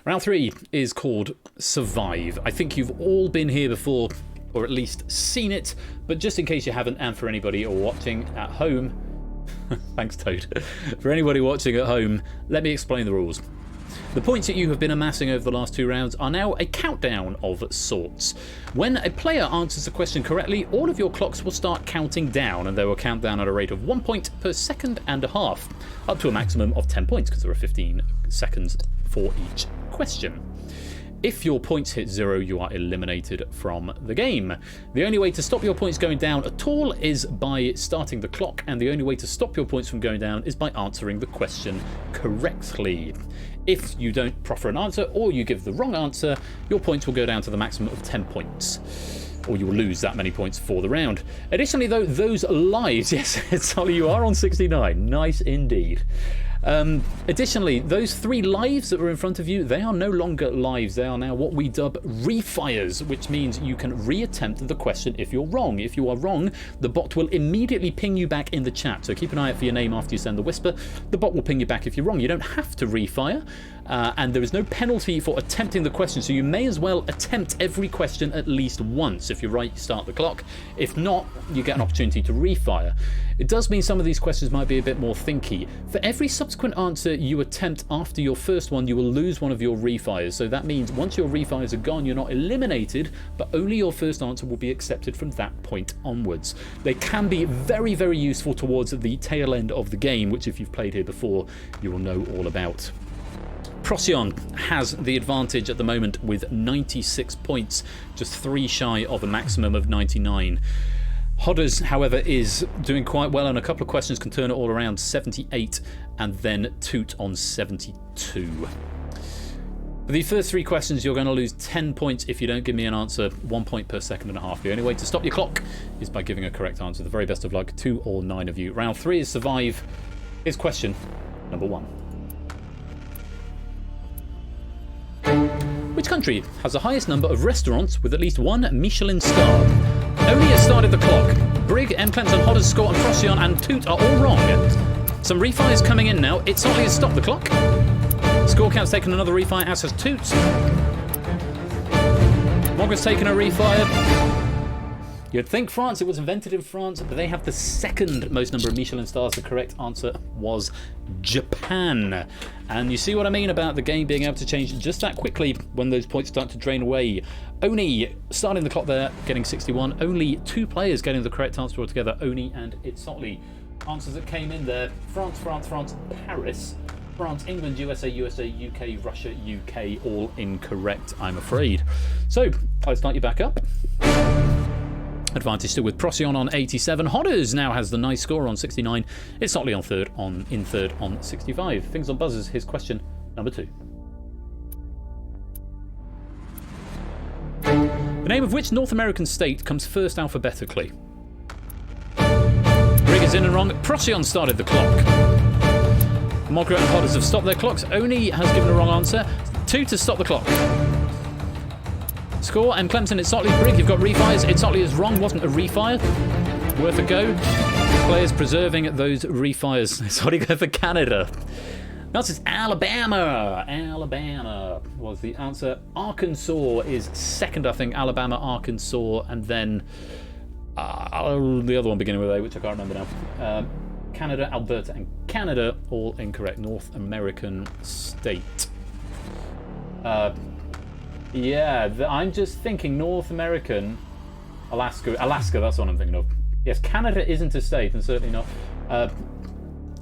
Speaker 5: Round 3 is called Survive. I think you've all been here before, or at least seen it, but just in case you haven't, and for anybody watching at home, thanks Toad, for anybody watching at home, let me explain the rules. The points that you have been amassing over the last 2 rounds are now a countdown of sorts. When a player answers a question correctly, all of your clocks will start counting down, and they will count down at a rate of 1 point per second and a half, up to a maximum of 10 points, because there are 15 seconds for each question. If your points hit 0, you are eliminated from the game. The only way to stop your points going down at all is by starting the clock, and the only way to stop your points from going down is by answering the question correctly. If you don't proffer an answer, or you give the wrong answer, your points will go down to the maximum of 10 points. Or you will lose that many points for the round. Additionally, though, those lives, yes, Solly, you are on 69. Nice indeed. Additionally, those 3 lives that were in front of you, they are no longer lives. They are now what we dub refires, which means you can reattempt the question if you're wrong. If you are wrong, the bot will immediately ping you back in the chat. So keep an eye out for your name after you send the whisper. The bot will ping you back if you're wrong. You don't have to refire, and there is no penalty for attempting the question. So you may as well attempt every question at least once. If you're right, you start the clock. If not, you get an opportunity to refire. It does mean some of these questions might be a bit more thinky. For every subsequent answer you attempt after your first one, you will lose one of your refires. So that means once your refires are gone, you're not eliminated, but only your first answer will be accepted from that point onwards. They can be very, very useful towards the tail end of the game, which if you've played here before, you will know all about. Procyon has the advantage at the moment with 96 points, just 3 shy of a maximum of 99. Hodders, however, is doing quite well, and a couple of questions can turn it all around. 78, and then Toot on 72. For the first 3 questions, you're going to lose 10 points if you don't give me an answer, 1 point per second and a half. The only way to stop your clock is by giving a correct answer. The very best of luck to all 9 of you. Round 3 is Survive. Here's question number 1. Which country has the highest number of restaurants with at least 1 Michelin star? Oni has started the clock. Brig, M. Clemson, Hodders, Scott, and Procyon and Toot are all wrong. Some refires coming in now. It certainly has stopped the clock. Score count's taken another refire, as has Toot. Mogret's taken a refire. You'd think France, it was invented in France, but they have the 2nd most number of Michelin stars. The correct answer was Japan. And you see what I mean about the game being able to change just that quickly when those points start to drain away. Oni starting the clock there, getting 61. Only 2 players getting the correct answer altogether, Oni and Itzotli. Answers that came in there: France, France, France, Paris, France, England, USA, USA, UK, Russia, UK, all incorrect, I'm afraid. So, I'll start you back up. Advantage still with Procyon on 87. Hodders now has the nice score on 69. It's Sotley in third on 65. Things on buzzers. Here's question number 2. The name of which North American state comes first alphabetically? Brig is in and wrong. Procyon started the clock. Mogra and Hodders have stopped their clocks. Oni has given a wrong answer. 2 to stop the clock. Score, M. Clemson, it's Otley. Brig, you've got refires. It's Otley is wrong, wasn't a refire. Worth a go. Players preserving those refires. It's Otley go for Canada. That's is Alabama. Alabama was the answer. Arkansas is second, I think. Alabama, Arkansas, and then the other one beginning with A, which I can't remember now. Canada, Alberta, and Canada, all incorrect. North American state. Yeah, I'm just thinking North American. Alaska, that's what I'm thinking of. Yes, Canada isn't a state, and certainly not.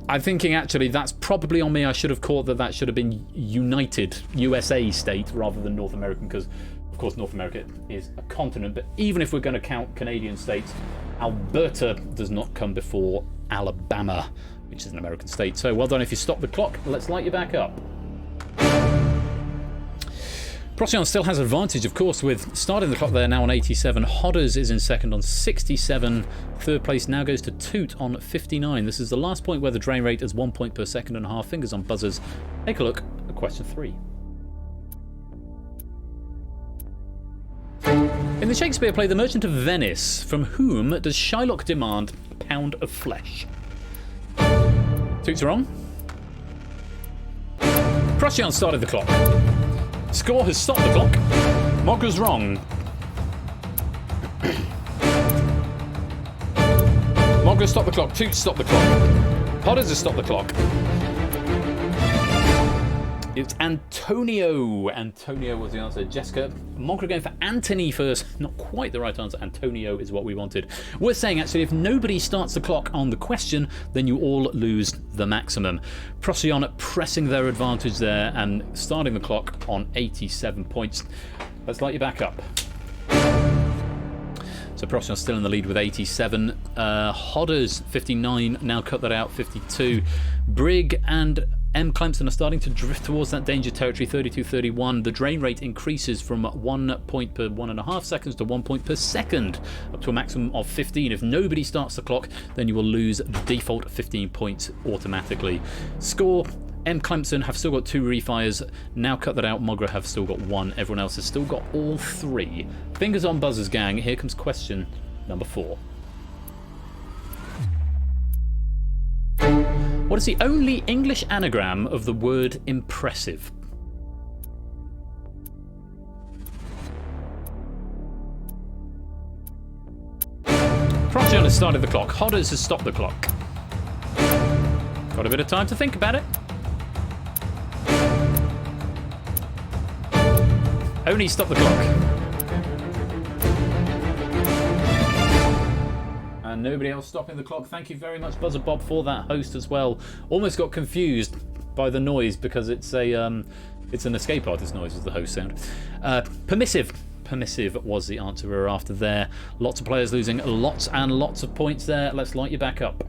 Speaker 5: I'm thinking actually that's probably on me. I should have caught that should have been United USA state rather than North American, because of course North America is a continent. But even if we're going to count Canadian states, Alberta does not come before Alabama, which is an American state. So well done if you stop the clock. Let's light you back up. Procyon still has advantage, of course, with starting the clock there now on 87. Hodders is in second on 67. Third place now goes to Toot on 59. This is the last point where the drain rate is 1 point per second and a half. Fingers on buzzers. Take a look at question 3. In the Shakespeare play The Merchant of Venice, from whom does Shylock demand a pound of flesh? Toot's wrong. Procyon started the clock. Score has stopped the clock. Mogra's wrong. Mogra stopped the clock. Toot stopped the clock. Potters has stopped the clock. It's Antonio. Antonio was the answer. Jessica. Mogra going for Anthony first. Not quite the right answer. Antonio is what we wanted. Worth saying, actually, if nobody starts the clock on the question, then you all lose the maximum. Procyon pressing their advantage there and starting the clock on 87 points. Let's light you back up. So Procyon still in the lead with 87. Hodders 59. Now cut that out, 52. Brig and M. Clemson are starting to drift towards that danger territory, 32-31. The drain rate increases from 1 point per 1.5 seconds to 1 point per second, up to a maximum of 15. If nobody starts the clock, then you will lose the default 15 points automatically. Score, M. Clemson have still got 2 refires. Now cut that out, Mogra have still got 1. Everyone else has still got all 3. Fingers on buzzers, gang. Here comes question number 4. What is the only English anagram of the word impressive? Procyon has started the clock. Hodders has stopped the clock. Got a bit of time to think about it. Only stop the clock. And nobody else stopping the clock. Thank you very much, Buzzer Bob, for that host as well. Almost got confused by the noise because it's an escape artist noise, as the host sound. Permissive. Permissive was the answer we were after there. Lots of players losing lots and lots of points there. Let's light you back up.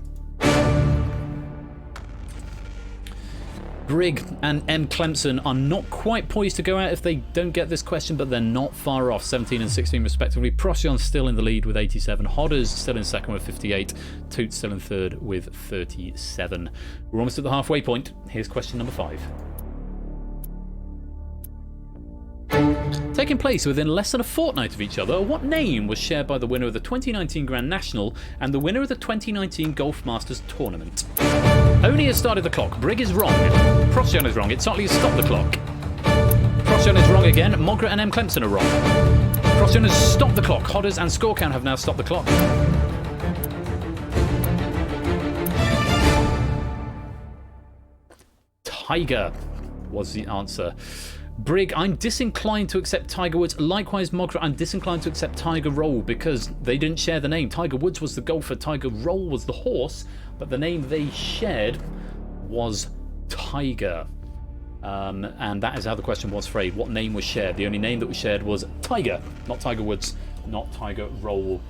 Speaker 5: Brig and M. Clemson are not quite poised to go out if they don't get this question, but they're not far off, 17 and 16 respectively. Procyon still in the lead with 87. Hodders still in second with 58. Toot still in third with 37. We're almost at the halfway point. Here's question number 5. Taking place within less than a fortnight of each other, what name was shared by the winner of the 2019 Grand National and the winner of the 2019 Golf Masters Tournament? Oni has started the clock. Brig is wrong. Procyon is wrong. It's Otley has stopped the clock. Procyon is wrong again. Mogra and M. Clemson are wrong. Procyon has stopped the clock. Hodders and Scorecount have now stopped the clock. Tiger was the answer. Brig, I'm disinclined to accept Tiger Woods. Likewise, Mogra, I'm disinclined to accept Tiger Roll because they didn't share the name. Tiger Woods was the golfer, Tiger Roll was the horse, but the name they shared was Tiger. And that is how the question was phrased. What name was shared? The only name that was shared was Tiger, not Tiger Woods, not Tiger Roll.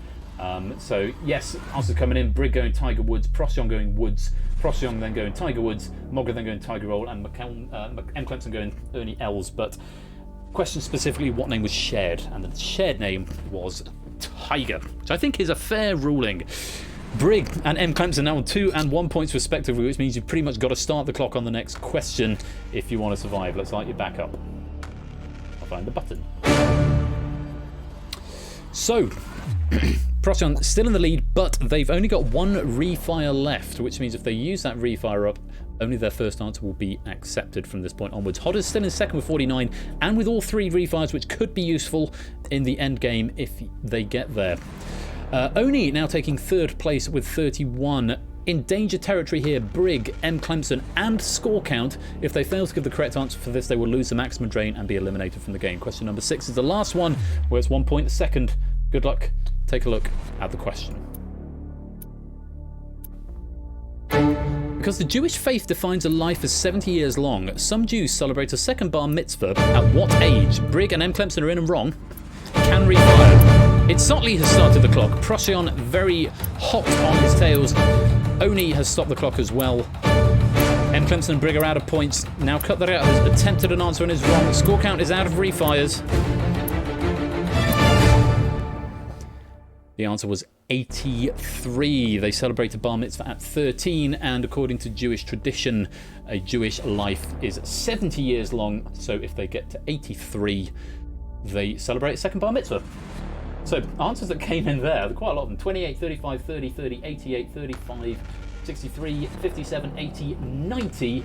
Speaker 5: So, yes, answer coming in. Brig going Tiger Woods, Procyon going Woods, Procyon then going Tiger Woods, Mogra then going Tiger Roll, and M. Clemson going Ernie Els. But question specifically, what name was shared? And the shared name was Tiger, which I think is a fair ruling. Brig and M. Clemson now on 2 and 1 points respectively, which means you've pretty much got to start the clock on the next question if you want to survive. Let's light you back up. I'll find the button. So, Procyon still in the lead, but they've only got one refire left, which means if they use that refire up, only their first answer will be accepted from this point onwards. Hodder's still in second with 49, and with all 3 refires, which could be useful in the end game if they get there. Oni now taking third place with 31. In danger territory here, Brig, M. Clemson, and score count. If they fail to give the correct answer for this, they will lose the maximum drain and be eliminated from the game. Question number 6 is the last one, where it's 1 point a second. Good luck. Take a look at the question. Because the Jewish faith defines a life as 70 years long, some Jews celebrate a second bar mitzvah. At what age? Brig and M. Clemson are in and wrong. Can refire. It's Sotley has started the clock. Procyon very hot on his tails. Oni has stopped the clock as well. M. Clemson and Brig are out of points. Now Cut That Out has attempted an answer and is wrong. Score count is out of refires. The answer was 83. They celebrated bar mitzvah at 13, and according to Jewish tradition, a Jewish life is 70 years long. So if they get to 83, they celebrate a second bar mitzvah. So answers that came in there, quite a lot of them: 28, 35, 30, 30, 88, 35, 63, 57, 80, 90.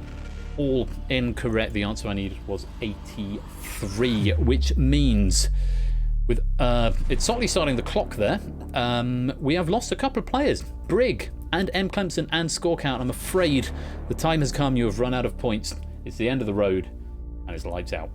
Speaker 5: All incorrect. The answer I needed was 83, which means with it's Sotley starting the clock there. We have lost a couple of players, Brig and M. Clemson and score count. I'm afraid the time has come. You have run out of points. It's the end of the road, and it's lights out.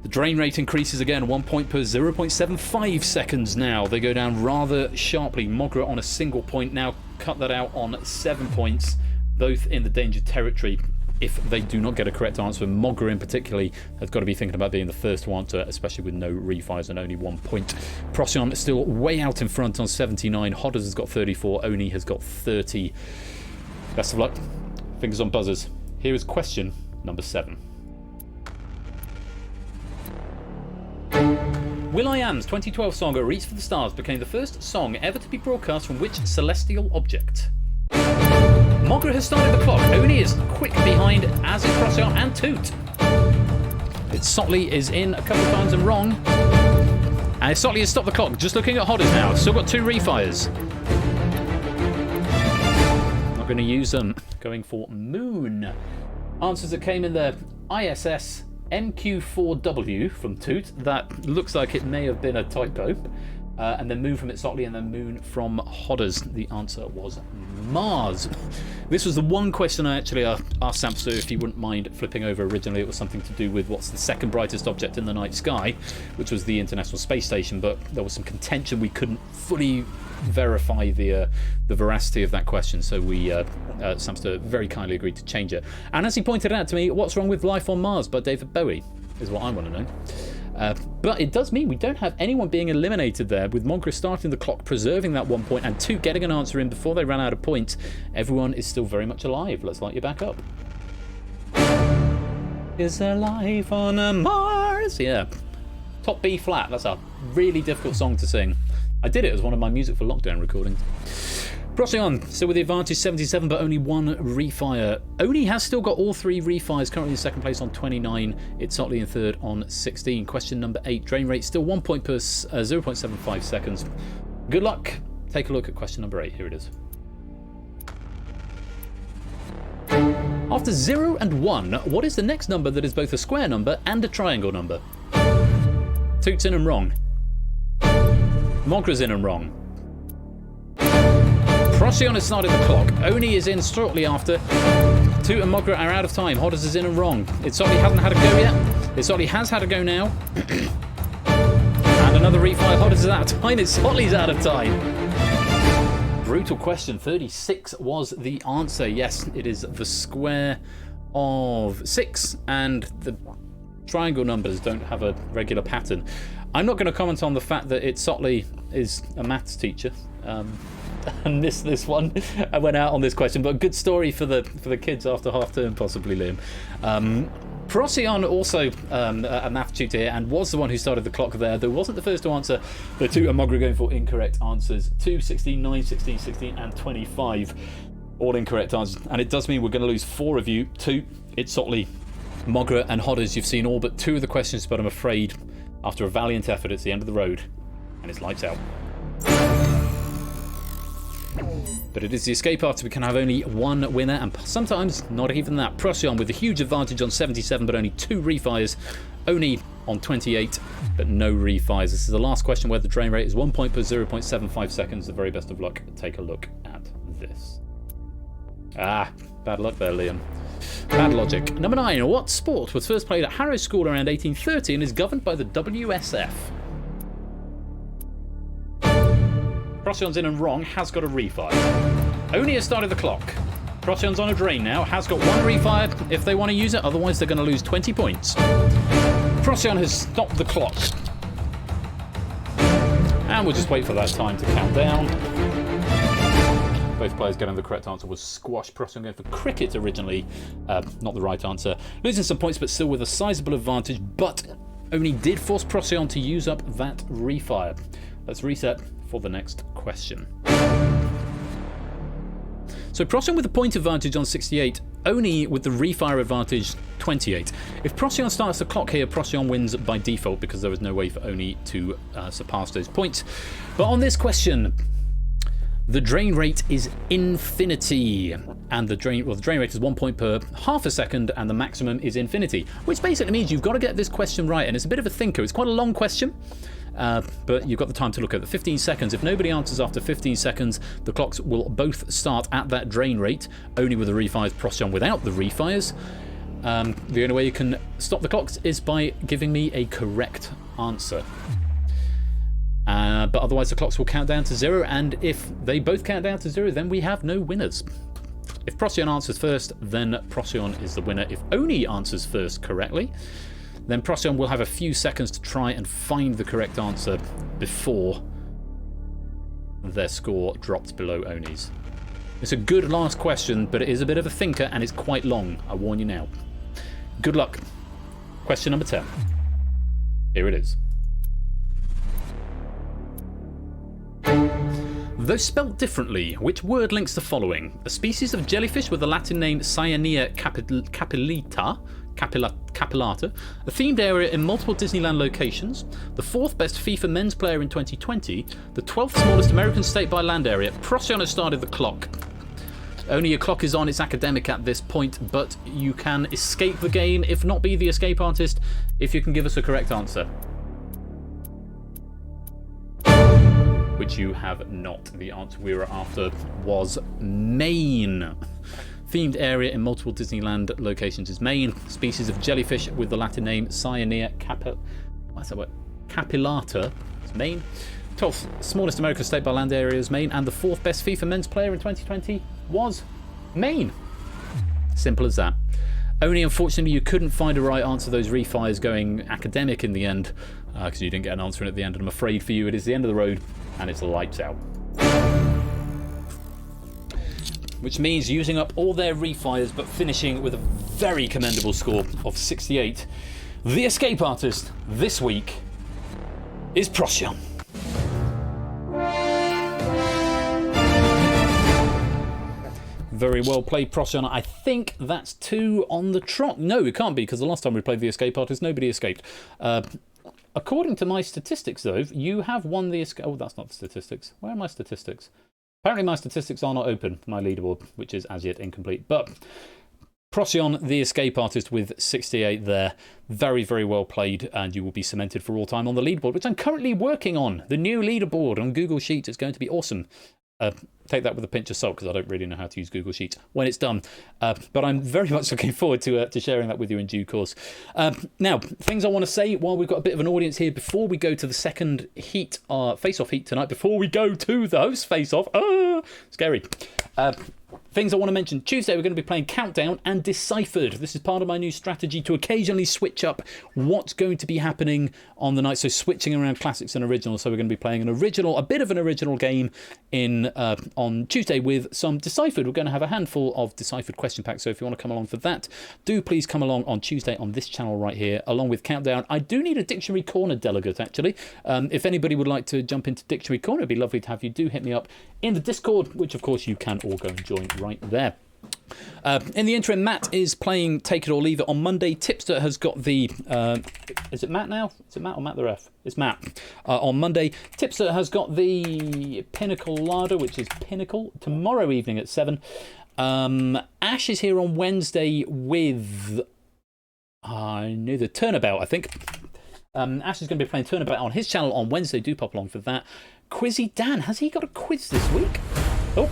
Speaker 5: The drain rate increases again, 1 point per 0.75 seconds now. They go down rather sharply. Mogra on a single point now. Cut That Out on 7 points, both in the danger territory. If they do not get a correct answer, Mogra in particular has got to be thinking about being the first to answer, especially with no refires and only 1 point. Procyon is still way out in front on 79. Hodders has got 34. Oni has got 30. Best of luck. Fingers on buzzers. Here is question number 7. will.i.am's 2012 song A Reach for the Stars became the first song ever to be broadcast from which celestial object? Mogra has started the clock. Oni is quick behind, as is Procyon and Toot. It's Sotley is in a couple of times and wrong. And Sotley has stopped the clock. Just looking at Hodders now. Still got 2 refires. Not going to use them. Going for Moon. Answers that came in there: ISS MQ4W from Toot. That looks like it may have been a typo. And then Moon from It's Sotley, and then Moon from Hodders. The answer was Mars. This was the one question I actually asked Samster if he wouldn't mind flipping over. Originally it was something to do with what's the second brightest object in the night sky, which was the International Space Station, but there was some contention. We couldn't fully verify the veracity of that question, so we Samster very kindly agreed to change it. And as he pointed out to me, What's Wrong with Life on Mars by David Bowie is what I want to know. But it does mean we don't have anyone being eliminated there, with Mogra starting the clock, preserving that 1 point, and Toot getting an answer in before they ran out of points. Everyone is still very much alive. Let's light you back up. Is there life on a Mars? Yeah. Top B flat. That's a really difficult song to sing. I did it as one of my music for lockdown recordings. Procyon, still with the advantage, 77, but only 1 refire. Oni has still got all 3 refires, currently in second place on 29. It's Sotley in third on 16. Question number 8, drain rate still 1 point per 0.75 seconds. Good luck. Take a look at question number 8. Here it is. After 0 and 1, what is the next number that is both a square number and a triangle number? Toot's in and wrong. Mogra's in and wrong. Procyon has started the clock. Oni is in shortly after. Toot and Mogra are out of time. Hodders is in and wrong. It's Sotley hasn't had a go yet. It's Sotley has had a go now. And another refire. Hodders is out of time. It's Sotley's out of time. Brutal question. 36 was the answer. Yes, it is the square of 6, and the triangle numbers don't have a regular pattern. I'm not going to comment on the fact that It's Sotley is a maths teacher. and missed this one. I went out on this question, but good story for the kids after half term, possibly, Liam. Procyon also a math tutor here, and was the one who started the clock there, though wasn't the first to answer. The two are Mogra going for incorrect answers. 2, 16, 9, 16, 16, and 25. All incorrect answers. And it does mean we're going to lose 4 of you. 2, it's Sotley, Mogra, and Hodders. You've seen all but 2 of the questions, but I'm afraid, after a valiant effort, it's the end of the road, and it's lights out. But it is the escape artist. We can have only one winner, and sometimes not even that. Procyon with a huge advantage on 77, but only 2 refires. Only on 28, but no refires. This is the last question where the drain rate is 1 point per 0.75 seconds. The very best of luck. Take a look at this. Bad luck there, Liam. Bad logic. Number 9. What sport was first played at Harrow School around 1830 and is governed by the WSF? Procyon's in and wrong, has got a refire. Only has started the clock. Procyon's on a drain now, has got 1 refire if they want to use it, otherwise they're going to lose 20 points. Procyon has stopped the clock. And we'll just wait for that time to count down. Both players getting the correct answer was squash. Procyon going for cricket originally, not the right answer. Losing some points, but still with a sizable advantage, but only did force Procyon to use up that refire. Let's reset for the next question. So Procyon with a point advantage on 68, only with the refire advantage 28. If Procyon starts the clock here, Procyon wins by default because there was no way for Oni to surpass those points. But on this question, the drain rate is infinity, and the drain rate is 1 point per half a second, and the maximum is infinity, which basically means you've got to get this question right, and it's a bit of a thinker. It's quite a long question, but you've got the time to look at the 15 seconds. If nobody answers after 15 seconds, the clocks will both start at that drain rate, only with the refires, Procyon without the refires. The only way you can stop the clocks is by giving me a correct answer. But otherwise the clocks will count down to 0, and if they both count down to 0, then we have no winners. If Procyon answers first, then Procyon is the winner. If Oni answers first correctly, then Procyon will have a few seconds to try and find the correct answer before their score drops below Oni's. It's a good last question, but it is a bit of a thinker and it's quite long, I warn you now. Good luck. Question number 10. Here it is. Though spelt differently, which word links the following? A species of jellyfish with the Latin name Cyanea capillata, a themed area in multiple Disneyland locations, the 4th best FIFA men's player in 2020, the 12th smallest American state by land area. Procyon has started the clock. Only your clock is on, it's academic at this point, but you can escape the game, if not be the escape artist, if you can give us a correct answer. Which you have not. The answer we were after was Maine. Themed area in multiple Disneyland locations is Maine. Species of jellyfish with the Latin name Cyanea capillata is Maine. 12th smallest American state by land area is Maine, and the 4th best FIFA men's player in 2020 was Maine. Simple as that. Only unfortunately you couldn't find a right answer. Those refires going academic in the end because you didn't get an answer in at the end, and I'm afraid for you it is the end of the road and it's lights out. Which means using up all their refires but finishing with a very commendable score of 68. The escape artist this week is Procyon. Very well played, Procyon. I think that's 2 on the trot. No, it can't be, because the last time we played the escape artist, nobody escaped. According to my statistics, though, you have won the escape. Oh, that's not the statistics. Where are my statistics? Apparently my statistics are not open, my leaderboard, which is as yet incomplete. But Procyon, the escape artist, with 68 there. Very, very well played, and you will be cemented for all time on the leaderboard, which I'm currently working on. The new leaderboard on Google Sheets is going to be awesome. Take that with a pinch of salt, because I don't really know how to use Google Sheets when it's done. But I'm very much looking forward to sharing that with you in due course. Now, things I want to say while we've got a bit of an audience here before we go to the second heat, face-off heat tonight, before we go to the host face-off. Scary. things I want to mention. Tuesday, we're going to be playing Countdown and Deciphered. This is part of my new strategy to occasionally switch up what's going to be happening on the night. So switching around classics and originals. So we're going to be playing a bit of an original game on Tuesday with some Deciphered. We're going to have a handful of Deciphered question packs. So if you want to come along for that, do please come along on Tuesday on this channel right here, along with Countdown. I do need a Dictionary Corner delegate, actually. If anybody would like to jump into Dictionary Corner, it'd be lovely to have you. Do hit me up in the Discord, which of course you can all go and join right there. In the interim, Matt is playing Take It or Leave It on Monday. Tipster has got the... is it Matt now? Is it Matt or Matt the Ref? It's Matt. On Monday, Tipster has got the Pinnacle Larder, which is Pinnacle, tomorrow evening at 7. Ash is here on Wednesday with... I knew the Turnabout, I think. Ash is going to be playing Turnabout on his channel on Wednesday. Do pop along for that. Quizzy Dan, has he got a quiz this week? Oh,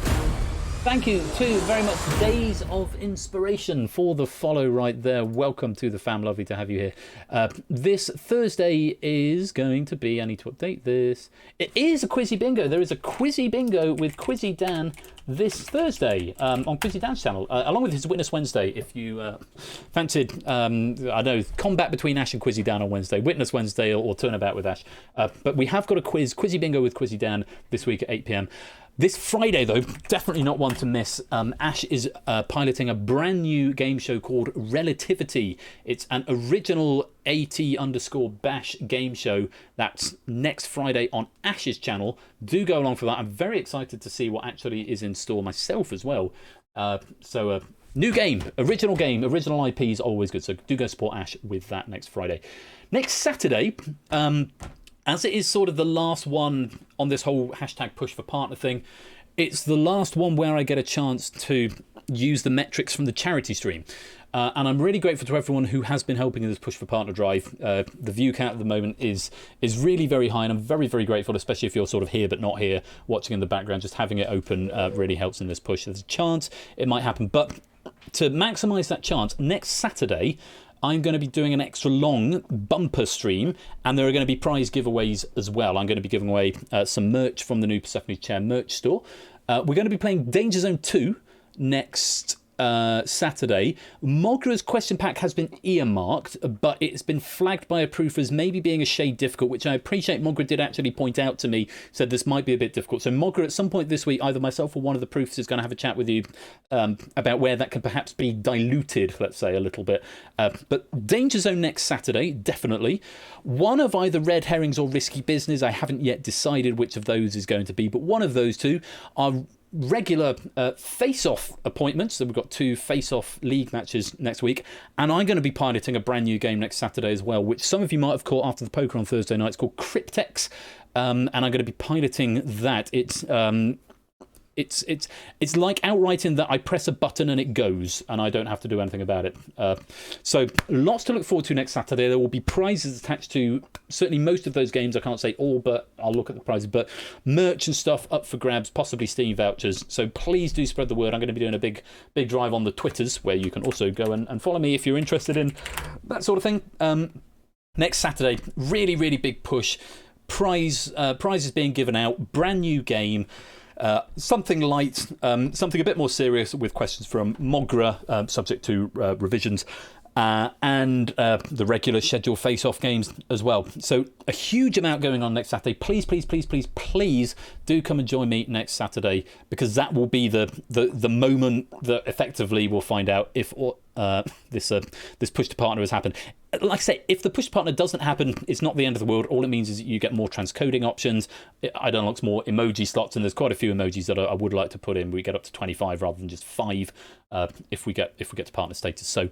Speaker 5: thank you too very much. Days of Inspiration for the follow right there. Welcome to the fam. Lovely to have you here. This Thursday is going to be, I need to update this. It is a Quizzy Bingo. There is a Quizzy Bingo with Quizzy Dan this Thursday on Quizzy Dan's channel, along with his Witness Wednesday. If you fancied, I know, combat between Ash and Quizzy Dan on Wednesday, Witness Wednesday or Turnabout with Ash. But we have got a Quizzy Bingo with Quizzy Dan this week at 8 p.m. This Friday, though, definitely not one to miss. Ash is piloting a brand new game show called Relativity. It's an original AT_bash game show that's next Friday on Ash's channel. Do go along for that. I'm very excited to see what actually is in store myself as well. New game, original IPs, always good. So do go support Ash with that next Friday. Next Saturday, as it is sort of the last one on this whole hashtag push for partner thing, it's the last one where I get a chance to use the metrics from the charity stream. And I'm really grateful to everyone who has been helping in this push for partner drive. The view count at the moment is really very high, and I'm very, very grateful, especially if you're sort of here but not here, watching in the background. Just having it open really helps in this push. There's a chance it might happen, but to maximise that chance, next Saturday, I'm going to be doing an extra long bumper stream, and there are going to be prize giveaways as well. I'm going to be giving away some merch from the new Persephone Chair merch store. We're going to be playing Danger Zone 2 next Saturday. Mogra's question pack has been earmarked, but it's been flagged by a proof as maybe being a shade difficult, which I appreciate. Mogra did actually point out to me, said this might be a bit difficult. So Mogra, at some point this week, either myself or one of the proofs is going to have a chat with you about where that can perhaps be diluted, let's say, a little bit. But Danger Zone next Saturday, definitely. One of either Red Herrings or Risky Business. I haven't yet decided which of those is going to be, but one of those two are regular face-off appointments. So we've got 2 face-off league matches next week, and I'm going to be piloting a brand new game next Saturday as well, which some of you might have caught after the poker on Thursday night. It's called Cryptex, and I'm going to be piloting that. It's like outright in that I press a button and it goes, and I don't have to do anything about it. So lots to look forward to next Saturday. There will be prizes attached to certainly most of those games. I can't say all, but I'll look at the prizes. But merch and stuff up for grabs, possibly Steam vouchers. So please do spread the word. I'm going to be doing a big drive on the Twitters, where you can also go and follow me if you're interested in that sort of thing. Next Saturday, really, really big push. Prizes being given out. Brand new game. Something light, something a bit more serious with questions from Mogra, subject to revisions, and the regular scheduled face-off games as well. So a huge amount going on next Saturday. Please, please, please, please, please do come and join me next Saturday, because that will be the moment that effectively we'll find out if this push to partner has happened. Like I say, if the push to partner doesn't happen, it's not the end of the world. All it means is that you get more transcoding options. It unlocks more emoji slots, and there's quite a few emojis that I would like to put in. We get up to 25 rather than just 5 if we get to partner status. So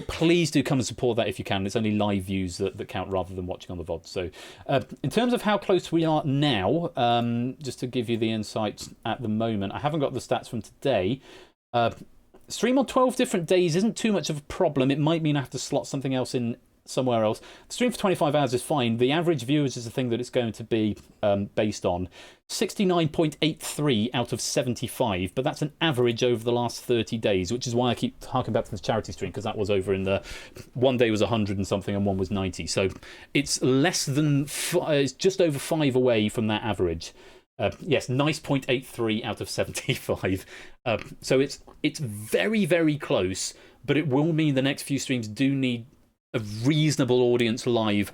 Speaker 5: please do come and support that if you can. It's only live views that count rather than watching on the VOD. So in terms of how close we are now, just to give you the insights at the moment, I haven't got the stats from today. Stream on 12 different days isn't too much of a problem. It might mean I have to slot something else in somewhere else. The stream for 25 hours is fine. The average viewers is the thing that it's going to be based on. 69.83 out of 75, but that's an average over the last 30 days, which is why I keep harking back to this charity stream, because that was over in the... One day was 100 and something and one was 90. So it's less than... It's just over 5 away from that average. Yes, nice 0.83 out of 75. So it's very, very close, but it will mean the next few streams do need a reasonable audience live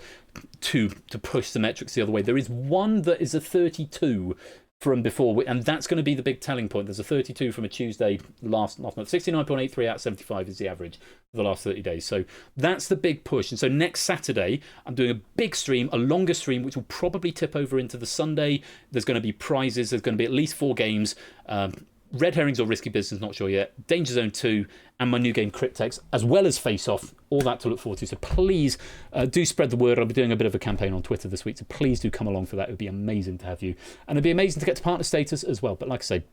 Speaker 5: to push the metrics the other way. There is one that is a 32 from before, and that's going to be the big telling point. There's a 32 from a Tuesday last month. 69.83 out of 75 is the average for the last 30 days. So that's the big push. And so next Saturday, I'm doing a big stream, a longer stream, which will probably tip over into the Sunday. There's going to be prizes. There's going to be at least 4 games. Red Herrings or Risky Business, not sure yet. Danger Zone 2 and my new game Cryptex, as well as Face Off. All that to look forward to. So please do spread the word. I'll be doing a bit of a campaign on Twitter this week, so please do come along for that. It would be amazing to have you. And it'd be amazing to get to partner status as well. But like I say,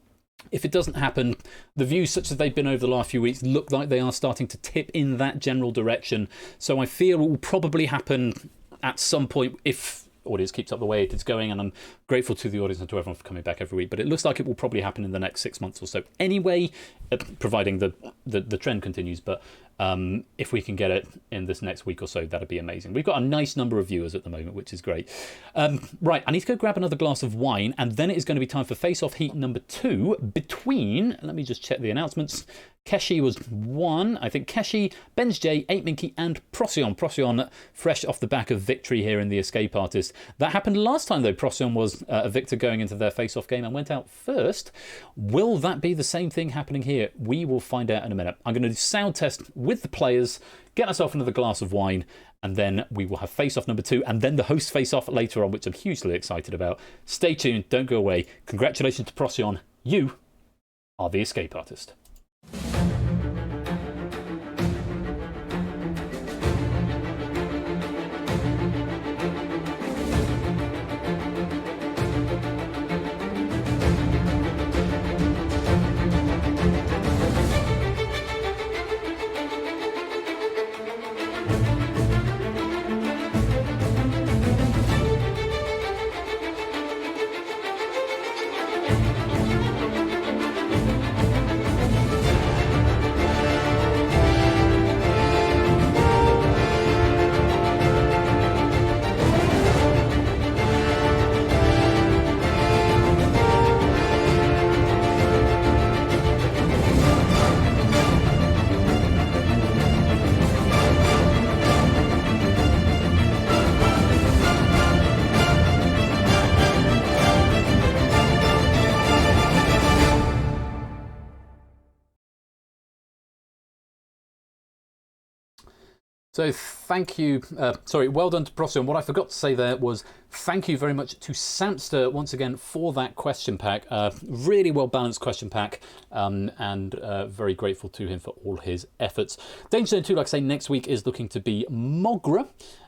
Speaker 5: if it doesn't happen, the views such as they've been over the last few weeks look like they are starting to tip in that general direction. So I fear it will probably happen at some point if audience keeps up the way it is going, and I'm grateful to the audience and to everyone for coming back every week, but it looks like it will probably happen in the next 6 months or so anyway, providing the trend continues. But if we can get it in this next week or so, that'd be amazing. We've got a nice number of viewers at the moment, which is great. Right, I need to go grab another glass of wine, and then it is going to be time for Face Off Heat number 2 between, let me just check the announcements. Keshi was 1. I think Keshi, Ben's J, 8 Minky, and Procyon. Procyon, fresh off the back of victory here in the Escape Artist. That happened last time, though. Procyon was a victor going into their face-off game and went out first. Will that be the same thing happening here? We will find out in a minute. I'm going to do sound test with the players, get myself another glass of wine, and then we will have face-off number 2, and then the host face-off later on, which I'm hugely excited about. Stay tuned. Don't go away. Congratulations to Procyon. You are the Escape Artist. So thank you, well done to Procyon. What I forgot to say there was thank you very much to Samster once again for that question pack. Really well balanced question pack, and very grateful to him for all his efforts. Danger Zone 2, like I say, next week is looking to be Mogra.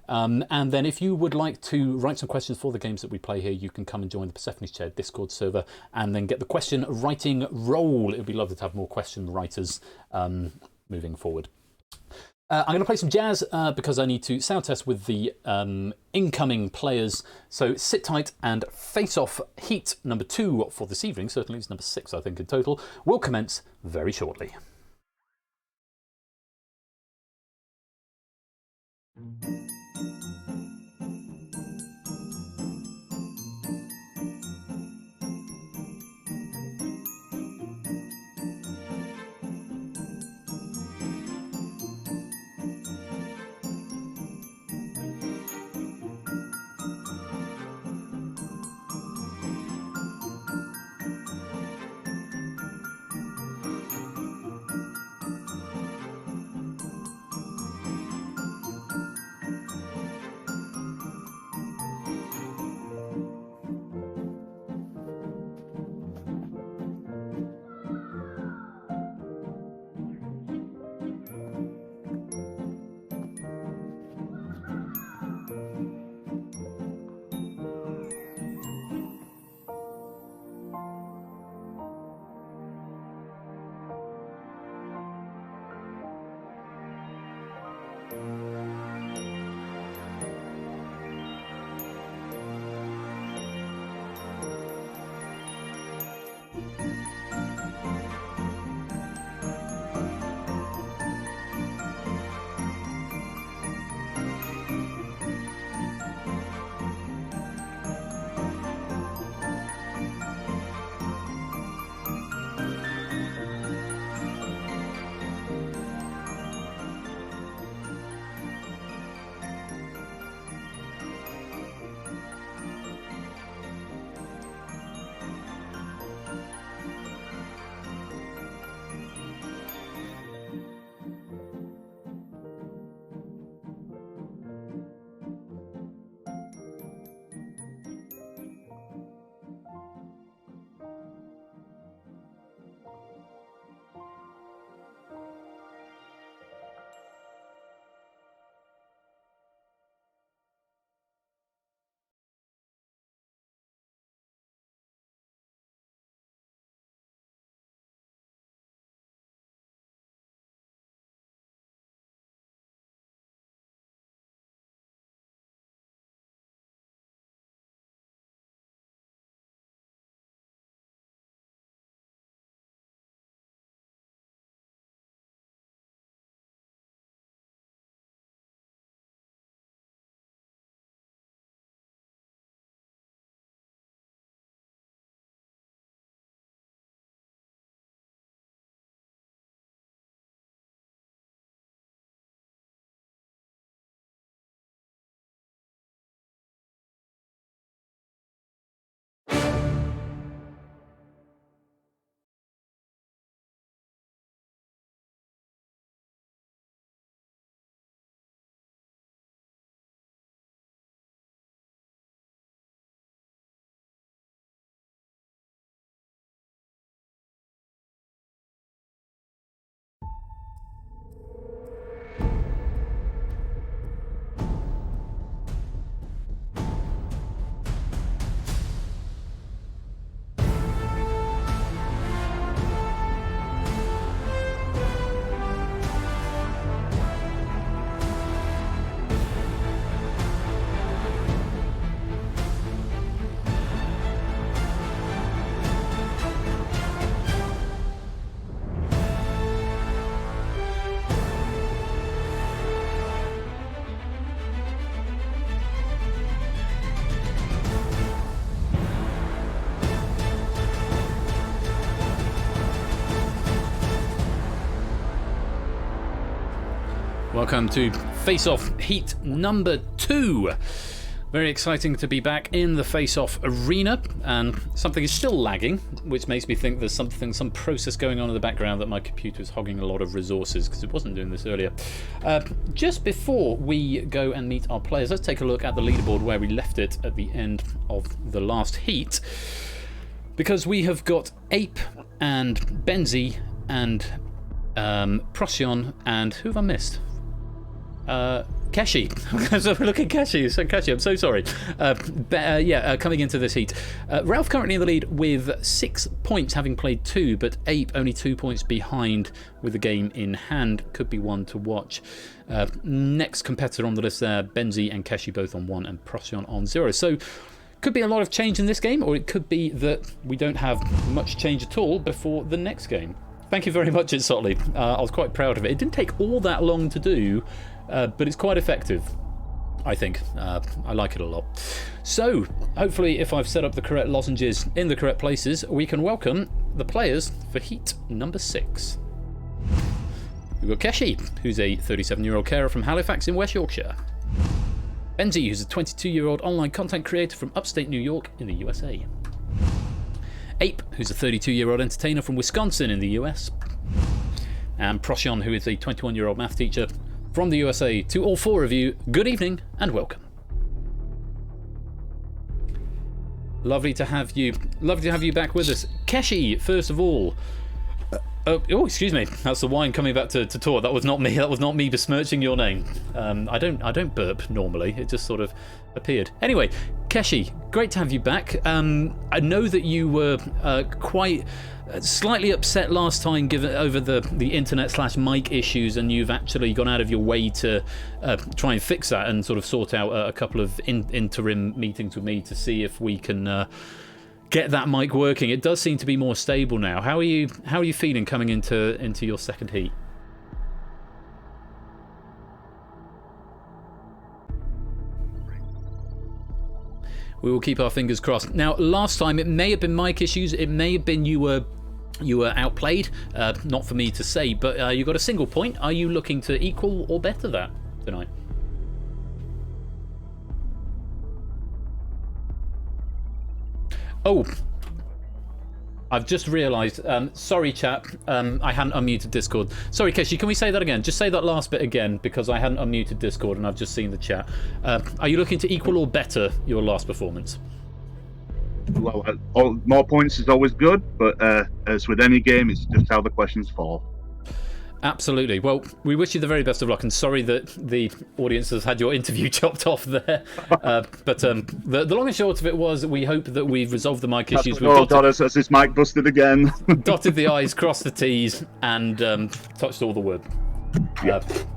Speaker 5: And then if you would like to write some questions for the games that we play here, you can come and join the Persephone's Chair Discord server and then get the question writing role. It would be lovely to have more question writers moving forward. I'm going to play some jazz because I need to sound test with the incoming players. So sit tight, and Face Off Heat number 2 for this evening, certainly it's number 6 I think in total, will commence very shortly. Welcome to Face Off Heat number 2. Very exciting to be back in the Face Off arena, and something is still lagging, which makes me think there's some process going on in the background that my computer is hogging a lot of resources because it wasn't doing this earlier. Just before we go and meet our players, let's take a look at the leaderboard where we left it at the end of the last heat, because we have got Ape and Benzi and Procyon and who have I missed? Keshi. So look at Keshi. So Keshi, I'm so sorry. Coming into this heat. Ralph currently in the lead with 6 points, having played 2, but Ape only 2 points behind with the game in hand. Could be one to watch. Next competitor on the list there, Benzi and Keshi both on 1 and Procyon on 0. So could be a lot of change in this game, or it could be that we don't have much change at all before the next game. Thank you very much, Sotley. I was quite proud of it. It didn't take all that long to do, but it's quite effective, I think. I like it a lot. So, hopefully, if I've set up the correct lozenges in the correct places, we can welcome the players for Heat number 6. We've got Keshi, who's a 37-year-old carer from Halifax in West Yorkshire. Benzi, who's a 22-year-old online content creator from upstate New York in the USA. Ape, who's a 32-year-old entertainer from Wisconsin in the US. And Procyon, who is a 21-year-old math teacher from the USA. To all 4 of you, good evening and welcome. Lovely to have you back with us. Keshi, first of all. Excuse me. That's the wine coming back to talk. That was not me. That was not me besmirching your name. I don't burp normally. It just sort of appeared. Anyway, Keshi, great to have you back. I know that you were quite slightly upset last time given over the internet/mic issues, and you've actually gone out of your way to try and fix that and sort of sort out a couple of interim meetings with me to see if we can get that mic working. It does seem to be more stable now. How are you feeling coming into your second heat? We will keep our fingers crossed. Now, last time it may have been mic issues. It may have been you were outplayed. Not for me to say, but you got a single point. Are you looking to equal or better that tonight? Oh, I've just realised. Sorry, chat. I hadn't unmuted Discord. Sorry, Keshi, can we say that again? Just say that last bit again, because I hadn't unmuted Discord and I've just seen the chat. Are you looking to equal or better your last performance?
Speaker 10: Well, more points is always good, but as with any game, it's just how the questions fall.
Speaker 5: Absolutely. Well, we wish you the very best of luck, and sorry that the audience has had your interview chopped off there. But the long and short of it was, we hope that we've resolved the mic issues.
Speaker 10: Oh God, has this mic busted again?
Speaker 5: Dotted the I's, crossed the T's, and touched all the wood.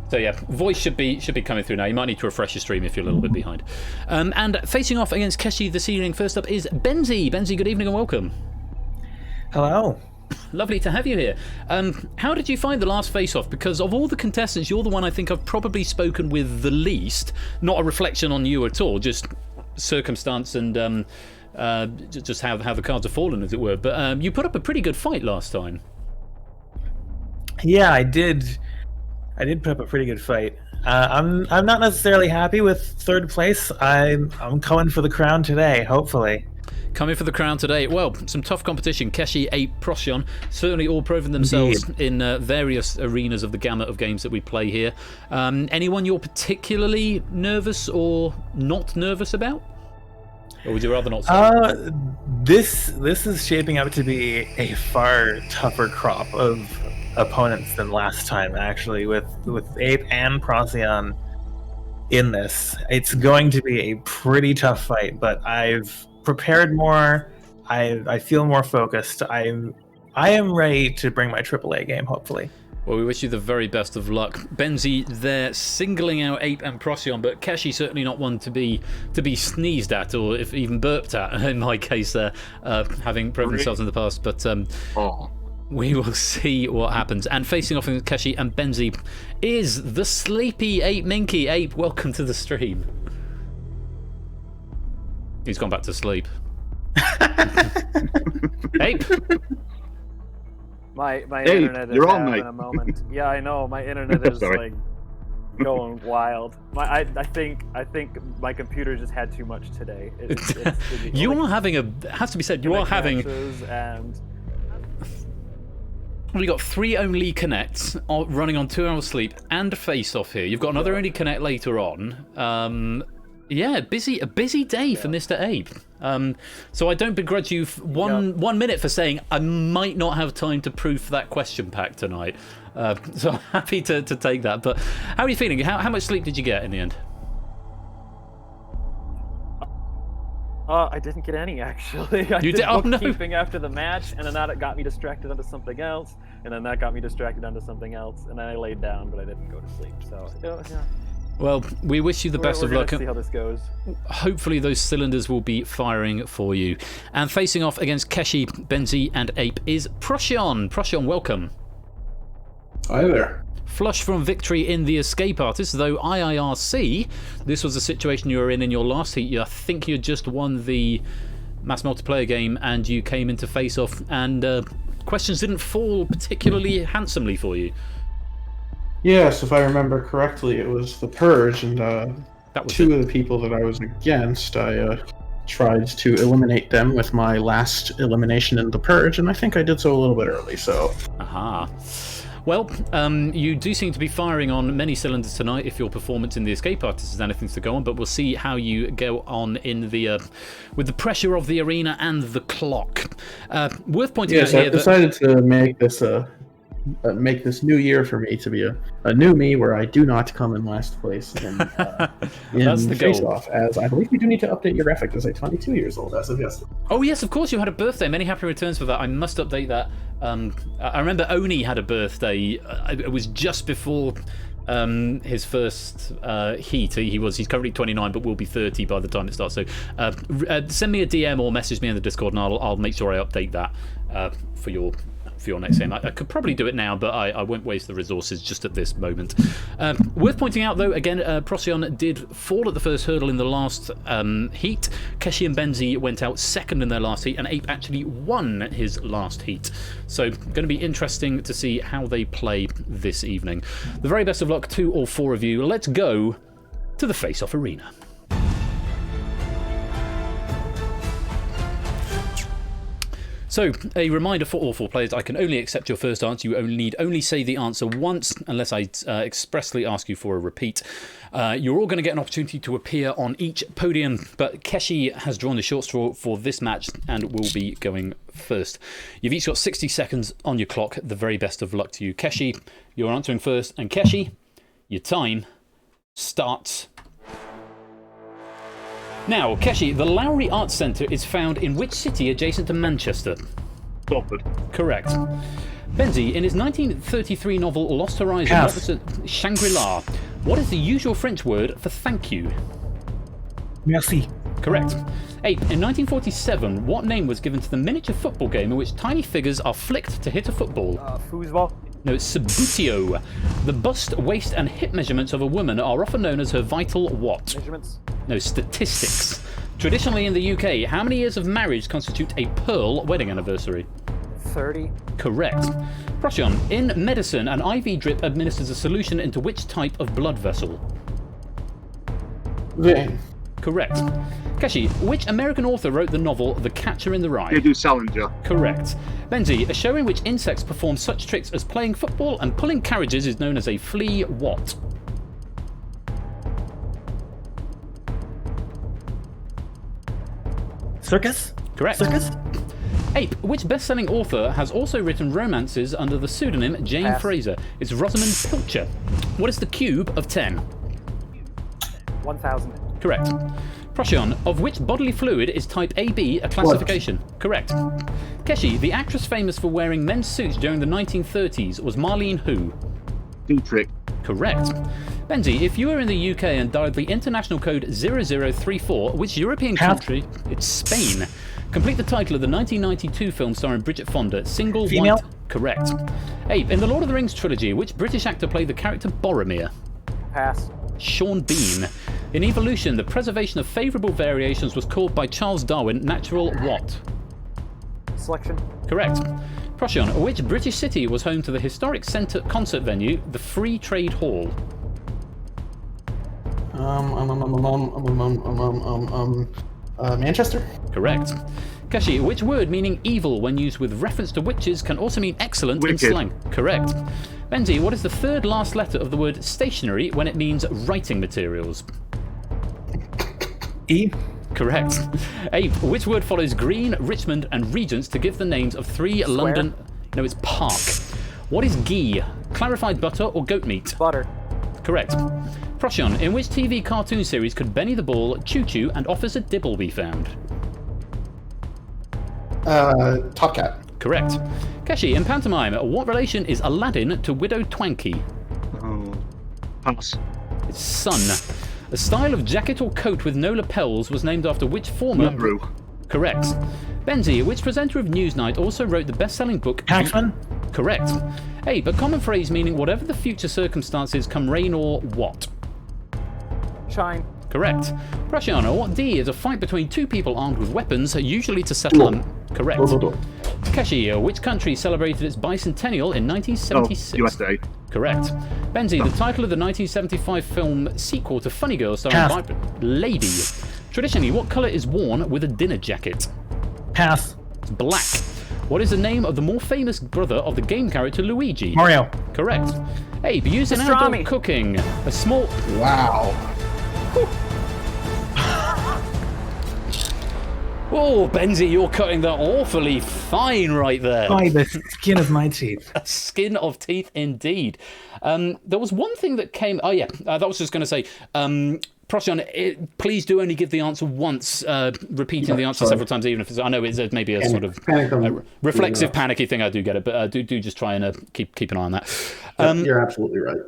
Speaker 5: So yeah, voice should be coming through now. You might need to refresh your stream if you're a little bit behind. And facing off against Keshi this evening, first up is Benzi. Benzi, good evening and welcome.
Speaker 11: Hello.
Speaker 5: Lovely to have you here. How did you find the last face-off? Because of all the contestants, you're the one I think I've probably spoken with the least. Not a reflection on you at all, just circumstance and just how the cards have fallen, as it were. But you put up a pretty good fight last time.
Speaker 11: Yeah, I did. I did put up a pretty good fight. I'm not necessarily happy with third place. I'm coming for the crown today, hopefully.
Speaker 5: Coming for the crown today. Well, some tough competition. Keshi, Ape, Procyon, certainly all proven themselves in various arenas of the gamut of games that we play here. Anyone you're particularly nervous or not nervous about? Or would you rather not say?
Speaker 11: This is shaping up to be a far tougher crop of opponents than last time, actually, with Ape and Procyon in this. It's going to be a pretty tough fight, but I've prepared more. I feel more focused. I am ready to bring my AAA game, hopefully.
Speaker 5: Well, we wish you the very best of luck. Benzi there singling out Ape and Procyon, but Keshi certainly not one to be sneezed at, or if even burped at, in my case there, having proven themselves in the past. But we will see what happens. And facing off against Keshi and Benzi is the sleepy Ape Minky. Ape, welcome to the stream. He's gone back to sleep. Ape?
Speaker 12: My
Speaker 10: Hey,
Speaker 12: internet is
Speaker 10: you're on,
Speaker 12: having
Speaker 10: mate.
Speaker 12: a moment. Yeah, I know. My internet is like going wild. I think my computer just had too much today.
Speaker 5: You are having it has to be said, you are having.
Speaker 12: And
Speaker 5: We've got 3 only connects running on 2 hours sleep and a face-off here. You've got another only connect later on. Yeah, a busy day for Mr. Abe. So I don't begrudge you 1 minute for saying I might not have time to proof that question pack tonight. So I'm happy to take that. But how are you feeling? How much sleep did you get in the end?
Speaker 12: I didn't get any, actually. I did bookkeeping after the match, and then that got me distracted onto something else, and then that got me distracted onto something else, and then I laid down, but I didn't go to sleep. So yeah.
Speaker 5: Well, we wish you the best of luck.
Speaker 12: We'll see how this goes.
Speaker 5: Hopefully those cylinders will be firing for you. And facing off against Keshi, Benzi and Ape is Procyon. Procyon, welcome.
Speaker 13: Hi there.
Speaker 5: Flush from victory in the Escape Artist, though IIRC, this was the situation you were in your last heat. I think you just won the mass multiplayer game and you came into face-off and questions didn't fall particularly handsomely for you.
Speaker 13: Yes, if I remember correctly, it was the Purge, and
Speaker 5: that was
Speaker 13: 2 of the people that I was against, I tried to eliminate them with my last elimination in the Purge, and I think I did so a little bit early, so...
Speaker 5: Aha. Well, you do seem to be firing on many cylinders tonight if your performance in the Escape Artist is anything to go on, but we'll see how you go on in the with the pressure of the arena and the clock. Worth pointing out here
Speaker 13: I've decided to make this new year for me to be a new me, where I do not come in last place in
Speaker 5: That's the
Speaker 13: face-off, as I believe you do need to update your graphic to say 22 years old as of yesterday.
Speaker 5: Oh yes, of course, you had a birthday. Many happy returns for that. I must update that. I remember Oni had a birthday. It was just before his first heat. He's currently 29, but will be 30 by the time it starts. So send me a DM or message me in the Discord, and I'll make sure I update that for your next game. I could probably do it now, but I won't waste the resources just at this moment. Worth pointing out, though, again, Procyon did fall at the first hurdle in the last heat. Keshi and Benzi went out second in their last heat, and Ape actually won his last heat. So, going to be interesting to see how they play this evening. The very best of luck to all 4 of you. Let's go to the face-off arena. So, a reminder for all 4 players, I can only accept your first answer. You need only say the answer once, unless I expressly ask you for a repeat. You're all going to get an opportunity to appear on each podium, but Keshi has drawn the short straw for this match and will be going first. You've each got 60 seconds on your clock. The very best of luck to you. Keshi, you're answering first, and Keshi, your time starts now. Keshi, the Lowry Arts Centre is found in which city adjacent to Manchester?
Speaker 10: Salford.
Speaker 5: Correct. Benzi, in his 1933 novel Lost Horizon, Shangri-La, what is the usual French word for thank you?
Speaker 11: Merci.
Speaker 5: Correct. Ape, in 1947, what name was given to the miniature football game in which tiny figures are flicked to hit a football?
Speaker 12: Foosball.
Speaker 5: No, it's Sabutio. The bust, waist and hip measurements of a woman are often known as her vital what?
Speaker 12: Measurements.
Speaker 5: No, statistics. Traditionally in the UK, how many years of marriage constitute a pearl wedding anniversary?
Speaker 12: 30.
Speaker 5: Correct. Procyon, in medicine, an IV drip administers a solution into which type of blood vessel?
Speaker 13: Vein.
Speaker 5: Correct. Keshi, which American author wrote the novel The Catcher in the Rye?
Speaker 10: J.D. Salinger.
Speaker 5: Correct. Benzi, a show in which insects perform such tricks as playing football and pulling carriages is known as a flea what?
Speaker 11: Circus?
Speaker 5: Correct.
Speaker 11: Circus?
Speaker 5: Ape, which best-selling author has also written romances under the pseudonym Jane
Speaker 12: Pass.
Speaker 5: Fraser? It's Rosamund Pilcher. What is the cube of 10?
Speaker 12: 1,000.
Speaker 5: Correct. Procyon, of which bodily fluid is type AB a classification? Correct. Keshi, the actress famous for wearing men's suits during the 1930s was Marlene who?
Speaker 10: Dietrich.
Speaker 5: Correct. Benzi, if you were in the UK and dialed the international code 0034, which European country? It's Spain. Complete the title of the 1992 film starring Bridget Fonda, Single
Speaker 11: Female?
Speaker 5: White. Correct. Ape, in the Lord of the Rings trilogy, which British actor played the character Boromir?
Speaker 12: Pass.
Speaker 5: Sean Bean. In evolution, the preservation of favourable variations was called by Charles Darwin natural what?
Speaker 12: Selection.
Speaker 5: Correct. Procyon, which British city was home to the historic concert venue, the Free Trade Hall?
Speaker 13: Manchester?
Speaker 5: Correct. Keshi, which word meaning evil when used with reference to witches can also mean excellent in
Speaker 10: Wicked.
Speaker 5: slang? Correct. Benzi, what is the third last letter of the word stationery when it means writing materials?
Speaker 11: E.
Speaker 5: Correct. Abe, which word follows Green, Richmond, and Regents to give the names of 3 London... No, it's Park. What is ghee? Clarified butter or goat meat?
Speaker 12: Butter.
Speaker 5: Correct. Procyon, in which TV cartoon series could Benny the Bull, Choo Choo, and Officer Dibble be found?
Speaker 13: Top Cat.
Speaker 5: Correct. Keshi, in pantomime, what relation is Aladdin to Widow Twankey?
Speaker 10: Oh, pass.
Speaker 5: It's son. A style of jacket or coat with no lapels was named after which former...
Speaker 10: Monroe.
Speaker 5: Correct. Benzi, which presenter of Newsnight also wrote the best-selling book...
Speaker 11: Paxman?
Speaker 5: Correct. Abe, a common phrase meaning whatever the future circumstances, come rain or what?
Speaker 12: Shine.
Speaker 5: Correct. Prashiana, what D is a fight between 2 people armed with weapons, usually to settle them. Correct. Keshi, which country celebrated its bicentennial in 1976?
Speaker 10: USA.
Speaker 5: Correct. Benzi, the title of the 1975 film sequel to Funny Girl starring vibrant Lady. Traditionally, what colour is worn with a dinner jacket?
Speaker 11: Pass.
Speaker 5: It's black. What is the name of the more famous brother of the game character Luigi?
Speaker 11: Mario.
Speaker 5: Correct. Abe, used in outdoor cooking. A small...
Speaker 13: Wow.
Speaker 5: Oh, Benzi, you're cutting that awfully fine right there.
Speaker 11: By the skin of my teeth.
Speaker 5: A skin of teeth indeed. There was one thing that came... Oh, yeah, that was just going to say... Procyon, please do only give the answer once, repeating the answer several times, even if it's... I know it's maybe a sort of reflexive, panicky thing, I do get it, but do just try and keep an eye on that.
Speaker 13: You're absolutely right.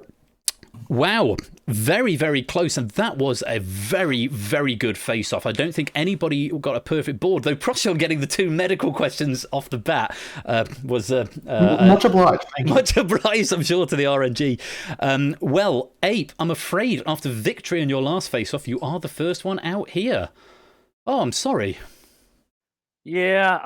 Speaker 5: Wow, very, very close, and that was a very, very good face-off. I don't think anybody got a perfect board, though Procyon getting the 2 medical questions off the bat was...
Speaker 13: much obliged.
Speaker 5: Much obliged, I'm sure, to the RNG. Well, Ape, I'm afraid after victory in your last face-off, you are the first one out here. Oh, I'm sorry.
Speaker 12: Yeah,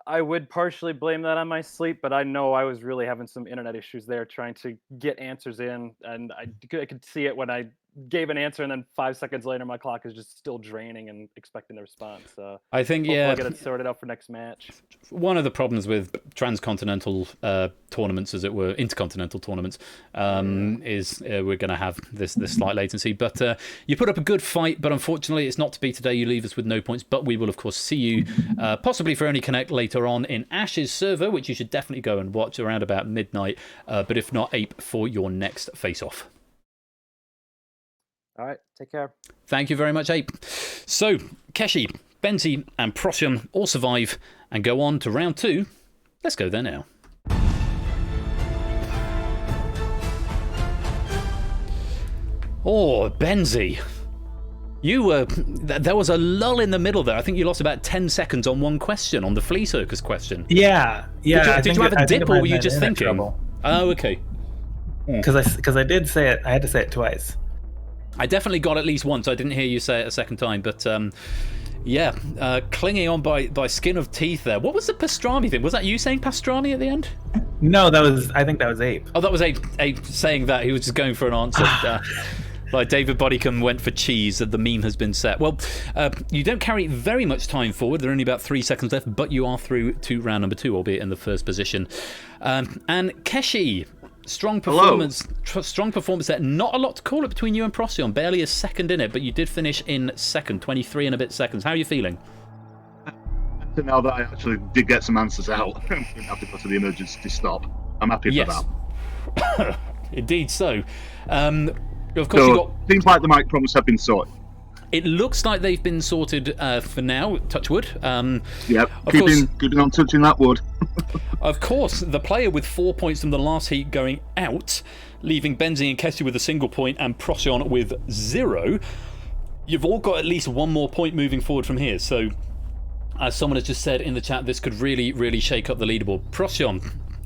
Speaker 12: I would partially blame that on my sleep, but I know I was really having some internet issues there trying to get answers in, and I could see it when I gave an answer, and then 5 seconds later, my clock is just still draining and expecting a response. So
Speaker 5: I think,
Speaker 12: hopefully
Speaker 5: yeah,
Speaker 12: I'll get it sorted out for next match.
Speaker 5: One of the problems with transcontinental tournaments, as it were, intercontinental tournaments, is we're going to have this slight latency. But you put up a good fight, but unfortunately, it's not to be today. You leave us with no points, but we will, of course, see you possibly for Only Connect later on in Ash's server, which you should definitely go and watch around about midnight. But if not, Ape, for your next face-off.
Speaker 12: All right, take care.
Speaker 5: Thank you very much, Ape. So, Keshi, Benzi, and Procyon all survive and go on to round 2. Let's go there now. Oh, Benzi. You were... There was a lull in the middle there. I think you lost about 10 seconds on one question, on the flea circus question.
Speaker 11: Yeah.
Speaker 5: Did you have a dip, or were you just thinking?
Speaker 11: Trouble.
Speaker 5: Oh, okay.
Speaker 11: Because I did say it. I had to say it twice.
Speaker 5: I definitely got at least once. I didn't hear you say it a second time, but yeah, clinging on by skin of teeth there. What was the pastrami thing? Was that you saying pastrami at the end?
Speaker 11: No, I think that was Ape.
Speaker 5: Oh, that was Ape saying that. He was just going for an answer. Like David Bodycombe went for cheese, and the meme has been set. Well, you don't carry very much time forward. There are only about 3 seconds left, but you are through to round number 2, albeit in the first position. And Keshi... Strong performance there. Not a lot to call it between you and Procyon. Barely a second in it, but you did finish in second, 23 and a bit seconds. How are you feeling?
Speaker 10: Now that I actually did get some answers out, I'm happy to go to the emergency stop. I'm happy for that.
Speaker 5: Indeed so. Of course,
Speaker 10: so, seems like the mic problems have been sorted.
Speaker 5: It looks like they've been sorted for now, touch wood.
Speaker 10: Yep, keeping on touching that wood.
Speaker 5: Of course, the player with 4 points from the last heat going out, leaving Benzi and Keshi with a single point and Procyon with 0. You've all got at least 1 more point moving forward from here. So, as someone has just said in the chat, this could really, really shake up the leaderboard. Procyon,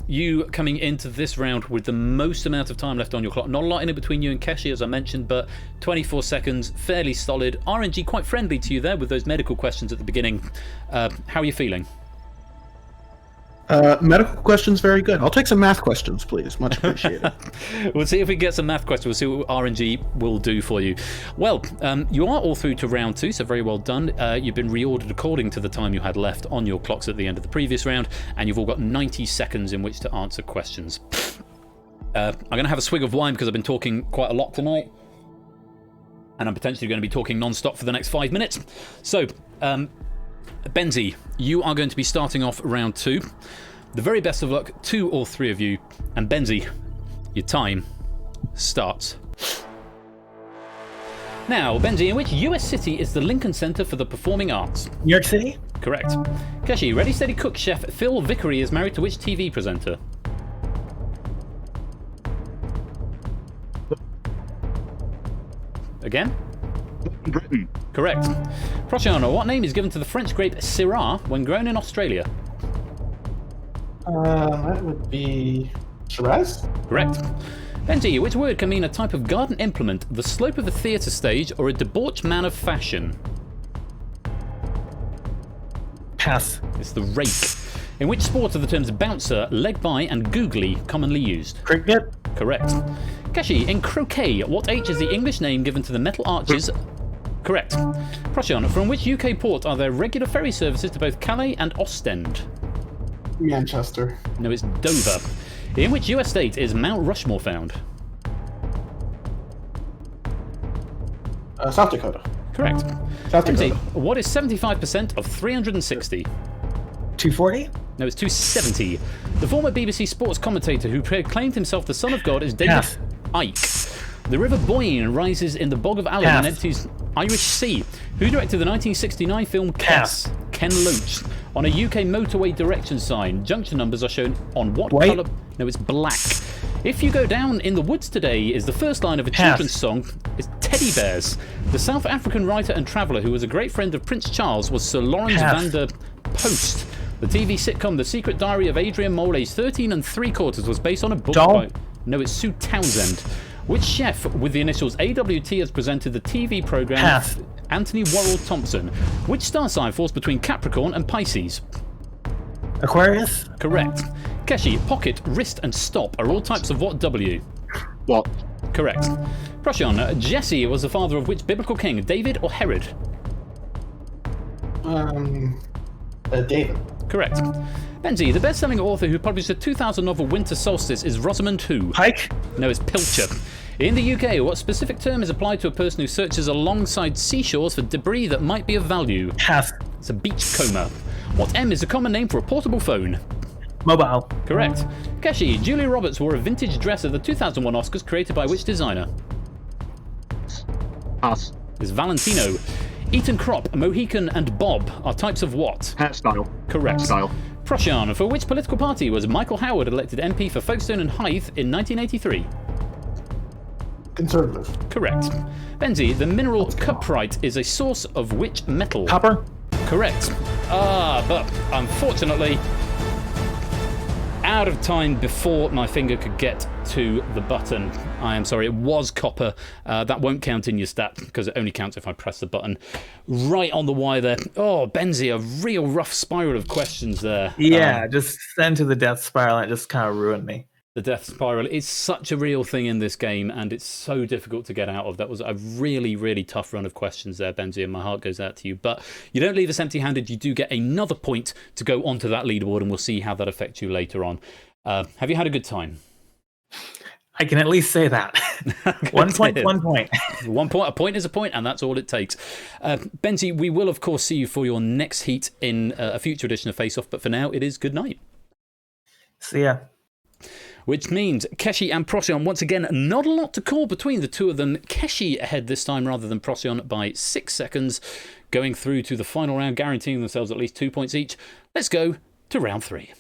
Speaker 5: you coming into this round with the most amount of time left on your clock. Not a lot in it between you and Keshi, as I mentioned, but 24 seconds, fairly solid. RNG quite friendly to you there with those medical questions at the beginning. How are you feeling?
Speaker 13: Medical questions, very good. I'll take some math questions, please. Much appreciated.
Speaker 5: We'll see if we can get some math questions. We'll see what RNG will do for you. Well, you are all through to round 2, so very well done. You've been reordered according to the time you had left on your clocks at the end of the previous round, and you've all got 90 seconds in which to answer questions. I'm going to have a swig of wine because I've been talking quite a lot tonight, and I'm potentially going to be talking non-stop for the next 5 minutes. So, Benzie, you are going to be starting off round 2. The very best of luck to all 3 of you. And Benzie, your time starts now. Benzie, in which US city is the Lincoln Center for the Performing Arts?
Speaker 11: New York City?
Speaker 5: Correct. Keshi, Ready Steady Cook chef Phil Vickery is married to which TV presenter? Again?
Speaker 10: Britain.
Speaker 5: Correct. Prociano, what name is given to the French grape Syrah when grown in Australia?
Speaker 13: That would be Shiraz?
Speaker 5: Correct. Benji, which word can mean a type of garden implement, the slope of a theatre stage, or a debauched man of fashion?
Speaker 11: Pass.
Speaker 5: It's the rake. In which sport are the terms bouncer, leg by, and googly commonly used?
Speaker 11: Cricket?
Speaker 5: Correct. Keshi, in croquet, what H is the English name given to the metal arches? Correct. Procion, from which UK port are there regular ferry services to both Calais and Ostend?
Speaker 13: Manchester.
Speaker 5: No, it's Dover. In which US state is Mount Rushmore found?
Speaker 13: South Dakota.
Speaker 5: Correct.
Speaker 13: South Dakota.
Speaker 5: What is 75% of 360?
Speaker 11: 240?
Speaker 5: No, it's 270. The former BBC sports commentator who proclaimed himself the son of God is David Icke. The River Boyne rises in the Bog of Allen and empties Irish Sea. Who directed the 1969 film Cass? Ken Loach. On a UK motorway direction sign, junction numbers are shown on what colour? No, it's black. If you go down in the woods today is the first line of a children's song. It's Teddy Bears. The South African writer and traveller who was a great friend of Prince Charles was Sir Lawrence van der Post. The TV sitcom The Secret Diary of Adrian Mole, aged 13 3/4, was based on a book by... No, it's Sue Townsend. Which chef with the initials AWT has presented the TV programme Anthony Worrell Thompson? Which star sign falls between Capricorn and Pisces?
Speaker 11: Aquarius?
Speaker 5: Correct. Keshi, pocket, wrist and stop are all types of what W?
Speaker 10: What?
Speaker 5: Correct. Procion, Jesse was the father of which biblical king, David or Herod?
Speaker 13: David.
Speaker 5: Correct. Benzie, the best-selling author who published the 2000 novel Winter Solstice is Rosamund who?
Speaker 11: Pike?
Speaker 5: No, it's Pilcher. In the UK, what specific term is applied to a person who searches alongside seashores for debris that might be of value?
Speaker 11: Pass.
Speaker 5: It's a beachcomber. What M is a common name for a portable phone?
Speaker 11: Mobile.
Speaker 5: Correct. Keshi, Julia Roberts wore a vintage dress at the 2001 Oscars created by which designer?
Speaker 10: Pass.
Speaker 5: It's Valentino. Eton Crop, Mohican and Bob are types of what?
Speaker 10: Hairstyle.
Speaker 5: Correct.
Speaker 10: Style.
Speaker 5: Procion, for which political party was Michael Howard elected MP for Folkestone and Hythe in 1983?
Speaker 13: Conservative.
Speaker 5: Correct. Benzie, the mineral cuprite is a source of which metal?
Speaker 11: Copper.
Speaker 5: Correct. But unfortunately, out of time before my finger could get to the button. I am sorry, it was copper. That won't count in your stat because it only counts if I press the button. Right on the wire there. Oh, Benzie, a real rough spiral of questions there.
Speaker 11: Yeah, just send to the death spiral and it just kind of ruined me.
Speaker 5: The death spiral is such a real thing in this game and it's so difficult to get out of. That was a really, really tough run of questions there, Benzie, and my heart goes out to you. But you don't leave us empty-handed. You do get another point to go onto that leaderboard and we'll see how that affects you later on. Have you had a good time?
Speaker 11: I can at least say that. 1 point, 1 point.
Speaker 5: 1 point. A point is a point, and that's all it takes. Benzie, we will, of course, see you for your next heat in a future edition of Face Off, but for now, it is good night.
Speaker 11: See ya.
Speaker 5: Which means Keshi and Procion, once again, not a lot to call between the two of them. Keshi ahead this time rather than Procion by 6 seconds, going through to the final round, guaranteeing themselves at least 2 points each. Let's go to round 3.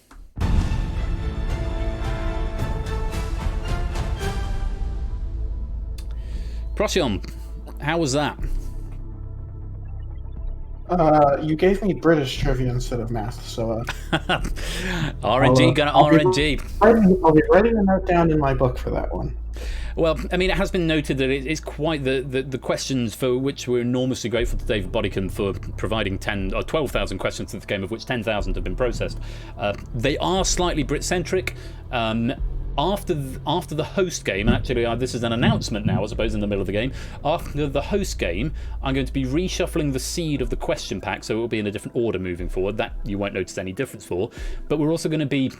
Speaker 5: Procion, how was that?
Speaker 13: You gave me British trivia instead of math, so...
Speaker 5: RNG, gonna RNG.
Speaker 13: I'll be writing a note down in my book for that one.
Speaker 5: Well, I mean, it has been noted that it's quite the questions for which we're enormously grateful to David Boddican for providing 10 or 12,000 questions to the game, of which 10,000 have been processed. They are slightly Brit-centric. After the host game, and actually this is an announcement now, I suppose, in the middle of the game. After the host game, I'm going to be reshuffling the seed of the question pack, so it will be in a different order moving forward. That you won't notice any difference for. But we're also going to be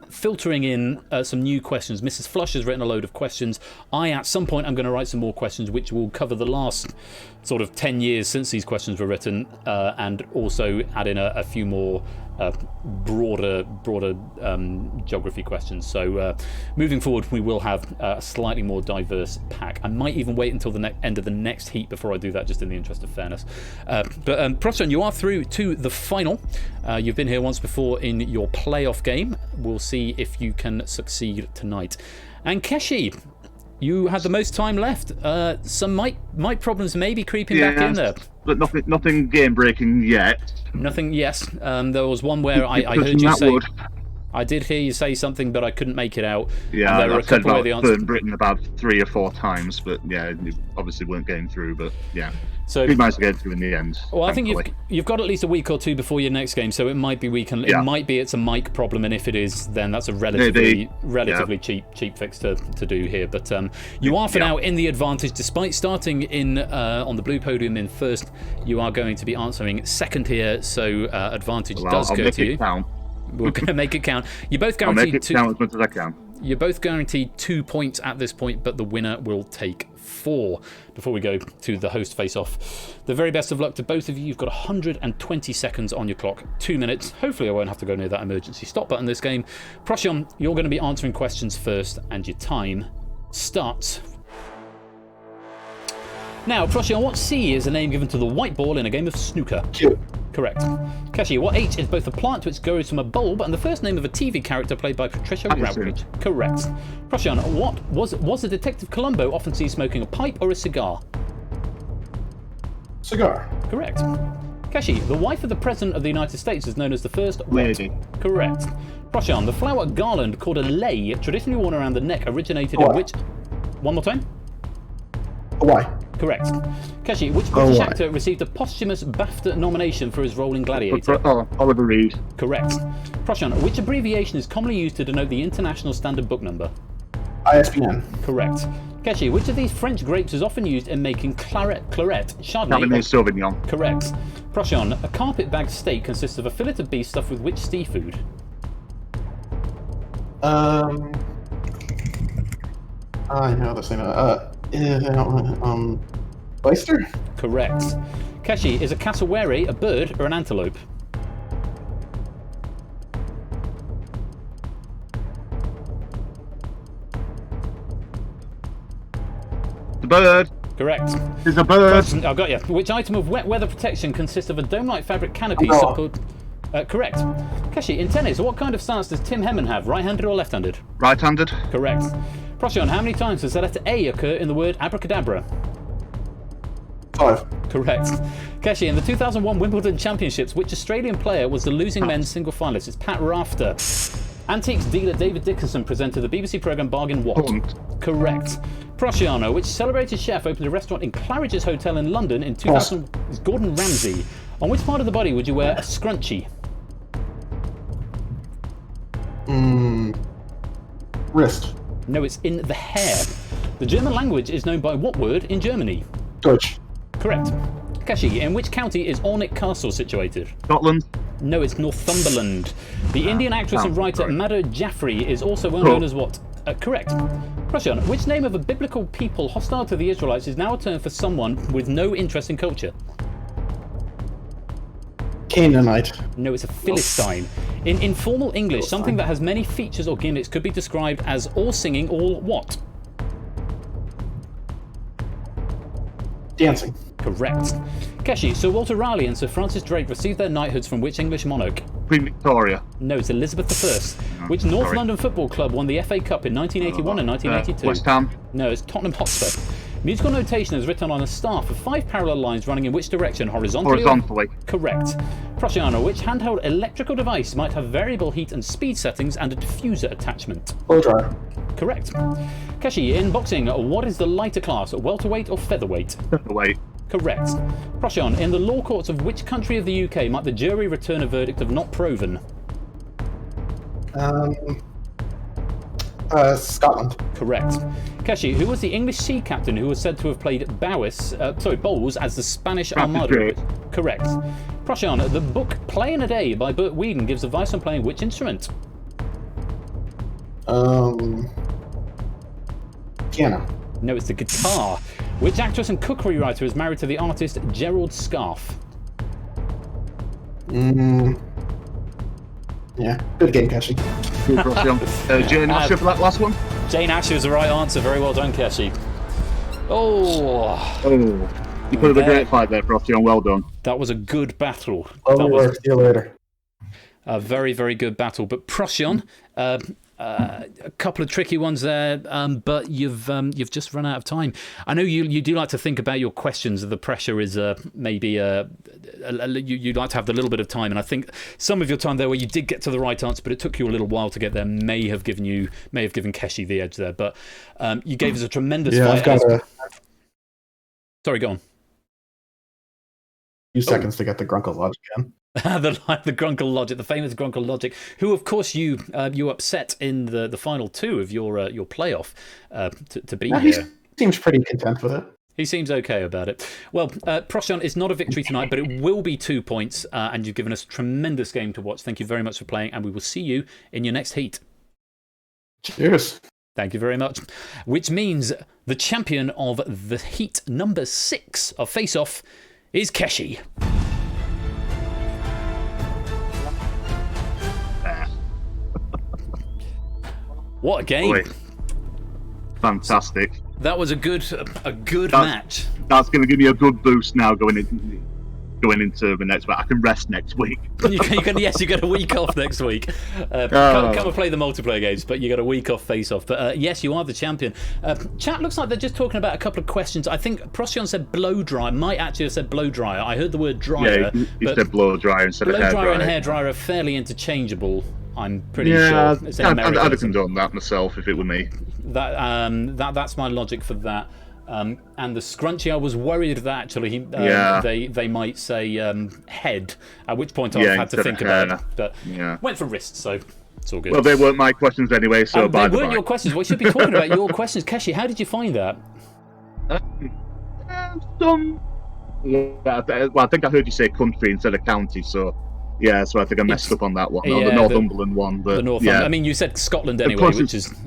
Speaker 5: filtering in some new questions. Mrs. Flush has written a load of questions. At some point, I'm going to write some more questions, which will cover the last sort of 10 years since these questions were written, and also add in a few more broader geography questions. So moving forward, we will have a slightly more diverse pack. I might even wait until the end of the next heat before I do that, just in the interest of fairness. But Procyon, you are through to the final. You've been here once before in your playoff game. We'll see if you can succeed tonight. And Keshi, you had the most time left. Some mic problems may be creeping back in there.
Speaker 10: But nothing game breaking yet.
Speaker 5: Nothing, yes. There was one where I heard you say... I did hear you say something, but I couldn't make it out.
Speaker 10: Yeah,
Speaker 5: and there were a couple where the answer...
Speaker 10: Britain about 3 or 4 times, but yeah, you obviously weren't getting through, but yeah.
Speaker 5: So
Speaker 10: we managed to get through in the end.
Speaker 5: Well, I think you've got at least a week or two before your next game, so it might be it might be it's a mic problem, and if it is, then that's a relatively cheap fix to do here. But you are for now in the advantage, despite starting in on the blue podium in first. You are going to be answering second here, so advantage does go to you.
Speaker 10: Count.
Speaker 5: We're going to make it count. You're both guaranteed
Speaker 10: I'll make it count as much as I can.
Speaker 5: You're both guaranteed 2 points at this point, but the winner will take 4 before we go to the host face-off. The very best of luck to both of you. You've got 120 seconds on your clock, 2 minutes. Hopefully I won't have to go near that emergency stop button this game. Procyon, you're going to be answering questions first, and your time starts. Now, Procyon, what C is the name given to the white ball in a game of snooker?
Speaker 13: Q.
Speaker 5: Correct. Keshi, what H is both a plant which grows from a bulb and the first name of a TV character played by Patricia Routledge? Correct. Procyon, what was a Detective Columbo often seen smoking, a pipe or a cigar?
Speaker 13: Cigar.
Speaker 5: Correct. Keshi, the wife of the President of the United States is known as the first
Speaker 10: lady.
Speaker 5: Correct. Procyon, the flower garland called a lei, traditionally worn around the neck, originated in which... One more time?
Speaker 13: Hawaii.
Speaker 5: Correct. Keshi, which British actor received a posthumous BAFTA nomination for his role in Gladiator?
Speaker 10: Oliver Reed.
Speaker 5: Correct. Procyon, which abbreviation is commonly used to denote the International Standard Book Number?
Speaker 13: ISBN.
Speaker 5: Correct. Keshi, which of these French grapes is often used in making claret, Chardonnay?
Speaker 10: Cabernet Sauvignon.
Speaker 5: Correct. Procyon, a carpet-bag steak consists of a fillet of beef stuffed with which seafood?
Speaker 13: I know the same. Oyster?
Speaker 5: Correct. Keshi, is a cassowary a bird or an antelope?
Speaker 10: The bird.
Speaker 5: Correct.
Speaker 10: It's a bird.
Speaker 5: I've got you. Which item of wet weather protection consists of a dome-like fabric canopy supported... correct. Keshi, in tennis, what kind of stance does Tim Hemman have? Right-handed or left-handed?
Speaker 10: Right-handed.
Speaker 5: Correct. Procyon, how many times does the letter A occur in the word abracadabra?
Speaker 13: 5.
Speaker 5: Correct. Keshi, in the 2001 Wimbledon Championships, which Australian player was the losing men's single finalist? It's Pat Rafter. Antiques dealer David Dickinson presented the BBC programme Bargain What? Correct. Procyon, which celebrated chef opened a restaurant in Claridge's Hotel in London in 2000? It's Gordon Ramsay. On which part of the body would you wear a scrunchie?
Speaker 13: Wrist.
Speaker 5: No, it's in the hair. The German language is known by what word in Germany?
Speaker 13: Deutsch.
Speaker 5: Correct. Keshi, in which county is Alnwick Castle situated?
Speaker 10: Scotland.
Speaker 5: No, it's Northumberland. The Indian actress and writer Madhu Jaffrey is also well known as what? Correct. Procyon, which name of a biblical people hostile to the Israelites is now a term for someone with no interest in culture?
Speaker 13: Canaanite.
Speaker 5: No, it's a Philistine. In informal English, something that has many features or gimmicks could be described as all singing, all what?
Speaker 13: Dancing.
Speaker 5: Correct. Keshi, Sir Walter Raleigh and Sir Francis Drake received their knighthoods from which English monarch?
Speaker 10: Queen Victoria.
Speaker 5: No, it's Elizabeth I. Which North London football club won the FA Cup in 1981 and 1982?
Speaker 10: West Ham.
Speaker 5: No, it's Tottenham Hotspur. Musical notation is written on a staff of 5 parallel lines running in which direction? Horizontally?
Speaker 10: Horizontally.
Speaker 5: Correct. Prussiano, which handheld electrical device might have variable heat and speed settings and a diffuser attachment?
Speaker 13: Blow dryer.
Speaker 5: Correct. Keshi, in boxing, what is the lighter class, welterweight or featherweight?
Speaker 10: Featherweight.
Speaker 5: Correct. Prussian, in the law courts of which country of the UK might the jury return a verdict of not proven?
Speaker 13: Scotland.
Speaker 5: Correct. Keshi, who was the English sea captain who was said to have played bowls as the Spanish Armada? Correct. Prussian, the book Playing a Day by Burt Whedon gives advice on playing which instrument?
Speaker 13: Piano.
Speaker 5: No, it's the guitar. Which actress and cookery writer is married to the artist Gerald Scarfe?
Speaker 13: Yeah, good game, Keshi.
Speaker 10: Jane Asher for that last one?
Speaker 5: Jane Asher is the right answer. Very well done, Keshi. Oh.
Speaker 10: You put up a great fight there, Procyon. Well done.
Speaker 5: That was a good battle.
Speaker 13: See you later.
Speaker 5: A very, very good battle. But Procyon, a couple of tricky ones there, but you've just run out of time. I know you do like to think about your questions. The pressure is maybe you'd like to have a little bit of time, and I think some of your time there where you did get to the right answer, but it took you a little while to get there, may have given Keshi the edge there. But you gave us a tremendous fight. Sorry, go on.
Speaker 13: Few seconds to get the Grunkle logic in.
Speaker 5: the Grunkle logic, the famous Grunkle logic, who of course you upset in the final 2 of your playoff to be here.
Speaker 13: He seems pretty content with it.
Speaker 5: He seems okay about it. Well, Procyon, it's not a victory tonight, but it will be 2 points, and you've given us a tremendous game to watch. Thank you very much for playing, and we will see you in your next heat.
Speaker 13: Cheers.
Speaker 5: Thank you very much. Which means the champion of the heat number 6 of Face Off is Keshi. What a game!
Speaker 10: Boy. Fantastic.
Speaker 5: That was a good match.
Speaker 10: That's going to give me a good boost now going into the next week. I can rest next week.
Speaker 5: you get a week off next week. Come and play the multiplayer games, but you got a week off Face Off. But yes, you are the champion. Chat looks like they're just talking about a couple of questions. I think Procyon said blow dryer. Might actually have said blow dryer. I heard the word dryer.
Speaker 10: Yeah, he said blow dryer instead of hair dryer.
Speaker 5: Blow dryer and hair dryer are fairly interchangeable. I'm pretty sure.
Speaker 10: I'd have condoned that myself if it were me.
Speaker 5: That's my logic for that. And the scrunchie, I was worried that actually they might say head, at which point I've had to think about it. But went for wrist, so it's all good.
Speaker 10: Well, they weren't my questions anyway, so
Speaker 5: they weren't your questions. We should be talking about your questions. Keshi, how did you find that?
Speaker 10: I think I heard you say country instead of county, so... Yeah, so I think I messed up on that one. The Northumberland one, but
Speaker 5: I mean, you said Scotland anyway,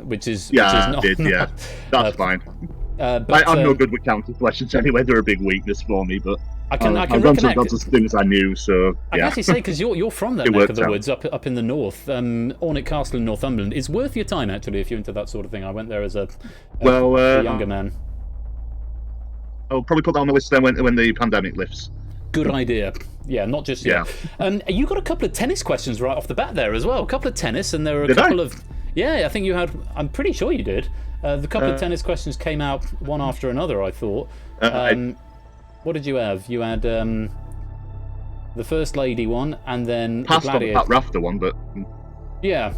Speaker 5: which is not.
Speaker 10: I did, yeah. That's fine. I'm no good with county questions anyway. They're a big weakness for me, but
Speaker 5: I can
Speaker 10: reconnect. Lots of things I knew, so
Speaker 5: I can actually say because you're from that neck of the woods up in the north. Ornick Castle in Northumberland is worth your time actually if you're into that sort of thing. I went there as a younger man.
Speaker 10: I'll probably put that on the list then when the pandemic lifts.
Speaker 5: Good idea. Yeah, not just yet. You got a couple of tennis questions right off the bat there as well. A couple of tennis, and there were a couple of... Yeah, I think you had... I'm pretty sure you did. The couple of tennis questions came out one after another, I thought. What did you have? You had the First Lady one, and then
Speaker 10: passed
Speaker 5: the
Speaker 10: on the Pat Rafter one, but...
Speaker 5: Yeah.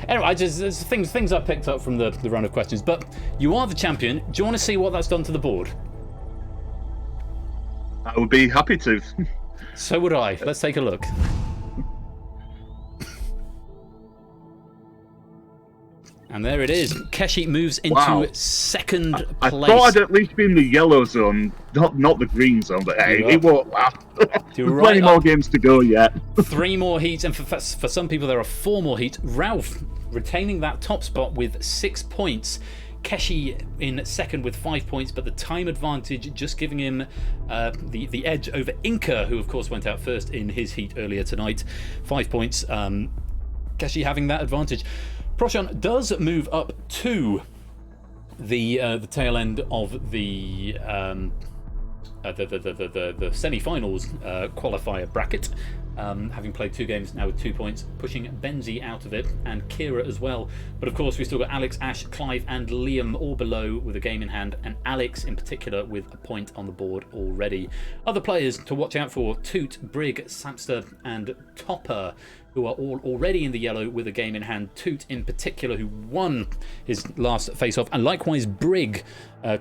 Speaker 5: Anyway, there's things I picked up from the run of questions. But you are the champion. Do you want to see what that's done to the board?
Speaker 10: I would be happy to.
Speaker 5: So would I. Let's take a look. And there it is. Keshi moves into second place.
Speaker 10: I thought I'd at least be in the yellow zone, not the green zone, but hey, it won't last. There's plenty more games to go yet.
Speaker 5: 3 more heats, and for some people there are 4 more heats. Ralph retaining that top spot with 6 points. Keshi in second with 5 points, but the time advantage just giving him the edge over Inca, who of course went out first in his heat earlier tonight. 5 points. Keshi having that advantage. Procyon does move up to the tail end of the semi-finals qualifier bracket. having played 2 games now with 2 points, pushing Benzie out of it, and Kira as well. But of course, we've still got Alex, Ash, Clive, and Liam all below with a game in hand, and Alex in particular with a point on the board already. Other players to watch out for: Toot, Brig, Sapster, and Topper, who are all already in the yellow with a game in hand. Toot in particular, who won his last face-off, and likewise Brig.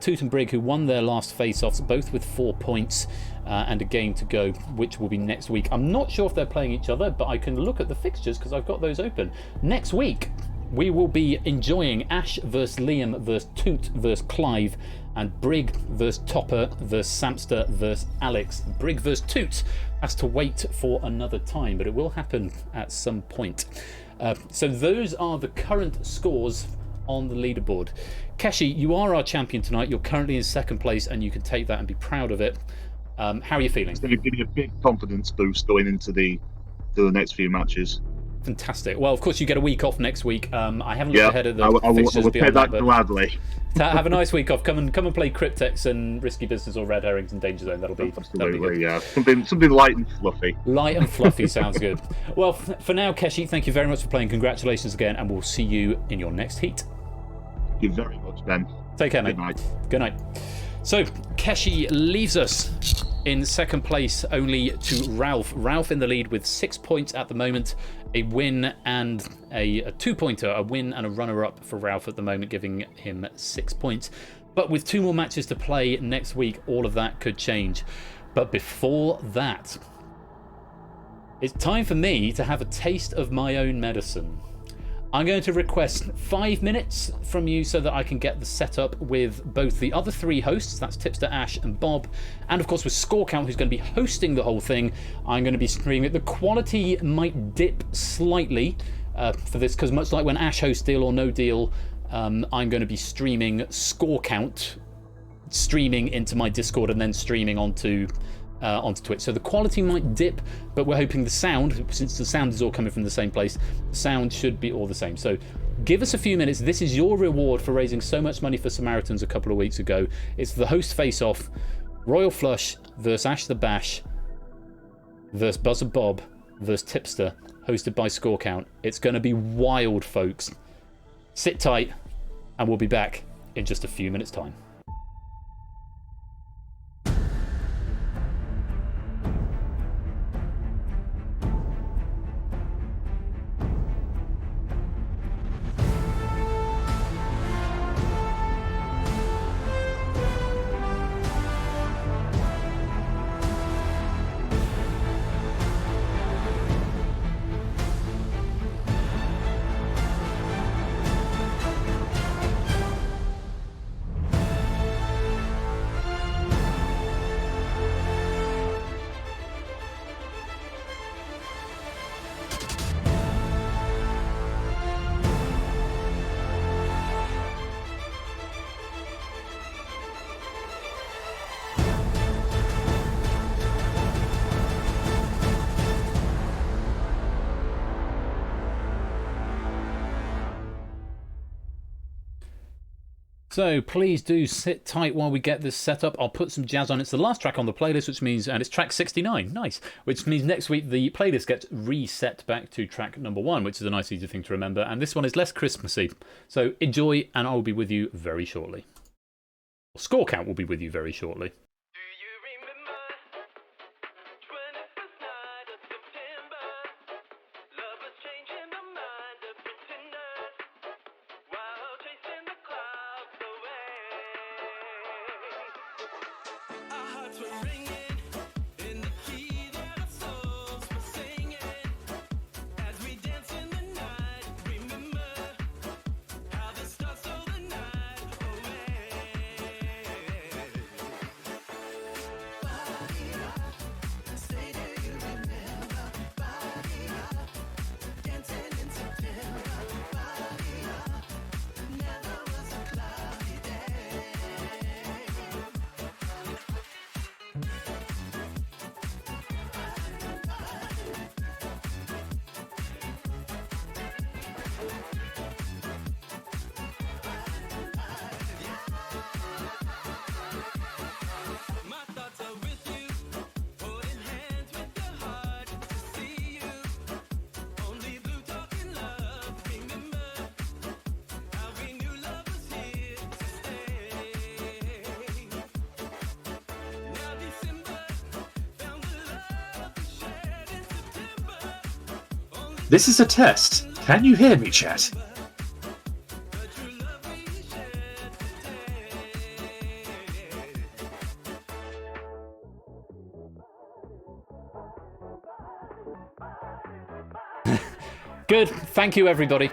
Speaker 5: Toot and Brig, who won their last face-offs, both with 4 points and a game to go, which will be next week. I'm not sure if they're playing each other, but I can look at the fixtures because I've got those open. Next week, we will be enjoying Ash versus Liam versus Toot versus Clive, and Brig versus Topper versus Samster versus Alex. Brig versus Toot has to wait for another time, but it will happen at some point. So those are the current scores on the leaderboard. Keshi, you are our champion tonight. You're currently in 2nd place, and you can take that and be proud of it. How are you feeling?
Speaker 10: It's going to give me a big confidence boost going into the next few matches.
Speaker 5: Fantastic. Well, of course, you get a week off next week. I haven't looked ahead of the fixtures
Speaker 10: I will
Speaker 5: beyond
Speaker 10: take that
Speaker 5: but
Speaker 10: gladly.
Speaker 5: have a nice week off. Come and play Cryptex and Risky Business or Red Herrings and Danger Zone. That'll be good.
Speaker 10: Yeah. Something light and fluffy.
Speaker 5: Light and fluffy sounds good. Well, for now, Keshi, thank you very much for playing. Congratulations again, and we'll see you in your next heat.
Speaker 10: Thank you very much, Ben.
Speaker 5: Take care, mate.
Speaker 10: Good night.
Speaker 5: Good night. So, Keshi leaves us in 2nd place only to Ralph. Ralph in the lead with 6 points at the moment. A win and a 2-pointer, a win and a runner-up for Ralph at the moment, giving him 6 points. But with 2 more matches to play next week, all of that could change. But before that, it's time for me to have a taste of my own medicine. I'm going to request 5 minutes from you so that I can get the setup with both the other 3 hosts, that's Tipster, Ash, and Bob, and of course with Scorecount, who's going to be hosting the whole thing. I'm going to be streaming it. The quality might dip slightly for this, because much like when Ash hosts Deal or No Deal, I'm going to be streaming Scorecount, streaming into my Discord and then streaming onto Twitch. So the quality might dip, but we're hoping the sound, since the sound is all coming from the same place, the sound should be all the same. So give us a few minutes. This is your reward for raising so much money for Samaritans a couple of weeks ago. It's the host face-off: Royal Flush versus Ash the Bash versus Buzzer Bob versus Tipster, hosted by Scorecount. It's going to be wild, folks. Sit tight, and we'll be back in just a few minutes' time. So please do sit tight while we get this set up. I'll put some jazz on. It's the last track on the playlist, which means, and it's track 69. Nice. Which means next week the playlist gets reset back to track number 1, which is a nice, easy thing to remember. And this one is less Christmassy. So enjoy, and I will be with you very shortly. Scorecount will be with you very shortly.
Speaker 14: This is a test. Can you hear me, chat?
Speaker 5: Good. Thank you, everybody.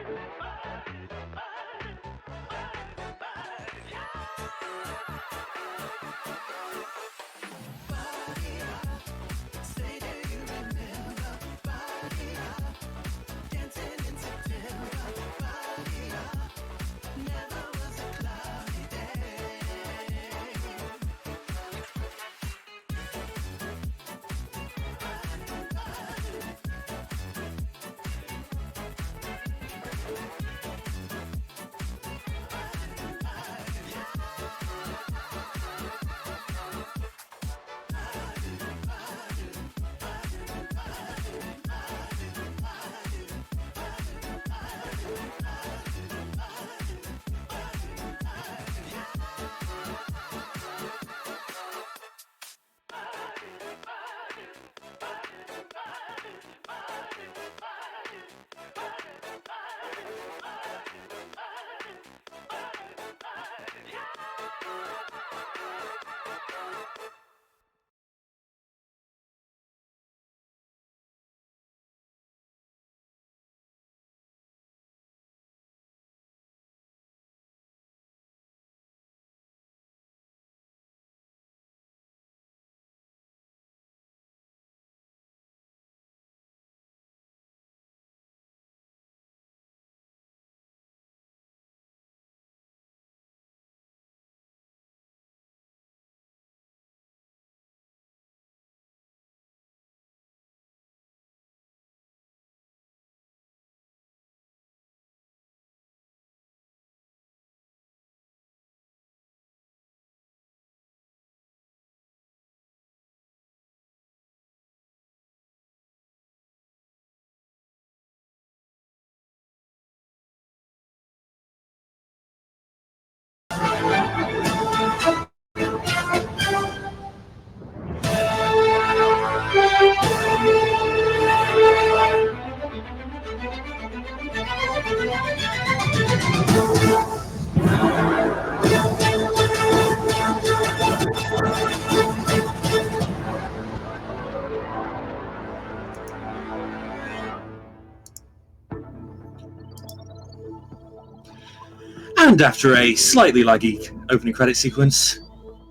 Speaker 14: And after a slightly laggy opening credit sequence,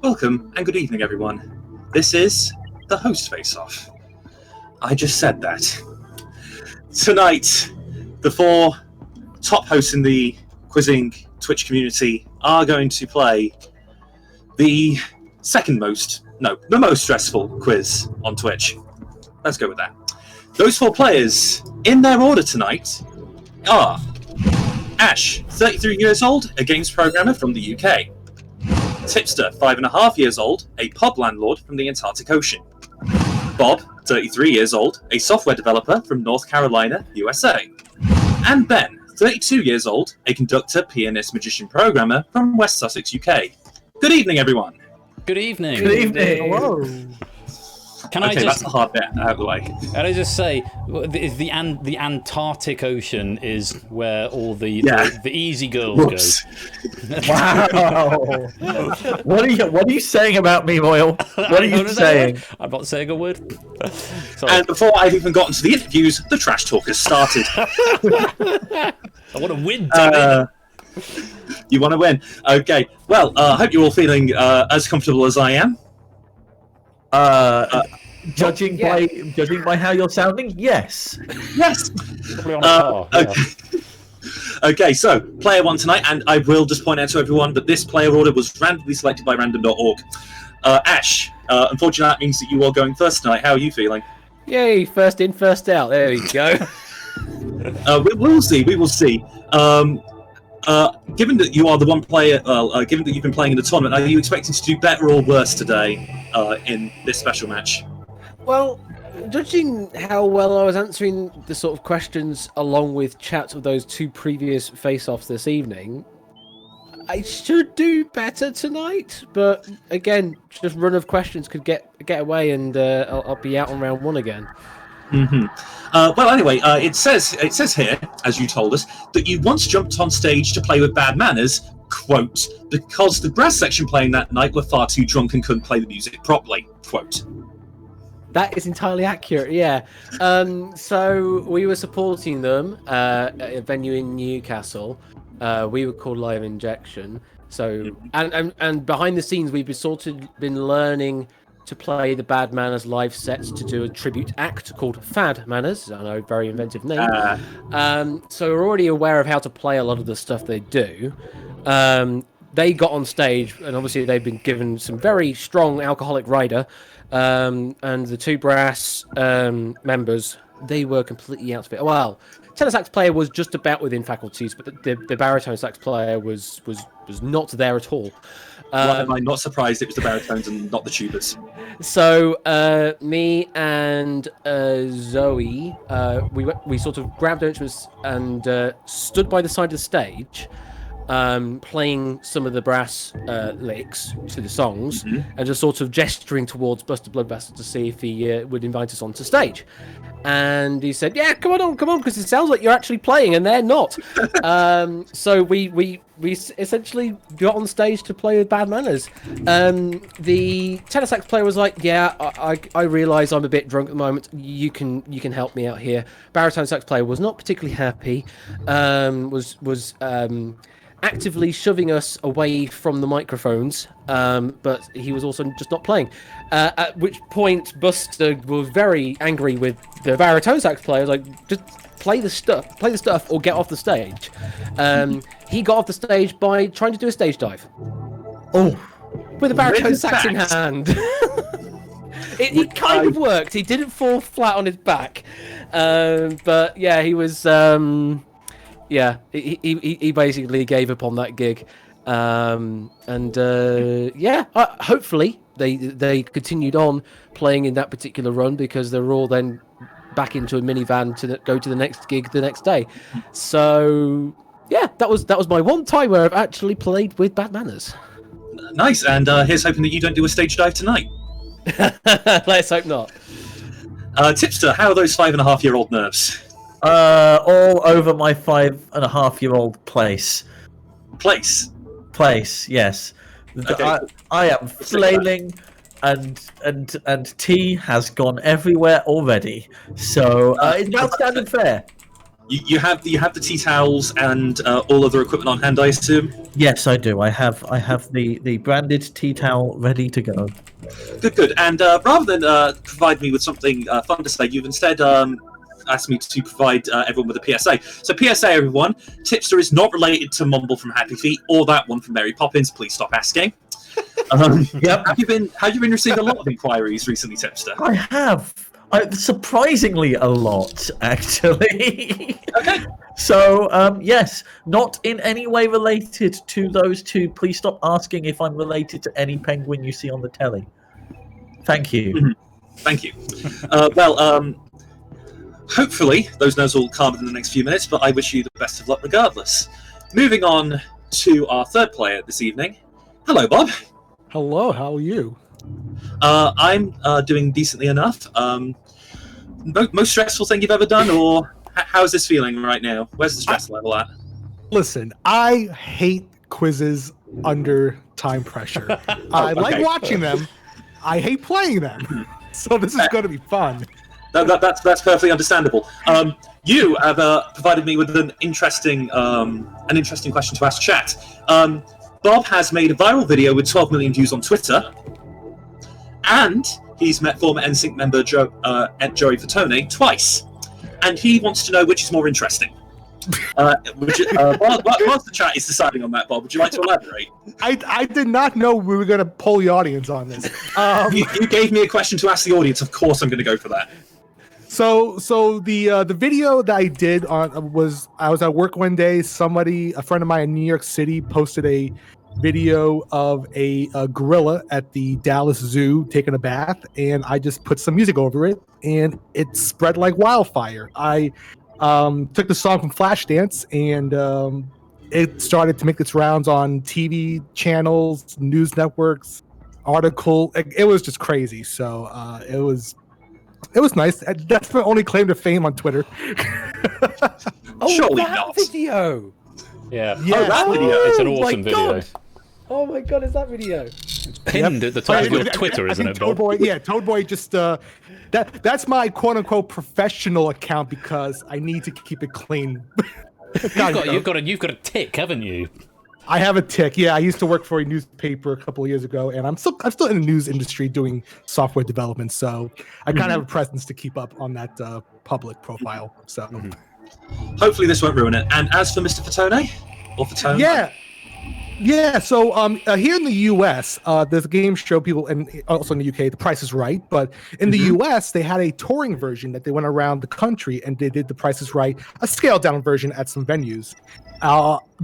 Speaker 14: welcome and good evening, everyone. This is the host face-off. I just said that. Tonight, the 4 top hosts in the quizzing Twitch community are going to play the the most stressful quiz on Twitch. Let's go with that. Those 4 players, in their order tonight, are Ash, 33 years old, a games programmer from the UK. Tipster, 5.5 years old, a pub landlord from the Antarctic Ocean. Bob, 33 years old, a software developer from North Carolina, USA. And Ben, 32 years old, a conductor, pianist, magician, programmer from West Sussex, UK. Good evening, everyone.
Speaker 5: Good evening.
Speaker 11: Good evening. Hello.
Speaker 14: That's the hard bit out of the way.
Speaker 5: Can I just say, the Antarctic Ocean is where all the easy girls go.
Speaker 11: Wow. What are you saying about me, Moyle? What are you saying?
Speaker 5: I'm not saying a word.
Speaker 14: And before I've even gotten to the interviews, the trash talk has started.
Speaker 5: I want to win, damn it.
Speaker 14: You want to win? Okay. Well, I hope you're all feeling as comfortable as I am.
Speaker 11: Judging by how you're sounding, yes.
Speaker 14: Yes. Okay, so player 1 tonight, and I will just point out to everyone that this player order was randomly selected by random.org. Ash, unfortunately that means that you are going first tonight. How are you feeling?
Speaker 15: Yay, first in, first out. There we go.
Speaker 14: We will see. Given that you are the one player, given that you've been playing in the tournament, are you expecting to do better or worse today in this special match?
Speaker 15: Well, judging how well I was answering the sort of questions along with chats of those 2 previous face-offs this evening, I should do better tonight. But again, just run of questions could get away, and I'll be out on round 1 again.
Speaker 14: Well, anyway, it says here, as you told us, that you once jumped on stage to play with bad manners, quote, because the brass section playing that night were far too drunk and couldn't play the music properly, quote.
Speaker 15: That is entirely accurate, yeah. So we were supporting them at a venue in Newcastle. We were called Live Injection. So and behind the scenes, we've been learning to play the Bad Manners live sets to do a tribute act called Fad Manners. I know, very inventive name. So we're already aware of how to play a lot of the stuff they do. They got on stage, and obviously they've been given some very strong alcoholic rider. And the two brass members, they were completely out of it. Well, tenor sax player was just about within faculties, but the baritone sax player was not there at all.
Speaker 14: Why am I not surprised it was the baritones and not the tubas?
Speaker 15: So me and Zoe, we sort of grabbed our instruments and stood by the side of the stage, playing some of the brass licks to the songs, and just sort of gesturing towards Buster Bloodbastard to see if he would invite us onto stage. And he said, "Yeah, come on, because it sounds like you're actually playing, and they're not." So we essentially got on stage to play with Bad Manners. The tenor sax player was like, "Yeah, I realise I'm a bit drunk at the moment. You can help me out here." Baritone sax player was not particularly happy. Was actively shoving us away from the microphones, but he was also just not playing. At which point, Buster was very angry with the baritone sax player. Like, just play the stuff, or get off the stage. He got off the stage by trying to do a stage dive.
Speaker 11: Oh,
Speaker 15: with a baritone sax in hand. It kind of worked. He didn't fall flat on his back, but yeah, he was. Yeah, he basically gave up on that gig, hopefully they continued on playing in that particular run, because they're all then back into a minivan to go to the next gig the next day. So yeah, that was my one time where I've actually played with Bad Manners.
Speaker 14: Nice, and here's hoping that you don't do a stage dive tonight.
Speaker 15: Let's hope not.
Speaker 14: Tipster, how are those 5.5-year-old nerves?
Speaker 11: All over my 5.5-year-old place. Place, yes.
Speaker 14: Okay.
Speaker 11: I am flailing, and tea has gone everywhere already. So it's about standard fare.
Speaker 14: You have the tea towels and all other equipment on hand, I assume?
Speaker 11: Yes, I do. I have the branded tea towel ready to go.
Speaker 14: Good. And rather than provide me with something fun to say, you've instead asked me to provide everyone with a PSA. So PSA, everyone, Tipster is not related to Mumble from Happy Feet or that one from Mary Poppins. Please stop asking.
Speaker 11: Yep.
Speaker 14: Have you been receiving a lot of inquiries recently, Tipster?
Speaker 11: I have. Surprisingly a lot, actually.
Speaker 14: Okay.
Speaker 11: So, yes, not in any way related to those two. Please stop asking if I'm related to any penguin you see on the telly. Thank you.
Speaker 14: Thank you. Hopefully, those nerves will calm in the next few minutes, but I wish you the best of luck regardless. Moving on to our third player this evening. Hello, Bob.
Speaker 16: Hello, how are you?
Speaker 14: I'm doing decently enough. Most stressful thing you've ever done, or how's this feeling right now? Where's the stress level at?
Speaker 16: Listen, I hate quizzes under time pressure. I like watching them. I hate playing them. So this is going to be fun.
Speaker 14: That's perfectly understandable. You have provided me with an interesting question to ask chat. Bob has made a viral video with 12 million views on Twitter, and he's met former NSYNC member Joey Fatone twice, and he wants to know which is more interesting. Whilst the chat is deciding on that, Bob, would you like to elaborate?
Speaker 16: I did not know we were going to poll the audience on this.
Speaker 14: You gave me a question to ask the audience. Of course, I'm going to go for that.
Speaker 16: So the video that I did was I was at work one day. A friend of mine in New York City, posted a video of a gorilla at the Dallas Zoo taking a bath, and I just put some music over it, and it spread like wildfire. I took the song from Flashdance, and it started to make its rounds on TV channels, news networks, article. It was just crazy. So it was It was nice. That's my only claim to fame on Twitter.
Speaker 15: Surely not. Video.
Speaker 5: Yeah.
Speaker 16: Yeah.
Speaker 5: Oh, that video. It's an awesome video.
Speaker 15: God. Oh my god, is that video?
Speaker 5: It's pinned at the top of your Twitter, isn't it, Bob?
Speaker 16: Toad Boy just that's my quote unquote professional account because I need to keep it clean.
Speaker 5: You've got a tick, haven't you?
Speaker 16: I have a tick. Yeah, I used to work for a newspaper a couple of years ago, and I'm still in the news industry doing software development. So I kind of have a presence to keep up on that public profile. So
Speaker 14: hopefully this won't ruin it. And as for Mr. Fatone, or Fatone,
Speaker 16: yeah. So here in the U.S., there's a game show people, and also in the U.K., The Price is Right. But in the U.S., they had a touring version that they went around the country and they did The Price is Right, a scaled down version at some venues.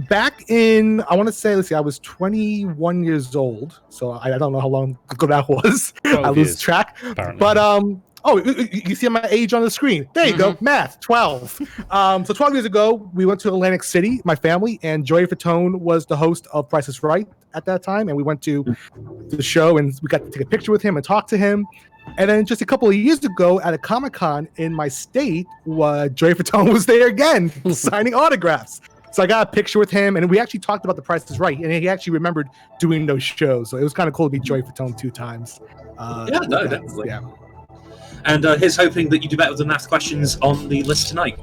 Speaker 16: Back in, I want to say, I was 21 years old, so I don't know how long ago that was. I lose track. Apparently. But you see my age on the screen. There you go, math, 12. So 12 years ago, we went to Atlantic City, my family, and Joey Fatone was the host of Price is Right at that time, and we went to the show, and we got to take a picture with him and talk to him. And then just a couple of years ago at a Comic-Con in my state, Joey Fatone was there again, signing autographs. So I got a picture with him, and we actually talked about The Price is Right, and he actually remembered doing those shows. So it was kind of cool to meet Joey Fatone 2 times.
Speaker 14: Definitely.
Speaker 16: Yeah.
Speaker 14: And here's hoping that you do better with the math questions on the list tonight.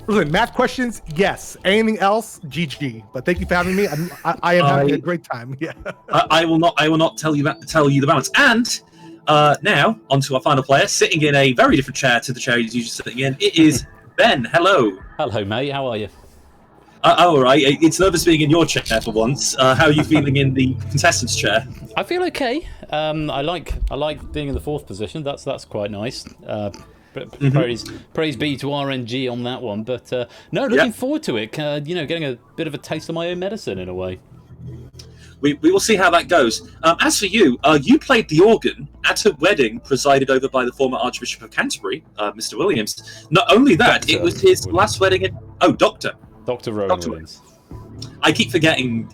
Speaker 16: Listen, math questions, yes. Anything else, GG. But thank you for having me. I am having a great time. Yeah.
Speaker 14: I will not tell you the balance. And now onto our final player, sitting in a very different chair to the chair he's usually sitting in. It is Ben. Hello.
Speaker 5: Hello, mate. How are you?
Speaker 14: All right. It's nervous being in your chair for once. How are you feeling in the contestant's chair?
Speaker 5: I feel okay. I like being in the fourth position. That's quite nice. Praise be to RNG on that one. But no, looking forward to it. Getting a bit of a taste of my own medicine in a way.
Speaker 14: We will see how that goes. As for you, you played the organ at a wedding presided over by the former Archbishop of Canterbury, Mr. Williams. Not only that, it was his last wedding.
Speaker 5: Dr. Rowan Williams.
Speaker 14: I keep forgetting.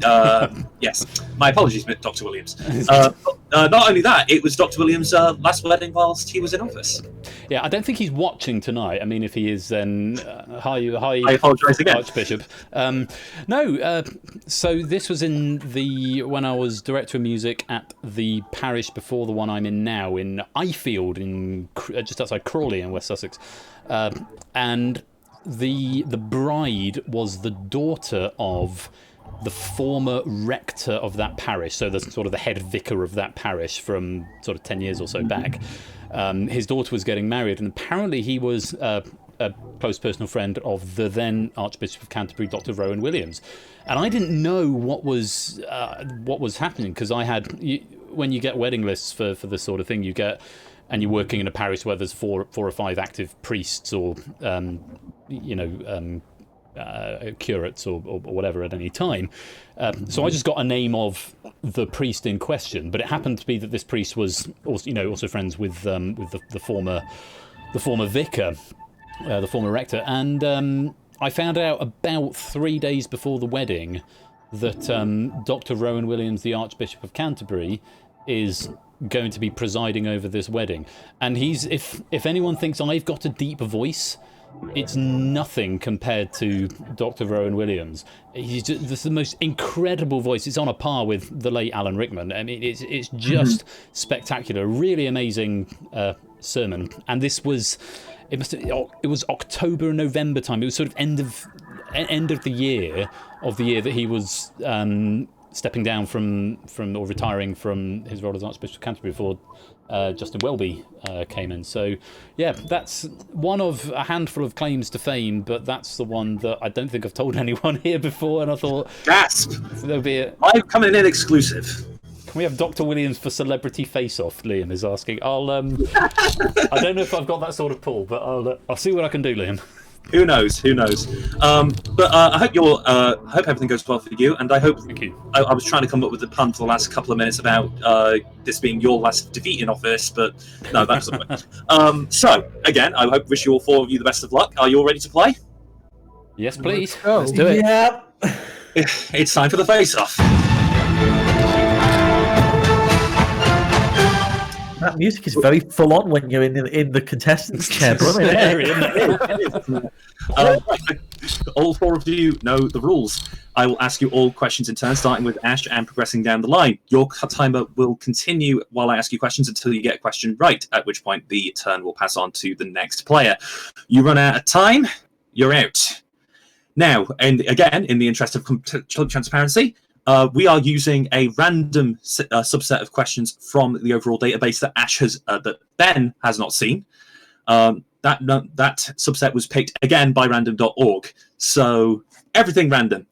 Speaker 14: Yes, my apologies, Dr. Williams. Not only that, it was Dr. Williams' last wedding whilst he was in office.
Speaker 5: Yeah, I don't think he's watching tonight. I mean, if he is, then hi,
Speaker 14: I apologise again,
Speaker 5: Archbishop. So this was when I was director of music at the parish before the one I'm in now, in Ifield, just outside Crawley in West Sussex, and the bride was the daughter of the former rector of that parish, so the sort of the head vicar of that parish from sort of 10 years or so back. His daughter was getting married, and apparently he was a close personal friend of the then Archbishop of Canterbury, Dr. Rowan Williams. And I didn't know what was happening, because when you get wedding lists for this sort of thing, you get, and you're working in a parish where there's four or five active priests or curates or whatever at any time. So I just got a name of the priest in question, but it happened to be that this priest was also friends with the former vicar, the former rector, and I found out about 3 days before the wedding that Dr. Rowan Williams, the Archbishop of Canterbury, is going to be presiding over this wedding. And if anyone thinks I've got a deep voice, it's nothing compared to Dr. Rowan Williams. This is the most incredible voice. It's on a par with the late Alan Rickman. I mean, it's just spectacular. Really amazing sermon. And this was, it was October and November time. It was sort of end of the year that he was stepping down from or retiring from his role as Archbishop of Canterbury before Justin Welby came in. So yeah, that's one of a handful of claims to fame, but that's the one that I don't think I've told anyone here before, and I thought,
Speaker 14: gasp,
Speaker 5: there'll be
Speaker 14: I'm coming in exclusive.
Speaker 5: Can we have Dr. Williams for Celebrity Face-Off? Liam is asking. I'll I don't know if I've got that sort of pull, but I'll see what I can do, Liam.
Speaker 14: Who knows? But I hope everything goes well for you, and I hope.
Speaker 5: Thank you.
Speaker 14: I was trying to come up with a pun for the last couple of minutes about this being your last defeat in office, but no, that doesn't work. So again, I wish you all four of you the best of luck. Are you all ready to play?
Speaker 5: Yes, please.
Speaker 15: Let's do it.
Speaker 11: Yeah.
Speaker 14: It's time for the face-off.
Speaker 17: That music is very full on when you're in the contestants' chair.
Speaker 14: All four of you know the rules. I will ask you all questions in turn, starting with Ash and progressing down the line. Your timer will continue while I ask you questions until you get a question right, at which point the turn will pass on to the next player. You run out of time, you're out. Now, and again, in the interest of transparency, we are using a random subset of questions from the overall database that that Ben has not seen. That subset was picked again by random.org. So everything random.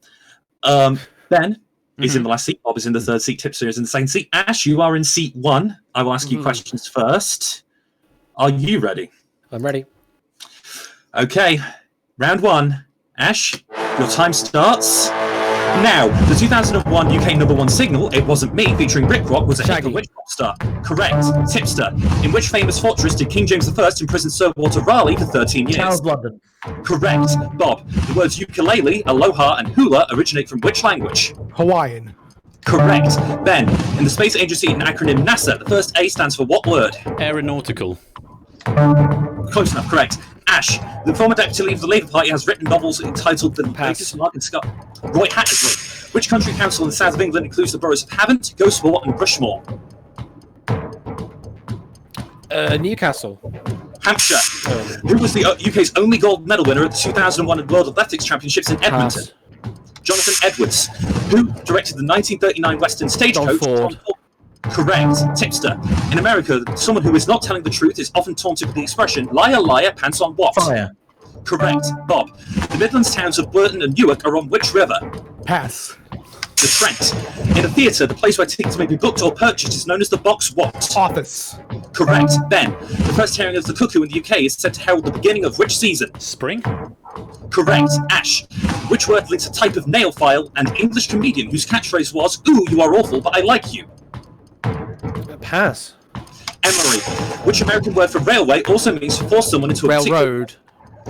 Speaker 14: Ben is in the last seat. Bob is in the third seat. Tipster is in the second seat. Ash, you are in seat 1. I will ask you questions first. Are you ready?
Speaker 15: I'm ready.
Speaker 14: Okay. Round 1. Ash, your time starts now. The 2001 UK #1 single, It Wasn't Me, featuring Rick Rock, was a hit for which pop star? Correct. Tipster. In which famous fortress did King James I imprison Sir Walter Raleigh for 13 years?
Speaker 17: Tower of London.
Speaker 14: Correct. Bob, the words ukulele, aloha, and hula originate from which language?
Speaker 16: Hawaiian.
Speaker 14: Correct. Ben, in the space agency and acronym NASA, the first A stands for what word?
Speaker 5: Aeronautical.
Speaker 14: Close enough, correct. Ash, the former deputy leader of the Labour Party, has written novels entitled The Latest Mark in Scott. Roy Hattersley. Which country council in the south of England includes the boroughs of Havant, Ghostmoor, and Rushmore?
Speaker 15: Newcastle.
Speaker 14: Hampshire. Who was the UK's only gold medal winner at the 2001 World Athletics Championships in Edmonton? Jonathan Edwards. Who directed the 1939 Western Stagecoach? Tom Ford. Correct. Tipster. In America, someone who is not telling the truth is often taunted with the expression, liar, liar, pants on what?
Speaker 17: Fire.
Speaker 14: Correct. Bob. The Midlands towns of Burton and Newark are on which river?
Speaker 16: Pass.
Speaker 14: The Trent. In a theatre, the place where tickets may be booked or purchased is known as the box what?
Speaker 16: Office.
Speaker 14: Correct. Ben. The first hearing of the cuckoo in the UK is said to herald the beginning of which season?
Speaker 5: Spring.
Speaker 14: Correct. Ash. Which word links a type of nail file and English comedian whose catchphrase was, ooh, you are awful, but I like you?
Speaker 15: Pass.
Speaker 14: Emery. Which American word for railway also means to force someone into a
Speaker 15: railroad?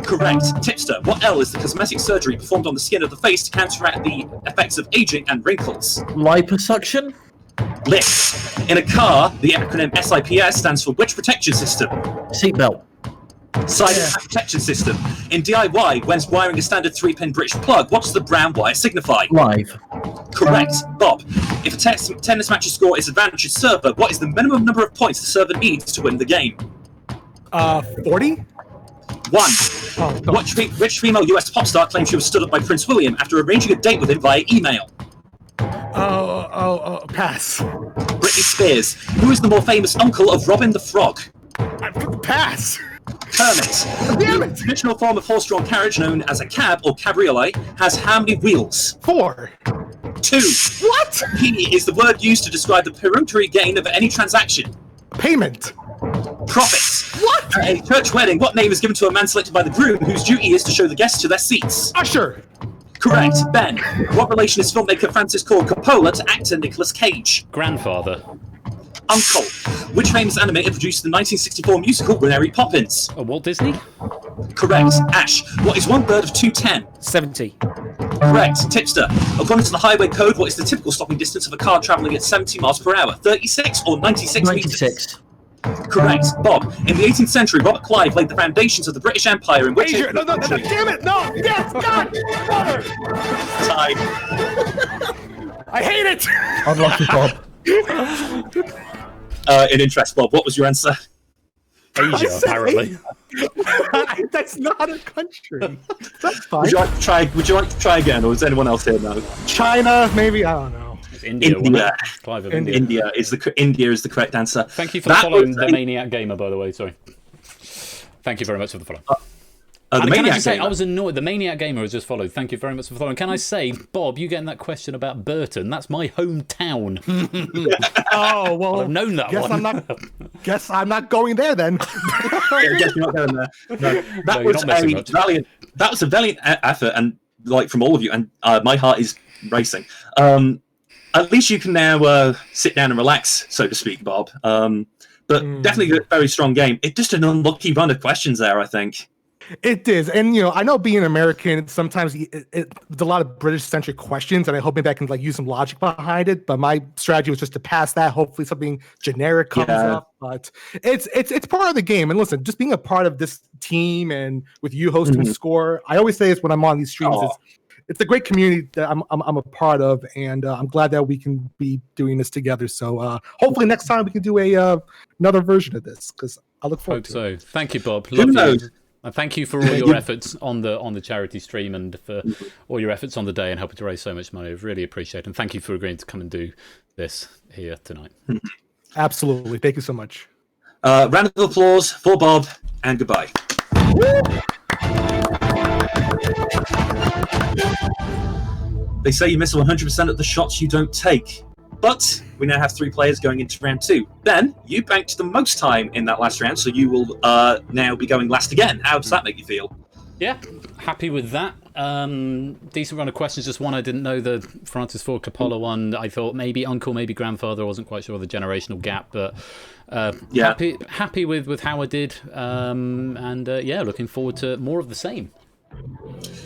Speaker 14: Correct. Tipster. What L is the cosmetic surgery performed on the skin of the face to counteract the effects of aging and wrinkles?
Speaker 17: Liposuction?
Speaker 14: Lift. In a car, the acronym SIPS stands for which protection system?
Speaker 17: Seatbelt.
Speaker 14: Side impact protection system. In DIY, when wiring a standard 3-pin British plug, what does the brown wire signify?
Speaker 17: Live.
Speaker 14: Correct. Bob, if a tennis match's score is advantage server, what is the minimum number of points the server needs to win the game?
Speaker 16: 40?
Speaker 14: 1. Which female US pop star claims she was stood up by Prince William after arranging a date with him via email?
Speaker 16: Pass.
Speaker 14: Britney Spears. Who is the more famous uncle of Robin the Frog?
Speaker 16: Pass.
Speaker 14: Kermit.
Speaker 16: Damn it!
Speaker 14: The traditional form of horse-drawn carriage known as a cab or cabriolet has how many wheels?
Speaker 16: 4.
Speaker 14: 2.
Speaker 16: What?
Speaker 14: P is the word used to describe the peremptory gain of any transaction.
Speaker 16: Payment.
Speaker 14: Profits.
Speaker 16: What?
Speaker 14: At a church wedding, what name is given to a man selected by the groom whose duty is to show the guests to their seats?
Speaker 16: Usher.
Speaker 14: Correct. Ben. What relation is filmmaker Francis Ford Coppola to actor Nicolas Cage?
Speaker 5: Grandfather.
Speaker 14: Uncle. Which famous animator produced the 1964 musical Mary Poppins?
Speaker 5: Walt Disney?
Speaker 14: Correct. Ash. What is 1/3 of 210?
Speaker 15: 70.
Speaker 14: Correct. Tipster. According to the highway code, what is the typical stopping distance of a car travelling at 70 miles per hour? 36 or 96
Speaker 17: 96.
Speaker 14: meters? Correct. Bob. In the 18th century, Robert Clive laid the foundations of the British Empire in which...
Speaker 16: Asia. No, damn it! No! Yes! God! Brother!
Speaker 14: Tie.
Speaker 16: I hate it!
Speaker 17: Unlucky Bob.
Speaker 14: In interest, Bob, what was your answer?
Speaker 5: Asia, apparently.
Speaker 16: That's not a country. That's fine.
Speaker 14: Would you like to try again, or is anyone else here now?
Speaker 16: China, maybe? I don't know.
Speaker 5: It's India.
Speaker 14: India is the correct answer.
Speaker 5: Thank you for following the Maniac Gamer, by the way. Sorry. Thank you very much for the follow.
Speaker 14: The
Speaker 5: can I
Speaker 14: Maniac
Speaker 5: just say,
Speaker 14: Gamer.
Speaker 5: I was annoyed. The Maniac Gamer has just followed. Thank you very much for following. Can I say, Bob, you getting that question about Burton? That's my hometown.
Speaker 16: Oh, well.
Speaker 5: I've known that one.
Speaker 16: Guess I'm not going there then.
Speaker 14: I guess you're not going there. No, that
Speaker 5: you're not missing
Speaker 14: was
Speaker 5: much.
Speaker 14: that was a valiant effort, and like from all of you, and my heart is racing. At least you can now sit down and relax, so to speak, Bob. But definitely a very strong game. It's just an unlucky run of questions there, I think.
Speaker 16: It is, and I know being American, sometimes there's a lot of British-centric questions, and I hope maybe I can use some logic behind it. But my strategy was just to pass that. Hopefully, something generic comes up. But it's part of the game. And listen, just being a part of this team and with you hosting Score, I always say this when I'm on these streams. It's a great community that I'm a part of, and I'm glad that we can be doing this together. So hopefully next time we can do another version of this, because I look forward to it.
Speaker 5: Thank you, Bob.
Speaker 16: Who knows?
Speaker 5: And thank you for all your efforts on the charity stream and for all your efforts on the day and helping to raise so much money. I really appreciate it. And thank you for agreeing to come and do this here tonight.
Speaker 16: Absolutely. Thank you so much.
Speaker 14: Round of applause for Bob, and goodbye. They say you miss 100% of the shots you don't take. But we now have 3 players going into round 2. Ben, you banked the most time in that last round, so you will now be going last again. How does that make you feel?
Speaker 5: Yeah, happy with that. Decent run of questions. Just one I didn't know, the Francis Ford Coppola one. I thought maybe uncle, maybe grandfather. I wasn't quite sure of the generational gap, but happy with how I did. Looking forward to more of the same.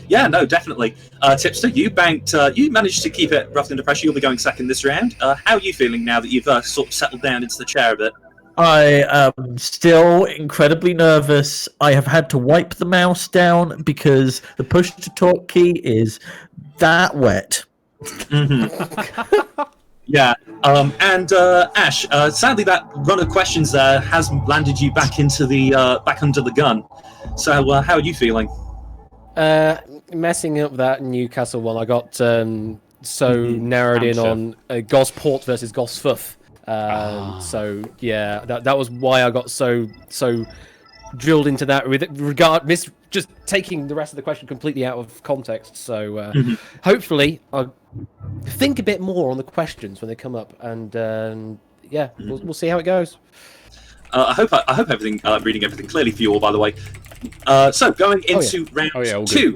Speaker 14: Yeah, no, definitely. Tipster, you banked. You managed to keep it roughly under pressure. You'll be going second this round. How are you feeling now that you've sort of settled down into the chair a bit?
Speaker 17: I am still incredibly nervous. I have had to wipe the mouse down because the push to talk key is that wet.
Speaker 14: Yeah. And Ash, sadly that run of questions there has landed you back into the back under the gun. So how are you feeling?
Speaker 15: Messing up that Newcastle one, I got narrowed in on Gosport versus Gosforth. So yeah, that was why I got so drilled into that just taking the rest of the question completely out of context. So hopefully I'll think a bit more on the questions when they come up, and we'll see how it goes.
Speaker 14: I hope everything reading everything clearly for you all, by the way. So going into round 2.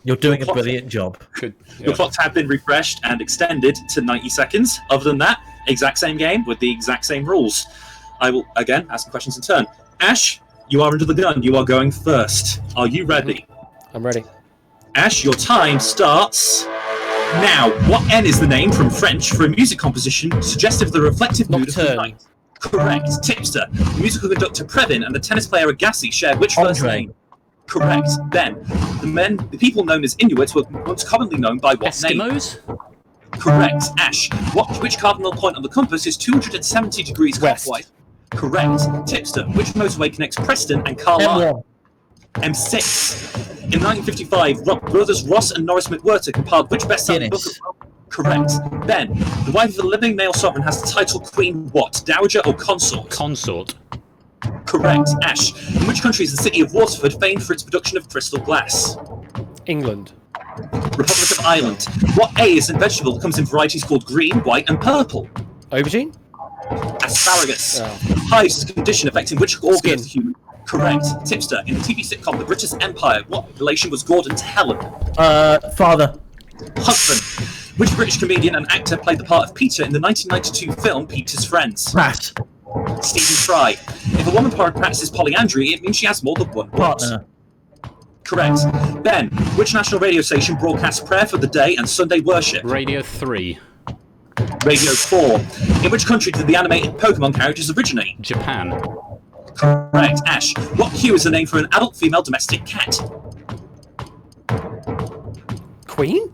Speaker 17: You're doing a brilliant job.
Speaker 5: Good.
Speaker 14: Your clocks have been refreshed and extended to 90 seconds. Other than that, exact same game with the exact same rules. I will, again, ask the questions in turn. Ash, you are under the gun. You are going first. Are you ready?
Speaker 15: I'm ready.
Speaker 14: Ash, your time starts now. What N is the name from French for a music composition suggestive of the reflective mood of the night? Correct. Tipster. The musical conductor Previn and the tennis player Agassi share which first name? Correct. Ben. The people known as Inuits were once commonly known by what
Speaker 5: Eskimos?
Speaker 14: name? Correct. Ash. Which cardinal point on the compass is 270 degrees clockwise? Correct. Tipster. Which motorway connects Preston and Carlisle? M6. In 1955, brothers Ross and Norris McWhirter compiled which best-selling book of... Correct. Ben. The wife of the living male sovereign has the title Queen what? Dowager or Consort?
Speaker 5: Consort.
Speaker 14: Correct. Ash. In which country is the city of Waterford famed for its production of crystal glass?
Speaker 15: England.
Speaker 14: Republic of Ireland. What A is a vegetable that comes in varieties called green, white, and purple?
Speaker 15: Aubergine?
Speaker 14: Asparagus. Hives is a condition affecting which organ of the human? Correct. Tipster. In the TV sitcom The British Empire, what relation was Gordon to Helen?
Speaker 17: Father.
Speaker 14: Husband. Which British comedian and actor played the part of Peter in the 1992 film Peter's Friends?
Speaker 17: Pratt.
Speaker 14: Stephen Fry. If a woman practices polyandry, it means she has more than one partner. Correct. Ben, which national radio station broadcasts Prayer for the Day and Sunday Worship?
Speaker 5: Radio 3.
Speaker 14: Radio 4. In which country did the animated Pokemon characters originate?
Speaker 5: Japan.
Speaker 14: Correct. Ash, what hue is the name for an adult female domestic cat?
Speaker 15: Queen?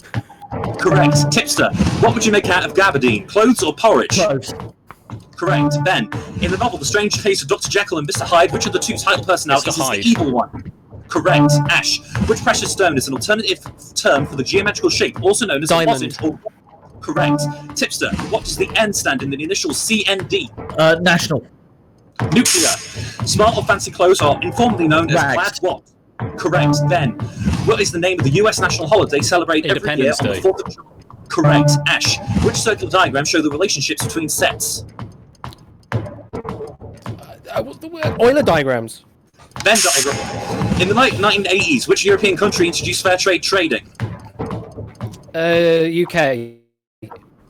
Speaker 14: Correct. Tipster, what would you make out of gabardine? Clothes or porridge?
Speaker 17: Clothes.
Speaker 14: Correct. Ben, in the novel The Strange Case of Dr. Jekyll and Mr. Hyde, which of the two title personalities is the evil one? Correct. Ash, which precious stone is an alternative term for the geometrical shape, also known as
Speaker 15: diamond?
Speaker 14: A deposit or... Correct. Tipster, what does the N stand in the initials CND?
Speaker 17: National.
Speaker 14: Nuclear. Smart or fancy clothes are informally known as plaid what? Correct. Ben, what is the name of the US national holiday celebrated every year on the 4th of July? Correct. Ash, which circular diagrams show the relationships between sets?
Speaker 15: What's the word? Euler diagrams.
Speaker 14: Venn diagram. In the late 1980s, which European country introduced fair trade trading?
Speaker 15: UK.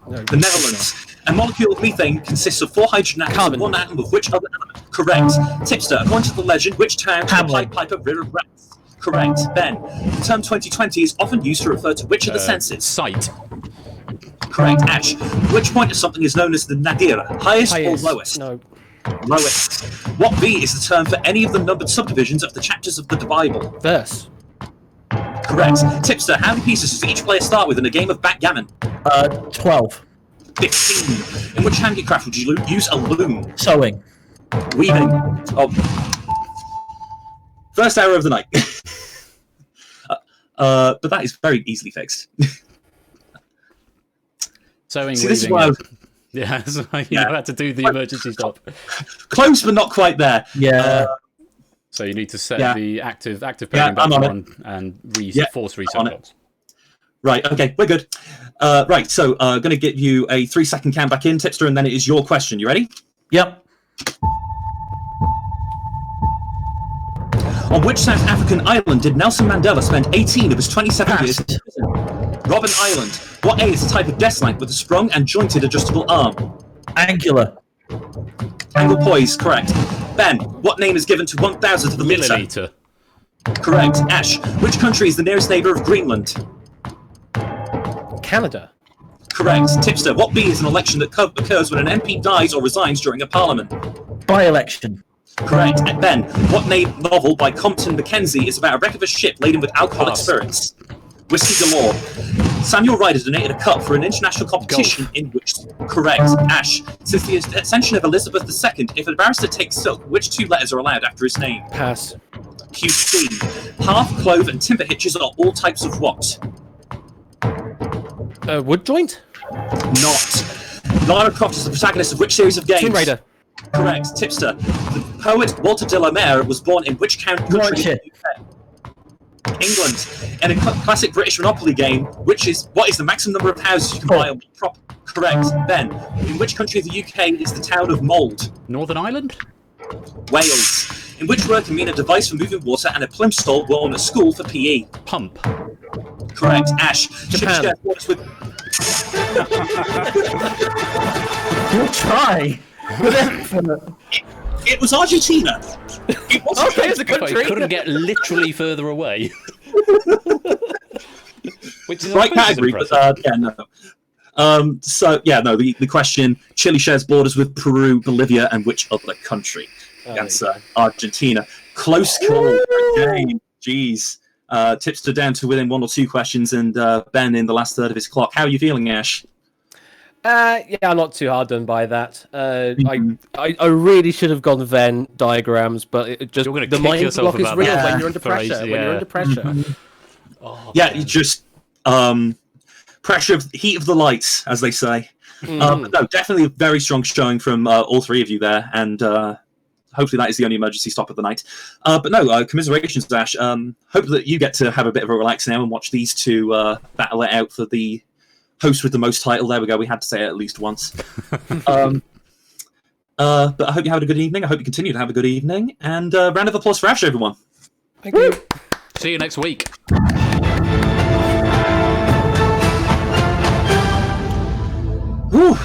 Speaker 15: No.
Speaker 14: The Netherlands. A molecule of methane consists of 4 hydrogen atoms and 1 atom of which other element? Correct. Tipster, according to the legend, which town had the Pied Piper River rats? Correct. Ben, the term 2020 is often used to refer to which of the senses?
Speaker 5: Sight.
Speaker 14: Correct. Ash, which point of something is known as the nadir? Highest or lowest?
Speaker 15: No.
Speaker 14: Lowest. What V is the term for any of the numbered subdivisions of the chapters of the Bible?
Speaker 15: Verse.
Speaker 14: Correct. Tipster, how many pieces does each player start with in a game of backgammon?
Speaker 17: 12.
Speaker 14: 15. In which handicraft would you use a loom?
Speaker 17: Sewing.
Speaker 14: Weaving. Oh. First error of the night. But that is very easily fixed.
Speaker 5: Sewing,
Speaker 14: See, this is why
Speaker 5: yeah, so you had to do the emergency stop.
Speaker 14: Close, but not quite there.
Speaker 17: Yeah.
Speaker 5: So you need to set the active pairing
Speaker 14: I'm
Speaker 5: back
Speaker 14: on
Speaker 5: on and force reset blocks.
Speaker 14: Right, okay, we're good. Right, so going to give you a 3-second count back in, Tipster, and then it is your question. You ready?
Speaker 17: Yep.
Speaker 14: On which South African island did Nelson Mandela spend 18 of his 27 years in prison? Robben Island. What A is a type of desk lamp with a sprung and jointed adjustable arm?
Speaker 17: Angular.
Speaker 14: Angle poise, correct. Ben, what name is given to 1,000th of a
Speaker 5: millimeter?
Speaker 14: Correct. Ash, which country is the nearest neighbour of Greenland?
Speaker 15: Canada.
Speaker 14: Correct. Tipster, what B is an election that occurs when an MP dies or resigns during a parliament?
Speaker 17: By-election.
Speaker 14: Correct. And Ben, what novel by Compton Mackenzie is about a wreck of a ship laden with alcoholic spirits? Whiskey Galore. Samuel Ryder donated a cup for an international competition in which... Correct. Ash, since the ascension of Elizabeth II, if a barrister takes silk, which 2 letters are allowed after his name?
Speaker 15: Pass.
Speaker 14: QC. Half, clove, and timber hitches are all types of what?
Speaker 15: Wood joint?
Speaker 14: Not. Lara Croft is the protagonist of which series of games?
Speaker 15: Tomb Raider.
Speaker 14: Correct. Tipster. The poet Walter de la Mare was born in which country in the UK? England. In a classic British Monopoly game, what is the maximum number of houses you can buy on one property? Correct. Ben, in which country of the UK is the town of Mould?
Speaker 5: Northern Ireland?
Speaker 14: Wales. In which word can mean a device for moving water and a plimsoll worn at school for PE?
Speaker 5: Pump.
Speaker 14: Correct. Ash.
Speaker 15: Japan.
Speaker 17: You'll try.
Speaker 14: It was Argentina. It was
Speaker 15: okay, it's a country.
Speaker 5: I couldn't get literally further away. Which is
Speaker 14: right category, but yeah, no. So yeah, no. The question: Chile shares borders with Peru, Bolivia, and which other country? That's Argentina. Close call. Game. Jeez. Tipster down to within 1 or 2 questions, and Ben in the last third of his clock. How are you feeling, Ash?
Speaker 15: Yeah, I'm not too hard done by that. I really should have gone Venn diagrams, but it just the mind block is real when you're under pressure. When you're under pressure.
Speaker 14: Yeah, you just pressure of heat of the lights, as they say. But no, definitely a very strong showing from all 3 of you there, and hopefully that is the only emergency stop of the night. But no, commiserations, Ash. Hope that you get to have a bit of a relax now and watch these 2 battle it out for the host with the most title. There we go. We had to say it at least once. But I hope you had a good evening. I hope you continue to have a good evening. And round of applause for Ash, everyone.
Speaker 15: Thank you.
Speaker 5: See you next week.
Speaker 14: Whew.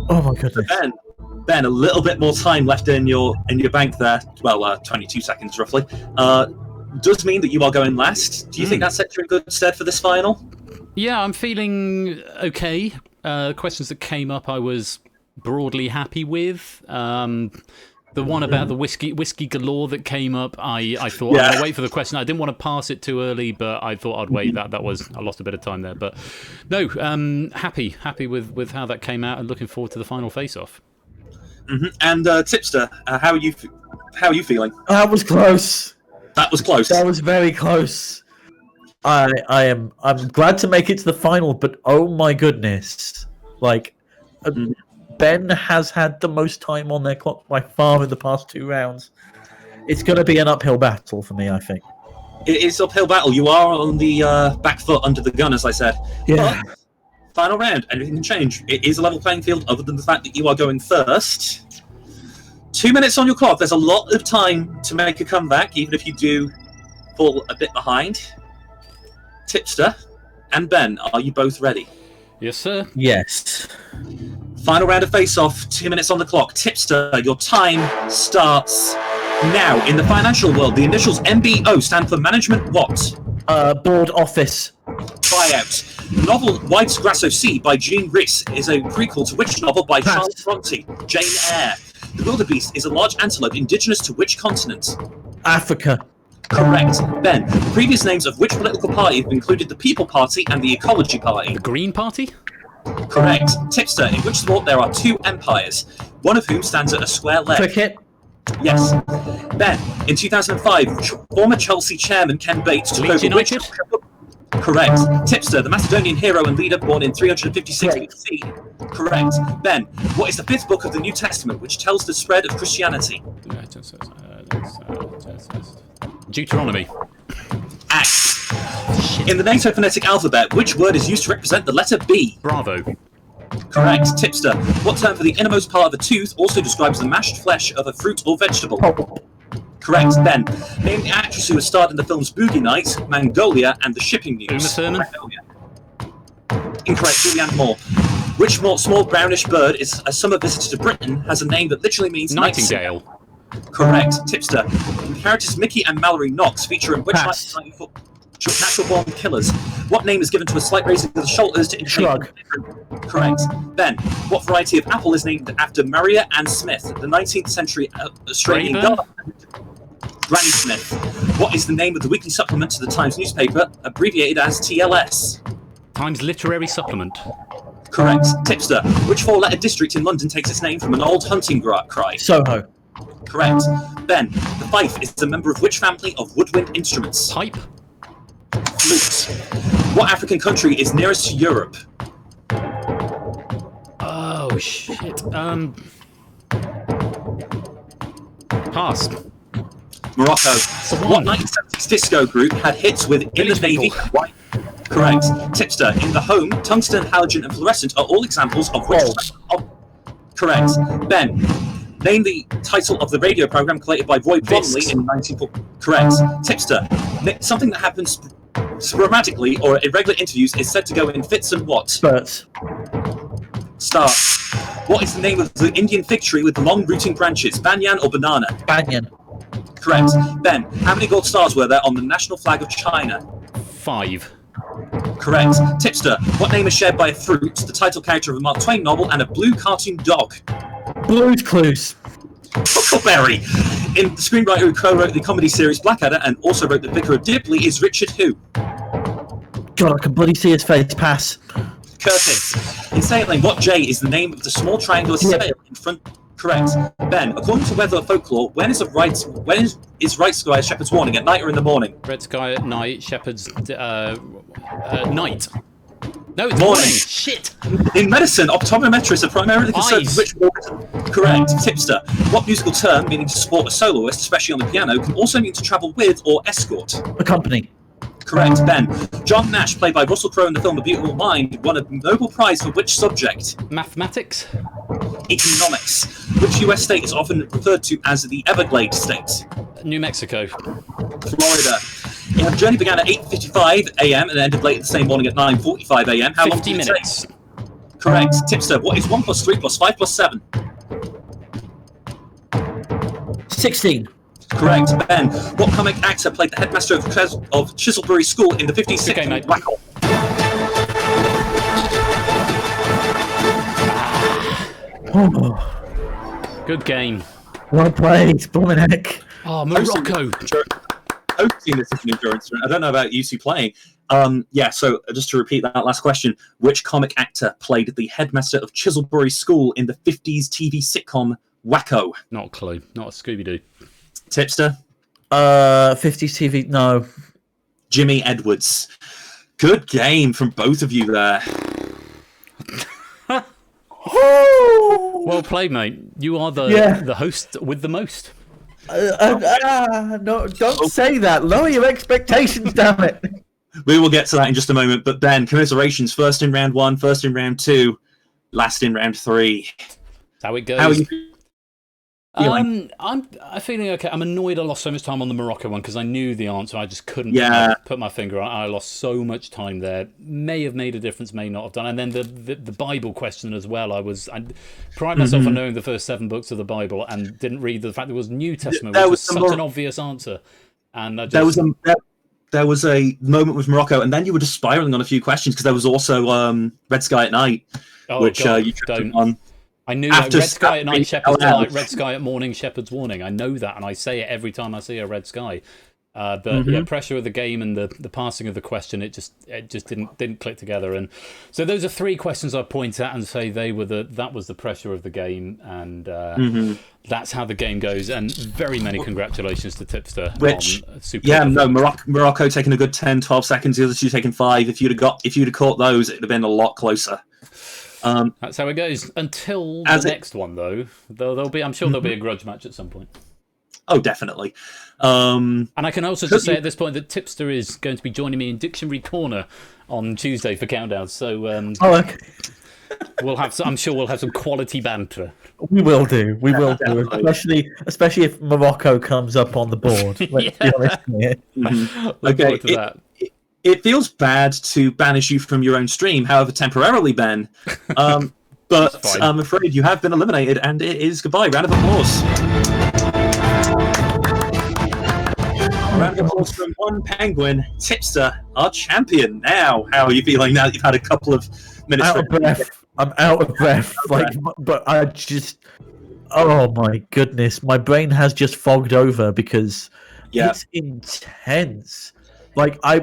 Speaker 17: Oh my goodness.
Speaker 14: Ben, a little bit more time left in your bank there. Well, 22 seconds roughly. Does mean that you are going last. Do you think that sets you in good stead for this final?
Speaker 5: Yeah, I'm feeling okay. Questions that came up, I was broadly happy with. The one about the whiskey galore that came up, I thought I'm going to wait for the question. I didn't want to pass it too early, but I thought I'd wait. I lost a bit of time there, but no, happy with how that came out, and looking forward to the final face-off.
Speaker 14: And Tipster, how are you feeling?
Speaker 17: That was close.
Speaker 14: That was close.
Speaker 17: That was very close. I'm glad to make it to the final, but oh my goodness, like Ben has had the most time on their clock by far in the past 2 rounds. It's going to be an uphill battle for me, I think.
Speaker 14: It is uphill battle. You are on the back foot under the gun, as I said.
Speaker 17: Yeah.
Speaker 14: But final round, anything can change. It is a level playing field, other than the fact that you are going first. 2 minutes on your clock. There's a lot of time to make a comeback, even if you do fall a bit behind. Tipster and Ben, are you both ready?
Speaker 5: Yes, sir.
Speaker 17: Yes.
Speaker 14: Final round of face-off, 2 minutes on the clock. Tipster, your time starts Now, in the financial world, the initials MBO stand for management what?
Speaker 17: Board office.
Speaker 14: Buyout. The novel White's Grasso Sea by Jean Rhys is a prequel to which novel by Charles Bronte? Jane Eyre. The wildebeest is a large antelope indigenous to which continent?
Speaker 17: Africa.
Speaker 14: Correct. Ben, the previous names of which political party have included the People Party and the Ecology Party?
Speaker 5: The Green Party?
Speaker 14: Correct. Tipster, in which sport there are 2 empires, one of whom stands at a square leg?
Speaker 17: Cricket.
Speaker 14: Yes. Ben, in 2005, former Chelsea chairman Ken Bates took over which... Correct. Tipster, the Macedonian hero and leader born in 356 BC. Correct. Ben, what is the 5th book of the New Testament which tells the spread of Christianity?
Speaker 5: Deuteronomy.
Speaker 14: Acts. In the NATO phonetic alphabet, which word is used to represent the letter B?
Speaker 5: Bravo.
Speaker 14: Correct. Tipster, what term for the innermost part of a tooth also describes the mashed flesh of a fruit or vegetable? Correct. Ben, name the actress who has starred in the films Boogie Nights, Mongolia, and The Shipping News.
Speaker 5: Uma Thurman.
Speaker 14: Incorrect. Julianne Moore. Which small brownish bird is a summer visitor to Britain has a name that literally means
Speaker 5: Nightingale.
Speaker 14: Correct. Tipster, the characters Mickey and Mallory Knox feature in which Natural Born Killers? What name is given to a slight raising of the shoulders to indicate...
Speaker 17: Shrug.
Speaker 14: Correct. Ben, what variety of apple is named after Maria Ann Smith, the 19th century Australian gardener? Granny Smith. What is the name of the weekly supplement to the Times newspaper, abbreviated as TLS?
Speaker 5: Times Literary Supplement.
Speaker 14: Correct. Tipster, which 4-letter district in London takes its name from an old hunting cry?
Speaker 17: Soho.
Speaker 14: Correct. Ben, the fife is a member of which family of woodwind instruments?
Speaker 5: Pipe.
Speaker 14: Flute. What African country is nearest to Europe?
Speaker 5: Oh, shit. Pass.
Speaker 14: Morocco. What 1970s disco group had hits with In the Navy? White. Correct. Tipster, in The Home, tungsten, halogen, and fluorescent are all examples of which... Correct. Ben, name the title of the radio program created by Roy Plumley in 1940. Correct. Tipster, something that happens sporadically or at irregular interviews is said to go in fits and what?
Speaker 17: Spurts.
Speaker 14: Start. What is the name of the Indian fig tree with the long rooting branches? Banyan or banana?
Speaker 17: Banyan.
Speaker 14: Correct. Ben, how many gold stars were there on the national flag of China?
Speaker 5: 5.
Speaker 14: Correct. Tipster, what name is shared by a fruit, the title character of a Mark Twain novel, and a blue cartoon dog?
Speaker 17: Blue's Clues.
Speaker 14: Huckleberry. In the screenwriter who co-wrote the comedy series Blackadder and also wrote The Vicar of Dibley is Richard who?
Speaker 17: God, I can bloody see his face. Pass.
Speaker 14: Curtis. In sailing, what J is the name of the small triangular sail in front? Correct. Ben, according to weather folklore, when is right sky shepherd's warning, at night or in the morning?
Speaker 5: Red sky at night, shepherd's night. No, it's morning. Shit.
Speaker 14: In medicine, optometrists are primarily concerned with which organ. Correct. Tipster. What musical term, meaning to support a soloist, especially on the piano, can also mean to travel with or escort?
Speaker 17: Accompany.
Speaker 14: Correct. Ben. John Nash, played by Russell Crowe in the film A Beautiful Mind, won a Nobel Prize for which subject?
Speaker 5: Mathematics.
Speaker 14: Economics. Which US state is often referred to as the Everglades state?
Speaker 5: New Mexico.
Speaker 14: Florida. The journey began at 8:55 a.m. and ended late the same morning at 9:45 a.m. How long did it take? Correct. Tipster, what is 1 + 3 + 5 + 7?
Speaker 17: 16.
Speaker 14: Correct. Ben, what comic actor played the headmaster of Chiselbury School in the 50s sitcom Wackle?
Speaker 5: Good game.
Speaker 17: Well played, Blominick.
Speaker 5: Oh, Morocco.
Speaker 14: I've seen this as an endurance run. I don't know about you two playing. Yeah, so just to repeat that last question, which comic actor played the headmaster of Chiselbury School in the 50s TV sitcom Wacko?
Speaker 5: Not a clue. Not a Scooby-Doo.
Speaker 14: Tipster?
Speaker 17: 50s TV, no.
Speaker 14: Jimmy Edwards. Good game from both of you there.
Speaker 5: Well played, mate. You are the host with the most.
Speaker 17: No, don't say that. Lower your expectations, damn it.
Speaker 14: We will get to that in just a moment. But Ben, commiserations. First in round 1, first in round 2, last in round 3.
Speaker 5: That's how it goes.
Speaker 14: How are you
Speaker 5: I'm feeling okay. I'm annoyed I lost so much time on the Morocco one because I knew the answer. I just couldn't put my finger on it. I lost so much time there. May have made a difference, may not have done. And then the Bible question as well. I pride myself on knowing the first 7 books of the Bible and didn't read the fact there was New Testament, which was such an obvious answer. And I just...
Speaker 14: There was a moment with Morocco, and then you were just spiraling on a few questions because there was also Red Sky at Night, which you don't on.
Speaker 5: I knew that Red Sky at night, Shepherd's Delight, Red Sky at morning, Shepherd's Warning. I know that, and I say it every time I see a red sky. But yeah, pressure of the game and the passing of the question, it just didn't click together. And so those are 3 questions I point at and say that was the pressure of the game, and that's how the game goes. And very many congratulations to Tipster.
Speaker 14: Morocco taking a good 10, 12 seconds. The other 2 taking 5. If you'd have caught those, it'd have been a lot closer.
Speaker 5: That's how it goes until the next one, though. I'm sure there'll be a grudge match at some point.
Speaker 14: Oh, definitely.
Speaker 5: And I can also just say at this point that Tipster is going to be joining me in Dictionary Corner on Tuesday for Countdown. So
Speaker 17: okay.
Speaker 5: I'm sure we'll have some quality banter.
Speaker 17: We will do. Especially if Morocco comes up on the board. Let's be honest here.
Speaker 5: Look forward to that.
Speaker 14: It feels bad to banish you from your own stream, however, temporarily, Ben. But I'm afraid you have been eliminated, and it is goodbye. Round of applause. Round of applause from one penguin, Tipster, our champion. Now, how are you feeling now that you've had a couple of minutes?
Speaker 17: I'm out of breath. But I just, oh my goodness, my brain has just fogged over because it's intense. What are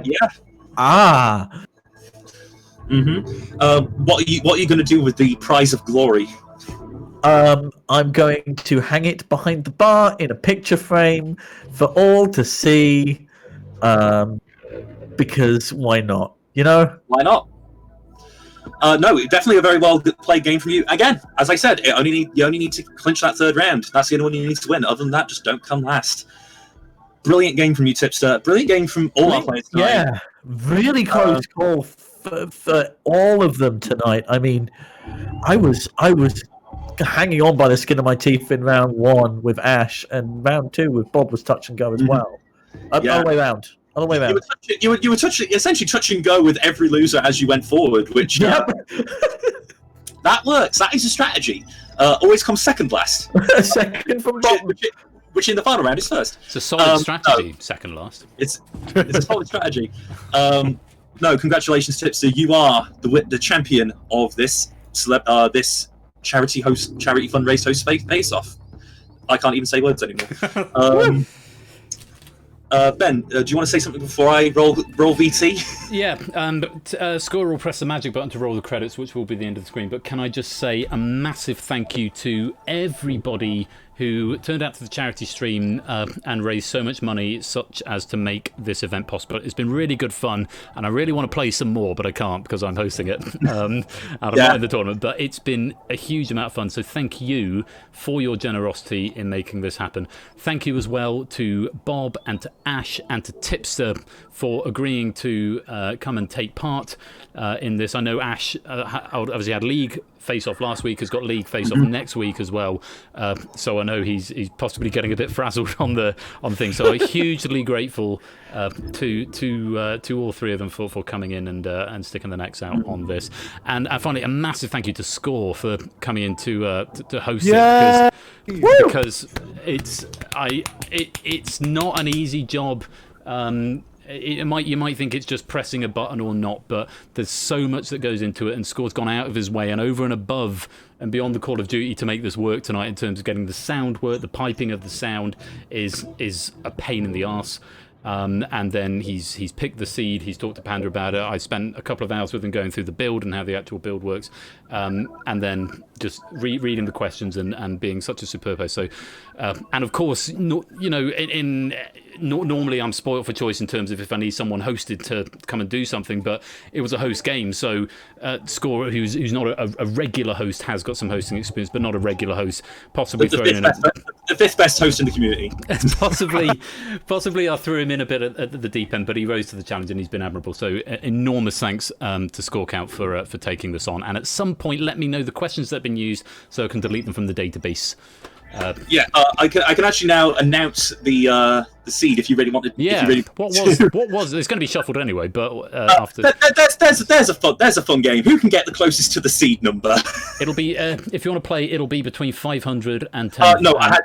Speaker 17: you going to do with the prize of glory? I'm going to hang it behind the bar in a picture frame for all to see. Because why not?
Speaker 14: Why not? No, definitely a very well played game from you. Again, as I said, you only need to clinch that 3rd round. That's the only one you need to win. Other than that, just don't come last. Brilliant game from you, Tipster. Brilliant game from all our players tonight.
Speaker 17: Yeah, really close call for all of them tonight. I mean, I was hanging on by the skin of my teeth in round 1 with Ash, and round 2 with Bob was touch and go as well. Other way round.
Speaker 14: You were essentially touch and go with every loser as you went forward, which that works. That is a strategy. Always comes second last.
Speaker 17: Second from bottom.
Speaker 14: Which in the final round is first.
Speaker 5: It's a solid strategy, second last.
Speaker 14: It's a solid strategy. No, congratulations, Tipster. You are the champion of this charity fundraise host face off. I can't even say words anymore. Ben, do you want to say something before I roll VT?
Speaker 5: Yeah, Score will press the magic button to roll the credits, which will be the end of the screen. But can I just say a massive thank you to everybody who turned out to the charity stream and raised so much money, such as to make this event possible. It's been really good fun, and I really want to play some more, but I can't because I'm hosting it and I'm not in the tournament. But it's been a huge amount of fun, so thank you for your generosity in making this happen. Thank you as well to Bob and to Ash and to Tipster for agreeing to come and take part in this. I know Ash obviously had League face-off last week, has got League face-off next week as well, so I know he's possibly getting a bit frazzled on things. So I'm hugely grateful to all 3 of them for coming in and sticking the necks out on this. And finally, a massive thank you to Score for coming in to host it, because it's not an easy job. You might think it's just pressing a button or not, but there's so much that goes into it, and Score's gone out of his way and over and above and beyond the Call of Duty to make this work tonight in terms of getting the sound work. The piping of the sound is a pain in the arse. And then he's picked the seed, he's talked to Panda about it. I spent a couple of hours with him going through the build and how the actual build works, and then just reading the questions and being such a superb host. So, and of course, normally I'm spoiled for choice in terms of if I need someone hosted to come and do something, but it was a host game, so Score, who's not a regular host, has got some hosting experience, but not a regular host, possibly the
Speaker 14: fifth best host in the community.
Speaker 5: possibly I threw him in a bit at the deep end, but he rose to the challenge and he's been admirable. So enormous thanks to Score Count for taking this on. And at some point, let me know the questions that have been used so I can delete them from the database.
Speaker 14: Yeah, I can actually now announce the seed if you really wanted.
Speaker 5: Yeah.
Speaker 14: If you really
Speaker 5: What was? It's going to be shuffled anyway, but after.
Speaker 14: There's a fun game. Who can get the closest to the seed number?
Speaker 5: It'll be if you want to play. It'll be between 500 and 10.
Speaker 14: No, I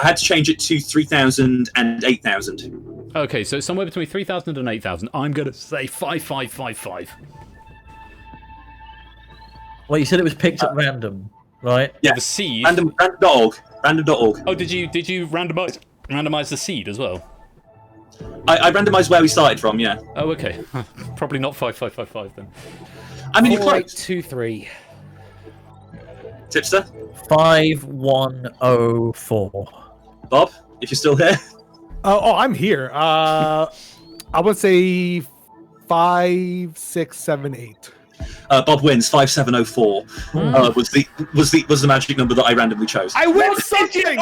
Speaker 14: had to change it to 3,000 and 8,000.
Speaker 5: Okay, so somewhere between 3,000 and 8,000. I'm going to say 5555.
Speaker 17: Well, you said it was picked at random, right?
Speaker 5: Yeah, the seed.
Speaker 14: Random.org. Random.org.
Speaker 5: Oh, did you randomize the seed as well?
Speaker 14: I randomised where we started from. Yeah.
Speaker 5: Oh, okay. Probably not 5555 then.
Speaker 14: I mean, you're close.
Speaker 15: 4823.
Speaker 14: Tipster.
Speaker 17: 5104.
Speaker 14: Bob, if you're still here.
Speaker 16: I'm here. I would say 5678.
Speaker 14: Bob wins 5704. Was the magic number that I randomly chose.
Speaker 15: I win something.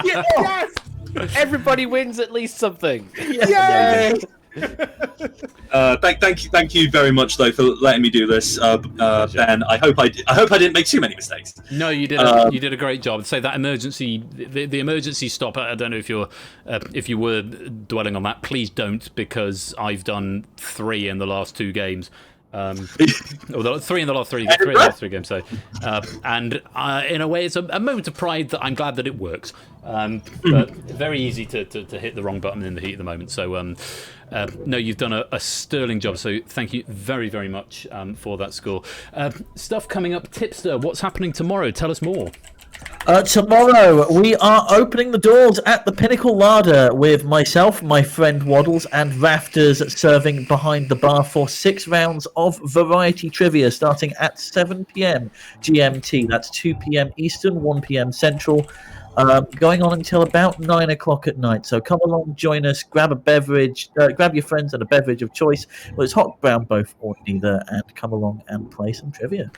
Speaker 15: Yes. Everybody wins at least something.
Speaker 16: Yay!
Speaker 14: Thank you very much though for letting me do this, Ben. I hope I didn't make too many mistakes.
Speaker 5: No, you did. You did a great job. Say that emergency, the emergency stop. I don't know if you were dwelling on that. Please don't, because I've done 3 in the last 2 games. Or 3 in the last 3 games. So, and in a way, it's a moment of pride that I'm glad that it works. But very easy to hit the wrong button in the heat of the moment. So, no, you've done a sterling job. So, thank you very, very much for that score. Stuff coming up, Tipster. What's happening tomorrow? Tell us more.
Speaker 17: Tomorrow we are opening the doors at the Pinnacle Larder with myself, my friend Waddles, and Rafters serving behind the bar for 6 rounds of variety trivia starting at 7 p.m. GMT. That's 2 p.m. Eastern, 1 p.m. Central. Going on until about 9 o'clock at night. So come along, join us, grab a beverage, grab your friends and a beverage of choice. Well, it's hot, brown, both, or neither, and come along and play some trivia.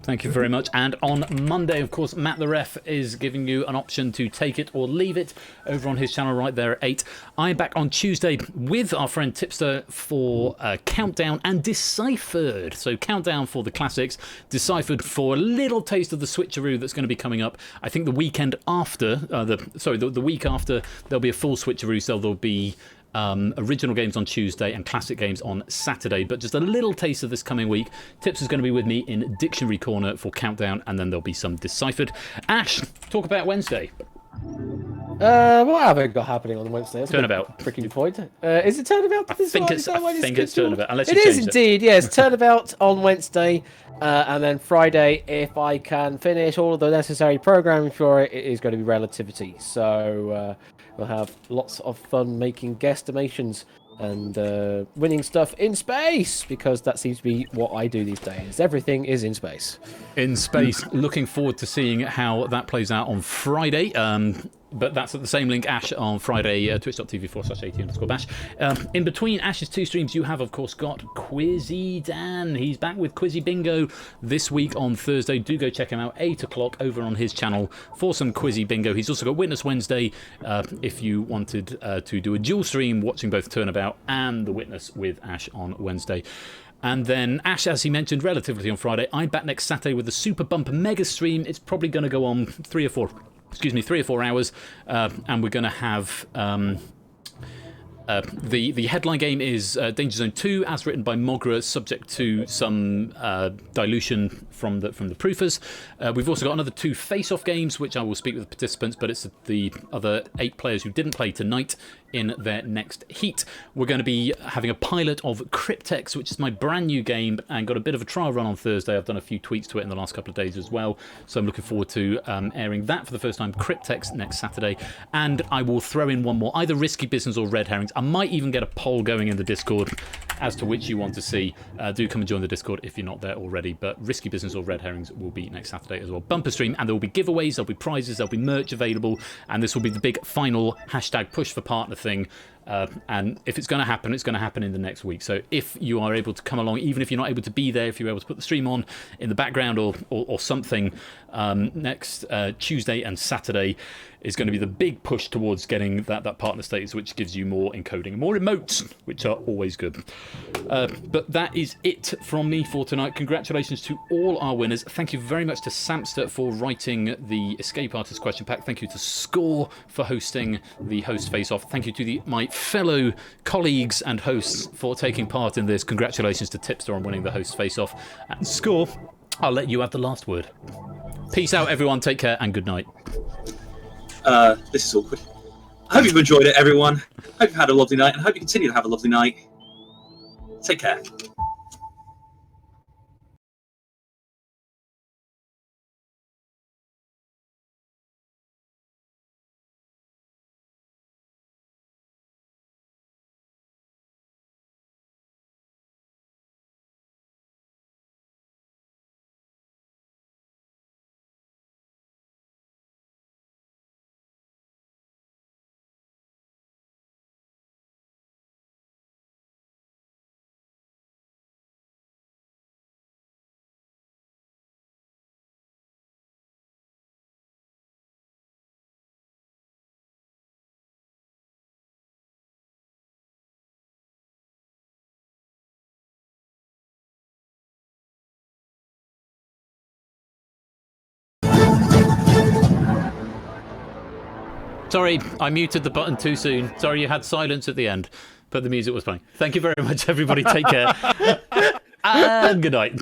Speaker 5: Thank you very much. And on Monday, of course, Matt the Ref is giving you an option to take it or leave it over on his channel right there at 8. I'm back on Tuesday with our friend Tipster for Countdown and Deciphered. So Countdown for the classics, Deciphered for a little taste of the switcheroo that's going to be coming up. I think the weekend after. The week after, there'll be a full switcheroo, so there'll be original games on Tuesday and classic games on Saturday. But just a little taste of this coming week. Tips is going to be with me in Dictionary Corner for Countdown, and then there'll be some Deciphered. Ash, talk about Wednesday.
Speaker 15: What have I got happening on Wednesday? That's
Speaker 5: Turnabout.
Speaker 15: Freaking point. Is it Turnabout?
Speaker 5: I think it's Turnabout. Unless
Speaker 15: it is indeed. Yes, Turnabout on Wednesday, and then Friday, if I can finish all of the necessary programming for it, it is going to be Relativity. So we'll have lots of fun making guesstimations and winning stuff in space, because that seems to be what I do these days. Everything is in space.
Speaker 5: In space. Looking forward to seeing how that plays out on Friday. But that's at the same link, Ash, on Friday, twitch.tv/AT_Bash. In between Ash's 2 streams, you have, of course, got Quizzy Dan. He's back with Quizzy Bingo this week on Thursday. Do go check him out, 8 o'clock over on his channel for some Quizzy Bingo. He's also got Witness Wednesday if you wanted to do a dual stream, watching both Turnabout and The Witness with Ash on Wednesday. And then Ash, as he mentioned, Relativity on Friday. I'm back next Saturday with the Super Bumper Mega Stream. It's probably going to go on 3 or 4 hours, and we're going to have the headline game is Danger Zone 2, as written by Mogra, subject to some dilution from the proofers. We've also got another 2 face-off games, which I will speak with the participants, but it's the other 8 players who didn't play tonight in their next heat. We're going to be having a pilot of Cryptex, which is my brand new game, and got a bit of a trial run on Thursday. I've done a few tweaks to it in the last couple of days as well, so I'm looking forward to airing that for the first time, Cryptex, next Saturday. And I will throw in one more, either Risky Business or Red Herrings. I might even get a poll going in the Discord as to which you want to see. Do come and join the Discord if you're not there already, but Risky Business or Red Herrings will be next Saturday as well. Bumper stream, and there will be giveaways, there'll be prizes, there'll be merch available, and this will be the big final hashtag push for partner thing And if it's going to happen, it's going to happen in the next week. So if you are able to come along, even if you're not able to be there, if you're able to put the stream on in the background or something, next Tuesday and Saturday is going to be the big push towards getting that partner status, which gives you more encoding and more emotes, which are always good. But that is it from me for tonight. Congratulations to all our winners. Thank you very much to Samster for writing the Escape Artist question pack. Thank you to Score for hosting the host face-off. Thank you to my fellow colleagues and hosts for taking part in this. Congratulations to Tipster on winning the host face-off. And Score, I'll let you have the last word. Peace out, everyone. Take care and good night.
Speaker 14: This is awkward. I hope you've enjoyed it, everyone. Hope you've had a lovely night, and hope you continue to have a lovely night. Take care.
Speaker 5: Sorry, I muted the button too soon. Sorry you had silence at the end, but the music was playing. Thank you very much, everybody. Take care. And good night.